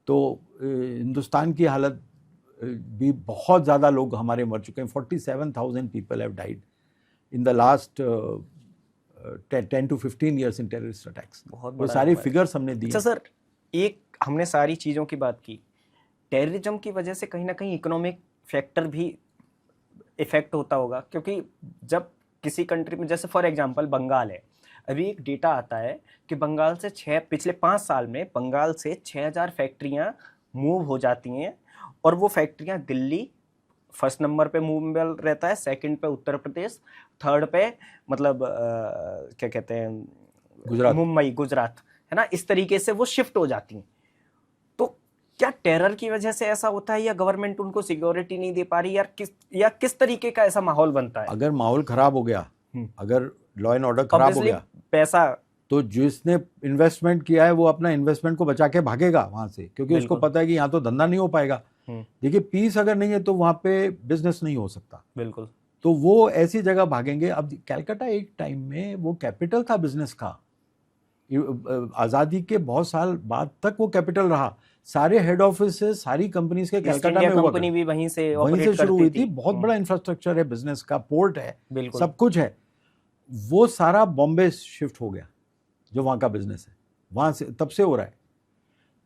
Speaker 1: तो हिंदुस्तान की हालत भी, बहुत ज़्यादा लोग हमारे मर चुके हैं। 47,000 people have died in the last 10 to 15 years in terrorist attacks। वो सारी फिगर्स हमने दी।
Speaker 2: अच्छा सर, एक हमने सारी चीज़ों की बात की, टेररिज्म की वजह से कहीं ना कहीं इकोनॉमिक फैक्टर भी इफेक्ट होता होगा, क्योंकि जब किसी कंट्री में, जैसे फॉर एग्जांपल बंगाल है, अभी एक डेटा आता है कि बंगाल से पिछले 5 साल में बंगाल से 6000 फैक्ट्रियाँ मूव हो जाती हैं, और वो फैक्ट्रियाँ दिल्ली फर्स्ट नंबर पे मूवेबल रहता है, सेकंड पे उत्तर प्रदेश, थर्ड पे मतलब क्या कहते हैं, मुंबई, गुजरात, है ना। इस तरीके से वो शिफ्ट हो जाती हैं। तो क्या टेरर की वजह से ऐसा होता है, या गवर्नमेंट उनको सिक्योरिटी नहीं दे पा रही, या किस तरीके का ऐसा माहौल बनता है?
Speaker 1: अगर माहौल खराब हो गया, अगर लॉ एंड ऑर्डर खराब हो गया,
Speaker 2: पैसा, तो
Speaker 1: जिसने इन्वेस्टमेंट किया है वो अपना इन्वेस्टमेंट को बचा के भागेगा वहां से, क्योंकि उसको पता है कि यहाँ तो धंधा नहीं हो पाएगा। देखिए, पीस अगर नहीं है तो वहां पे बिजनेस नहीं हो सकता।
Speaker 2: बिल्कुल।
Speaker 1: तो वो ऐसी जगह भागेंगे। अब कैलकाटा एक टाइम में वो कैपिटल था बिजनेस का, आज़ादी के बहुत साल बाद तक वो कैपिटल रहा। सारे हेड ऑफिस, सारी कंपनीज के कैलकाटा में हुआ,
Speaker 2: कंपनी भी वहीं से
Speaker 1: शुरू हुई थी। बहुत बड़ा इंफ्रास्ट्रक्चर है बिजनेस का, पोर्ट है, सब कुछ है। वो सारा बॉम्बे शिफ्ट हो गया, जो वहाँ का बिजनेस है, वहाँ से तब से हो रहा है।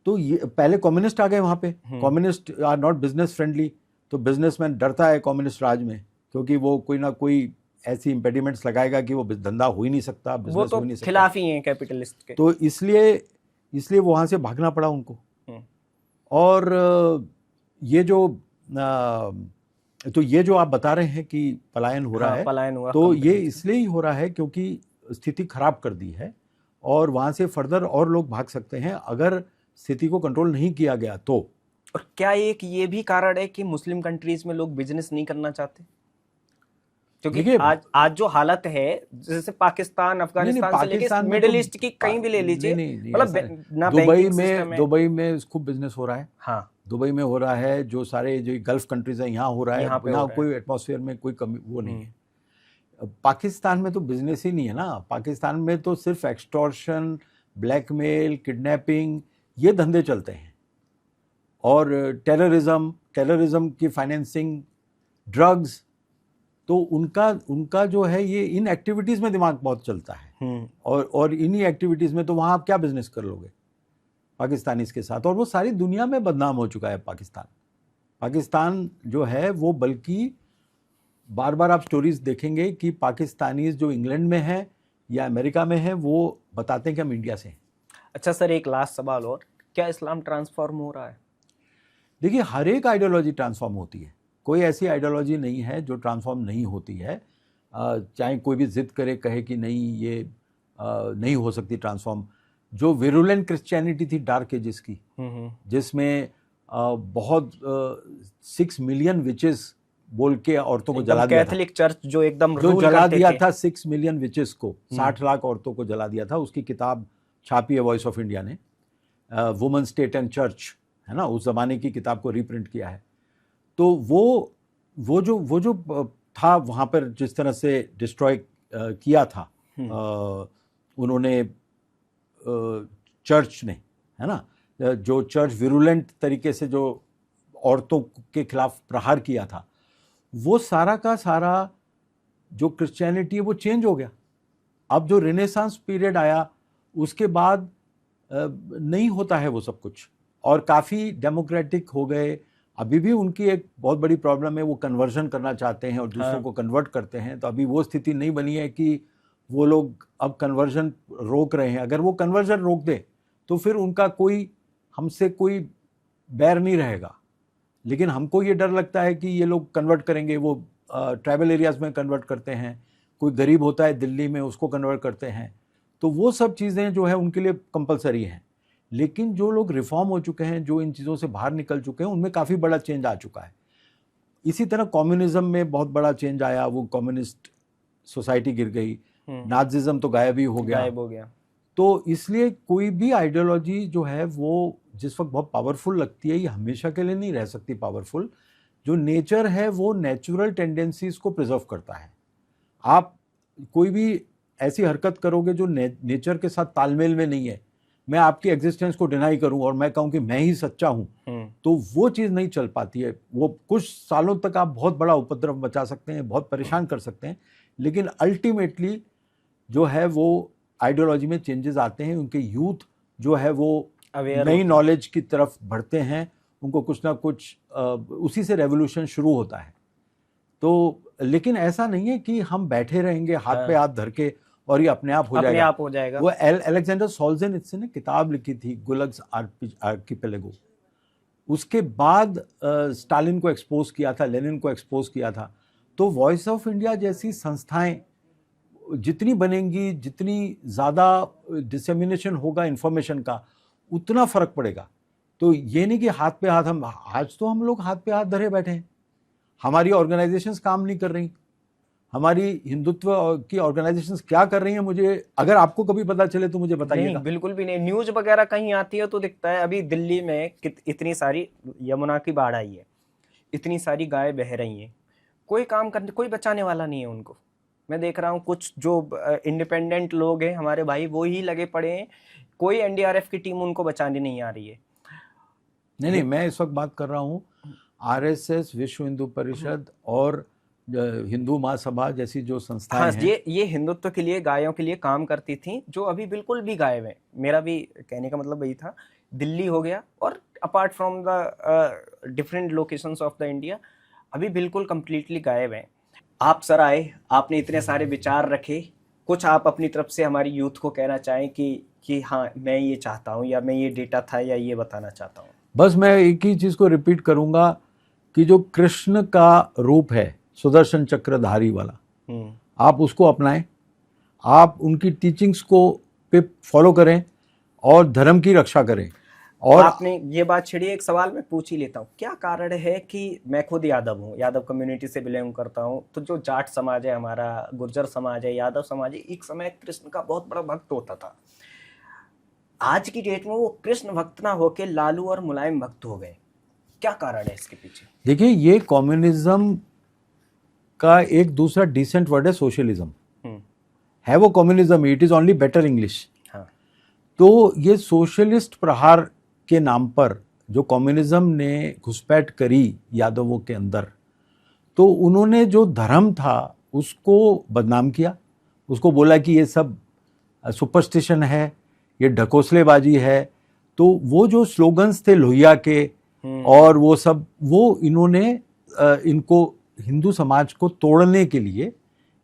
Speaker 1: तो ये पहले कम्युनिस्ट आ गए वहाँ पे। Communist are not business friendly, तो बिजनेसमैन डरता है कम्युनिस्ट राज में, क्योंकि वो कोई ना कोई ऐसी इम्पेडिमेंट्स लगाएगा कि वो धंधा हो ही नहीं सकता, बिजनेस हो ही नहीं सकता,
Speaker 2: खिलाफ ही हैं कैपिटलिस्ट के।
Speaker 1: तो इसलिए वहाँ से भागना पड़ा उनको। और ये जो आप बता रहे हैं कि पलायन हो रहा है,
Speaker 2: पलायन हुआ,
Speaker 1: तो ये इसलिए ही हो रहा है क्योंकि स्थिति खराब कर दी है, और वहाँ से फर्दर और लोग भाग सकते हैं अगर स्थिति को कंट्रोल नहीं किया गया तो।
Speaker 2: और क्या एक ये भी कारण है कि मुस्लिम कंट्रीज में लोग बिजनेस नहीं करना चाहते? क्योंकि आज जो हालत है, जैसे पाकिस्तान, अफगानिस्तान से लेके मिडिल ईस्ट की कहीं भी ले लीजिए, मतलब
Speaker 1: दुबई में खूब बिजनेस हो रहा है।
Speaker 2: हाँ,
Speaker 1: दुबई में हो रहा है, जो सारे जो गल्फ कंट्रीज है यहाँ हो रहा है, यहाँ कोई एटमॉस्फेयर में कोई कमी वो नहीं है। पाकिस्तान में तो बिजनेस ही नहीं है ना। पाकिस्तान में तो सिर्फ एक्सटॉर्शन, ब्लैकमेल, किडनैपिंग, ये धंधे चलते हैं, और टेररिज्म की फाइनेंसिंग, ड्रग्स, तो उनका जो है ये इन एक्टिविटीज़ में दिमाग बहुत चलता है, और इन्हीं एक्टिविटीज़ में तो वहाँ आप क्या बिजनेस कर लोगे पाकिस्तानीज़ के साथ। और वो सारी दुनिया में बदनाम हो चुका है पाकिस्तान जो है वो, बल्कि बार बार आप स्टोरीज देखेंगे कि पाकिस्तानीज़ जो इंग्लैंड में है या अमेरिका में है वो बताते हैं कि हम इंडिया से हैं।
Speaker 2: अच्छा सर, एक लास्ट सवाल और, क्या इस्लाम ट्रांसफॉर्म हो रहा है?
Speaker 1: देखिए, हर एक आइडियोलॉजी ट्रांसफॉर्म होती है, कोई ऐसी आइडियोलॉजी नहीं है जो ट्रांसफॉर्म नहीं होती है। चाहे कोई भी जिद करे, कहे कि नहीं ये नहीं हो सकती ट्रांसफॉर्म। जो विरुलेंट क्रिश्चियनिटी थी डार्क एजेस की, जिसमें बहुत 6 मिलियन विचेस बोल के औरतों को जला दिया था,
Speaker 2: कैथोलिक चर्च जो एकदम
Speaker 1: जो
Speaker 2: रूल
Speaker 1: जला
Speaker 2: करते
Speaker 1: दिया
Speaker 2: थे।
Speaker 1: था 6 मिलियन विचेस को, 60 लाख औरतों को जला दिया था। उसकी किताब छापी है वॉइस ऑफ इंडिया ने, वुमेन स्टेट एंड चर्च, है ना, उस जमाने की किताब को रीप्रिंट किया है। तो वो जो था वहाँ पर, जिस तरह से डिस्ट्रॉय किया था उन्होंने चर्च ने, है ना, जो चर्च विरुलेंट तरीके से जो औरतों के खिलाफ प्रहार किया था, वो सारा का सारा जो क्रिश्चियनिटी है वो चेंज हो गया। अब जो रेनेसांस पीरियड आया उसके बाद नहीं होता है वो सब कुछ, और काफ़ी डेमोक्रेटिक हो गए। अभी भी उनकी एक बहुत बड़ी प्रॉब्लम है, वो कन्वर्जन करना चाहते हैं और दूसरों को कन्वर्ट करते हैं। तो अभी वो स्थिति नहीं बनी है कि वो लोग अब कन्वर्जन रोक रहे हैं। अगर वो कन्वर्जन रोक दे तो फिर उनका हमसे कोई बैर नहीं रहेगा। लेकिन हमको ये डर लगता है कि ये लोग कन्वर्ट करेंगे, वो ट्राइबल एरियाज़ में कन्वर्ट करते हैं, कोई गरीब होता है दिल्ली में उसको कन्वर्ट करते हैं। तो वो सब चीज़ें जो है उनके लिए कंपलसरी हैं। लेकिन जो लोग रिफॉर्म हो चुके हैं, जो इन चीज़ों से बाहर निकल चुके हैं, उनमें काफ़ी बड़ा चेंज आ चुका है। इसी तरह कम्युनिज्म में बहुत बड़ा चेंज आया, वो कम्युनिस्ट सोसाइटी गिर गई, नाजिज्म तो गायब ही हो गया। तो इसलिए कोई भी आइडियोलॉजी जो है वो जिस वक्त बहुत पावरफुल लगती है, ये हमेशा के लिए नहीं रह सकती पावरफुल। जो नेचर है वो नेचुरल टेंडेंसीज को प्रिजर्व करता है। आप कोई भी ऐसी हरकत करोगे जो नेचर के साथ तालमेल में नहीं है, मैं आपकी एग्जिस्टेंस को डिनाई करूं और मैं कहूं कि मैं ही सच्चा हूं, तो वो चीज़ नहीं चल पाती है। वो कुछ सालों तक आप बहुत बड़ा उपद्रव मचा सकते हैं, बहुत परेशान कर सकते हैं, लेकिन अल्टीमेटली जो है वो आइडियोलॉजी में चेंजेस आते हैं। उनके यूथ जो है वो नई नॉलेज की तरफ बढ़ते हैं, उनको कुछ ना कुछ उसी से रेवोल्यूशन शुरू होता है। तो लेकिन ऐसा नहीं है कि हम बैठे रहेंगे हाथ पे हाथ धर के और ये अपने आप हो जाएगा। वो अलेक्जेंडर सोल्जेनित्सिन ने किताब लिखी थी गुलग्स आर्किपेलागो। उसके बाद स्टालिन को एक्सपोज किया था, लेनिन को एक्सपोज किया था। तो वॉइस ऑफ इंडिया जैसी संस्थाएं जितनी बनेंगी, जितनी ज़्यादा डिसेमिनेशन होगा इन्फॉर्मेशन का, उतना फ़र्क पड़ेगा। तो ये नहीं कि हाथ पे हाथ, आज तो हम लोग हाथ पे हाथ धरे बैठे हैं, हमारी ऑर्गेनाइजेशंस काम नहीं कर रही। हमारी हिंदुत्व की ऑर्गेनाइजेशंस क्या कर रही हैं, मुझे अगर आपको कभी पता चले तो मुझे बताइएगा।
Speaker 2: बिल्कुल भी नहीं, न्यूज वगैरह कहीं आती है तो दिखता है। अभी दिल्ली में इतनी सारी यमुना की बाढ़ आई है, इतनी सारी गाय बह रही हैं, कोई काम करने, कोई बचाने वाला नहीं है उनको। मैं देख रहा हूँ कुछ जो इंडिपेंडेंट लोग हैं हमारे भाई, वो ही लगे पड़े हैं, कोई एनडीआरएफ की टीम उनको बचाने नहीं आ रही है।
Speaker 1: नहीं, मैं इस वक्त बात कर रहा हूँ आरएसएस, विश्व हिंदू परिषद और हिंदू महासभा जैसी जो संस्थाएं हैं,
Speaker 2: ये हिंदुत्व के लिए, गायों के लिए काम करती थी, जो अभी बिल्कुल भी गायब है। मेरा भी कहने का मतलब वही था। दिल्ली हो गया और apart from the different locations of the India, अभी बिल्कुल कंप्लीटली गायब है। आप सर आए, आपने इतने सारे विचार रखे, कुछ आप अपनी तरफ से हमारी यूथ को कहना चाहें कि हाँ मैं ये चाहता हूँ, या मैं ये डेटा था, या ये बताना चाहता हूँ?
Speaker 1: बस मैं एक ही चीज़ को रिपीट करूँगा कि जो कृष्ण का रूप है सुदर्शन चक्रधारी वाला, आप उसको अपनाएं, आप उनकी टीचिंग्स को पे फॉलो करें और धर्म की रक्षा करें। और
Speaker 2: आपने ये बात छेड़ी, एक सवाल मैं पूछ ही लेता हूँ, क्या कारण है कि मैं खुद यादव हूँ, यादव कम्युनिटी से बिलोंग करता हूँ, तो जो जाट समाज है हमारा, गुर्जर समाज है, यादव समाज है, एक समय कृष्ण का बहुत बड़ा भक्त होता था। आज की डेट में वो कृष्ण भक्त ना होके लालू और मुलायम भक्त हो गए, क्या कारण है इसके पीछे?
Speaker 1: देखिए, ये कम्युनिज्म का एक दूसरा डिसेंट वर्ड है सोशलिज्म, है वो communism, it is only better English. तो ये सोशलिस्ट प्रहार के नाम पर जो कम्युनिज्म ने घुसपैठ करी यादवों के अंदर, तो उन्होंने जो धर्म था उसको बदनाम किया, उसको बोला कि ये सब सुपरस्टिशन है, ये ढकोसलेबाजी है। तो वो जो स्लोगन्स थे लोहिया के और वो सब, वो इन्होंने इनको हिंदू समाज को तोड़ने के लिए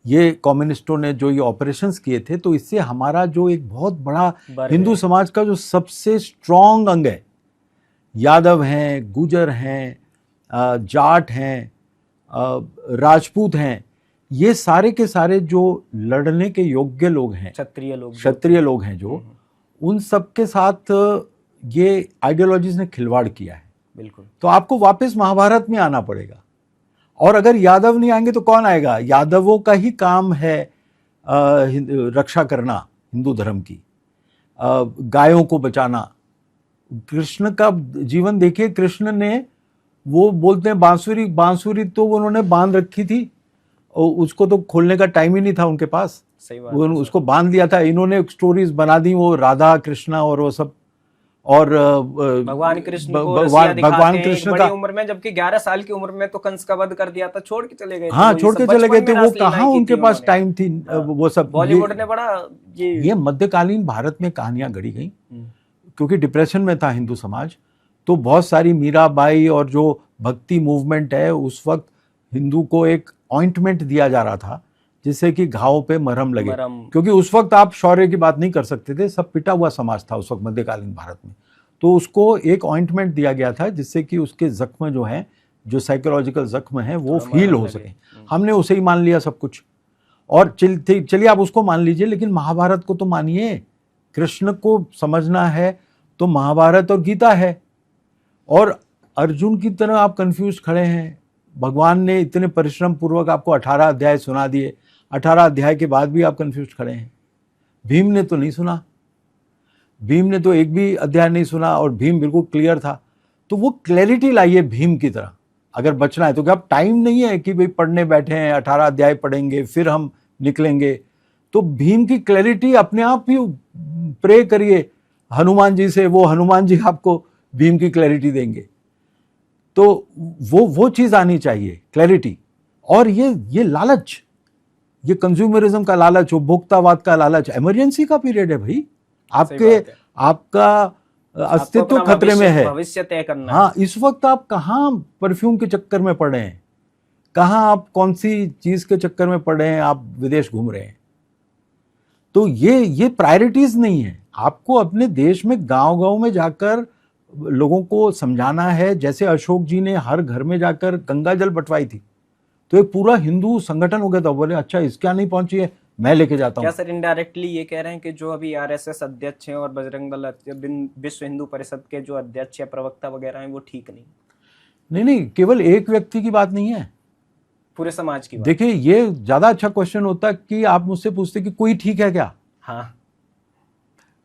Speaker 1: ये कम्युनिस्टों ने जो ये ऑपरेशंस किए थे, तो इससे हमारा जो एक बहुत बड़ा हिंदू समाज का जो सबसे स्ट्रॉन्ग अंग है, यादव हैं, गुजर हैं, जाट हैं, राजपूत हैं, ये सारे के सारे जो लड़ने के योग्य लोग हैं, क्षत्रिय लोग हैं जो, उन सब के साथ ये आइडियोलॉजीज ने खिलवाड़ किया है।
Speaker 2: बिल्कुल।
Speaker 1: तो आपको वापस महाभारत में आना पड़ेगा, और अगर यादव नहीं आएंगे तो कौन आएगा? यादवों का ही काम है रक्षा करना हिंदू धर्म की, गायों को बचाना। कृष्ण का जीवन देखिए, कृष्ण ने, वो बोलते हैं बांसुरी तो उन्होंने बांध रखी थी और उसको तो खोलने का टाइम ही नहीं था उनके पास,
Speaker 2: सही बात,
Speaker 1: वो उसको बांध लिया था। इन्होंने स्टोरीज बना दी, वो राधा कृष्णा और वो सब, और
Speaker 2: भगवान कृष्ण का बड़ी उम्र में, जबकि 11 साल की उम्र में तो कंस का वध कर दिया था, छोड़ के चले गए।
Speaker 1: हाँ, छोड़ के चले गए थे, वो कहाँ उनके पास टाइम थी। वो सब
Speaker 2: बॉलीवुड ने बड़ा
Speaker 1: ये मध्यकालीन भारत में कहानियां गढ़ी गई, क्योंकि डिप्रेशन में था हिंदू समाज। तो बहुत सारी मीराबाई और जो भक्ति मूवमेंट है, उस वक्त हिंदू को एक ऑइंटमेंट दिया जा रहा था जिससे कि घाव पे मरहम लगे, क्योंकि उस वक्त आप शौर्य की बात नहीं कर सकते थे, सब पिटा हुआ समाज था उस वक्त मध्यकालीन भारत में। तो उसको एक ऑइंटमेंट दिया गया था जिससे कि उसके जख्म जो हैं, जो साइकोलॉजिकल जख्म हैं, वो हील हो सके। हमने उसे ही मान लिया सब कुछ, और चलिए आप उसको मान लीजिए, लेकिन महाभारत को तो मानिए। कृष्ण को समझना है तो महाभारत और गीता है, और अर्जुन की तरह आप कंफ्यूज खड़े हैं। भगवान ने इतने परिश्रम पूर्वक आपको 18 अध्याय सुना दिए, 18 अध्याय के बाद भी आप कंफ्यूज खड़े हैं। भीम ने तो नहीं सुना, भीम ने तो एक भी अध्याय नहीं सुना, और भीम बिल्कुल क्लियर था। तो वो क्लैरिटी लाइए भीम की तरह अगर बचना है तो। क्या अब टाइम नहीं है कि भाई पढ़ने बैठे हैं, 18 अध्याय पढ़ेंगे फिर हम निकलेंगे? तो भीम की क्लैरिटी अपने आप ही प्रे करिए हनुमान जी से, वो हनुमान जी आपको भीम की क्लैरिटी देंगे। तो वो चीज आनी चाहिए, क्लैरिटी। और ये लालच, ये कंज्यूमरिज्म का लालच, उपभोक्तावाद का लालच, इमरजेंसी का पीरियड है भाई, आपका अस्तित्व खतरे में है,
Speaker 2: भविष्य तय करना।
Speaker 1: हाँ, इस वक्त आप कहाँ परफ्यूम के चक्कर में पड़े हैं, कहाँ आप कौन सी चीज के चक्कर में पड़े हैं, आप विदेश घूम रहे हैं। तो ये प्रायोरिटीज नहीं है। आपको अपने देश में गांव-गांव में जाकर लोगों को समझाना है। जैसे अशोक जी ने हर घर में जाकर गंगा जल बंटवाई थी, तो एक पूरा हिंदू संगठन हो गया था। बोले अच्छा इसका नहीं पहुंची है, मैं लेके जाता हूँ।
Speaker 2: क्या सर इनडायरेक्टली ये कह रहे हैं कि जो अभी आरएसएस अध्यक्ष हैं और बजरंग दल, विश्व हिंदू परिषद के जो अध्यक्ष या प्रवक्ता वगैरह हैं, वो ठीक
Speaker 1: नहीं, केवल एक व्यक्ति की बात नहीं है,
Speaker 2: पूरे समाज की बात।
Speaker 1: देखिए, ये ज्यादा अच्छा क्वेश्चन होता कि आप मुझसे पूछते कि कोई ठीक है क्या।
Speaker 2: हाँ,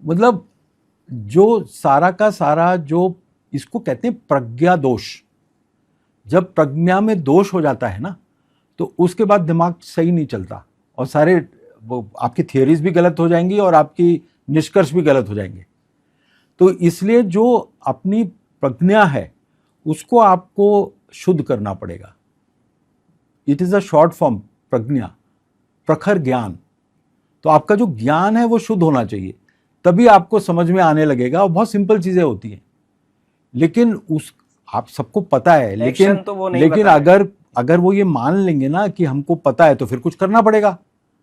Speaker 1: मतलब जो सारा का सारा, जो इसको कहते हैं प्रज्ञा दोष, जब प्रज्ञा में दोष हो जाता है ना, तो उसके बाद दिमाग सही नहीं चलता, और सारे आपकी थियरीज भी गलत हो जाएंगी और आपकी निष्कर्ष भी गलत हो जाएंगे। तो इसलिए जो अपनी प्रज्ञा है उसको आपको शुद्ध करना पड़ेगा। It is a short form प्रज्ञा, प्रखर ज्ञान। तो आपका जो ज्ञान है वो शुद्ध होना चाहिए, तभी आपको समझ में आने लगेगा। और बहुत सिंपल चीजें होती हैं, लेकिन आप सबको पता है, लेकिन
Speaker 2: तो वो नहीं
Speaker 1: अगर वो ये मान लेंगे ना कि हमको पता है, तो फिर कुछ करना पड़ेगा।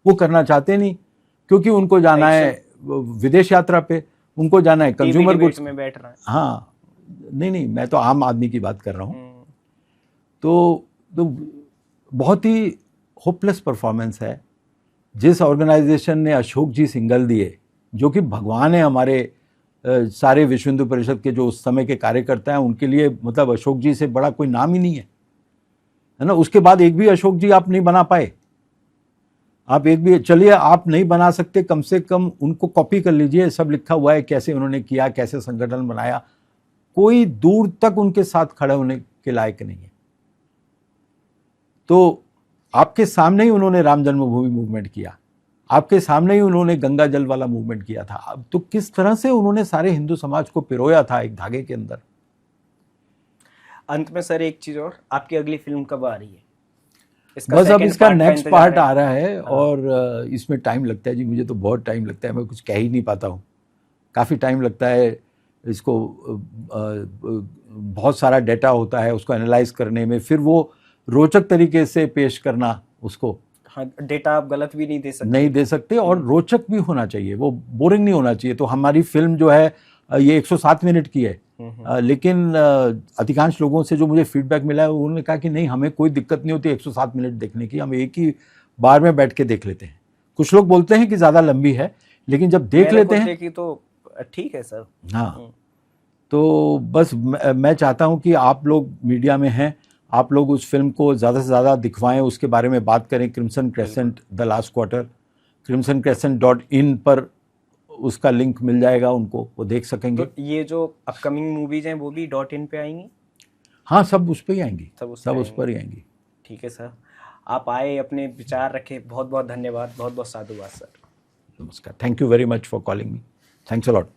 Speaker 1: वो करना चाहते नहीं, क्योंकि उनको जाना है विदेश यात्रा पे, उनको जाना है कंज्यूमर गुड्स
Speaker 2: में बैठ रहा है।
Speaker 1: हाँ, नहीं, मैं तो आम आदमी की बात कर रहा हूँ। तो बहुत ही होपलेस परफॉर्मेंस है। जिस ऑर्गेनाइजेशन ने अशोक जी सिंघल दिए, जो कि भगवान है हमारे सारे विश्व हिंदू परिषद के जो उस समय के कार्यकर्ता हैं, उनके लिए मतलब अशोक जी से बड़ा कोई नाम ही नहीं है ना। उसके बाद एक भी अशोक जी आप नहीं बना पाए। आप एक भी, चलिए आप नहीं बना सकते, कम से कम उनको कॉपी कर लीजिए, सब लिखा हुआ है कैसे उन्होंने किया, कैसे संगठन बनाया। कोई दूर तक उनके साथ खड़े होने के लायक नहीं है। तो आपके सामने ही उन्होंने राम जन्मभूमि मूवमेंट किया, आपके सामने ही उन्होंने गंगा जल वाला मूवमेंट किया था। अब तो किस तरह से उन्होंने सारे हिंदू समाज को पिरोया था एक धागे के अंदर।
Speaker 2: अंत में सर एक चीज और, आपकी अगली फिल्म कब आ रही है? इसका
Speaker 1: बस अब
Speaker 2: second
Speaker 1: इसका
Speaker 2: part का
Speaker 1: नेक्स्ट
Speaker 2: इंतजार
Speaker 1: पार्ट
Speaker 2: है।
Speaker 1: आ रहा है
Speaker 2: हाँ।
Speaker 1: और इसमें टाइम लगता है जी, मुझे तो बहुत टाइम लगता है, मैं कुछ कह ही नहीं पाता हूँ, काफ़ी टाइम लगता है इसको। बहुत सारा डेटा होता है उसको एनालाइज करने में, फिर वो रोचक तरीके से पेश करना उसको
Speaker 2: हाँ, डेटा आप गलत भी नहीं दे सकते।
Speaker 1: नहीं दे सकते, और रोचक भी होना चाहिए, वो बोरिंग नहीं होना चाहिए। तो हमारी फिल्म जो है ये 107 मिनट की है, लेकिन अधिकांश लोगों से जो मुझे फीडबैक मिला है उन्होंने कहा कि नहीं, हमें कोई दिक्कत नहीं होती 107 मिनट देखने की, हम एक ही बार में बैठ के देख लेते हैं। कुछ लोग बोलते हैं कि ज़्यादा लंबी है, लेकिन जब देख
Speaker 2: मैंने
Speaker 1: लेते
Speaker 2: खुद
Speaker 1: हैं,
Speaker 2: देखी तो ठीक है सर।
Speaker 1: हाँ, तो बस मैं चाहता हूं कि आप लोग मीडिया में हैं, आप लोग उस फिल्म को ज़्यादा से ज़्यादा दिखवाएं, उसके बारे में बात करें। Crimson crescent the last quarter, crimsoncrescent.in पर उसका लिंक मिल जाएगा उनको, वो देख सकेंगे।
Speaker 2: तो ये जो अपकमिंग मूवीज हैं वो भी .in पे आएंगी?
Speaker 1: हाँ, सब उस पर ही आएंगी,
Speaker 2: सब
Speaker 1: सब उस पर ही आएंगी।
Speaker 2: ठीक है सर, आप आए, अपने विचार रखे, बहुत बहुत धन्यवाद, बहुत बहुत साधुवाद सर।
Speaker 1: नमस्कार, thank you very much for calling me, thanks a lot.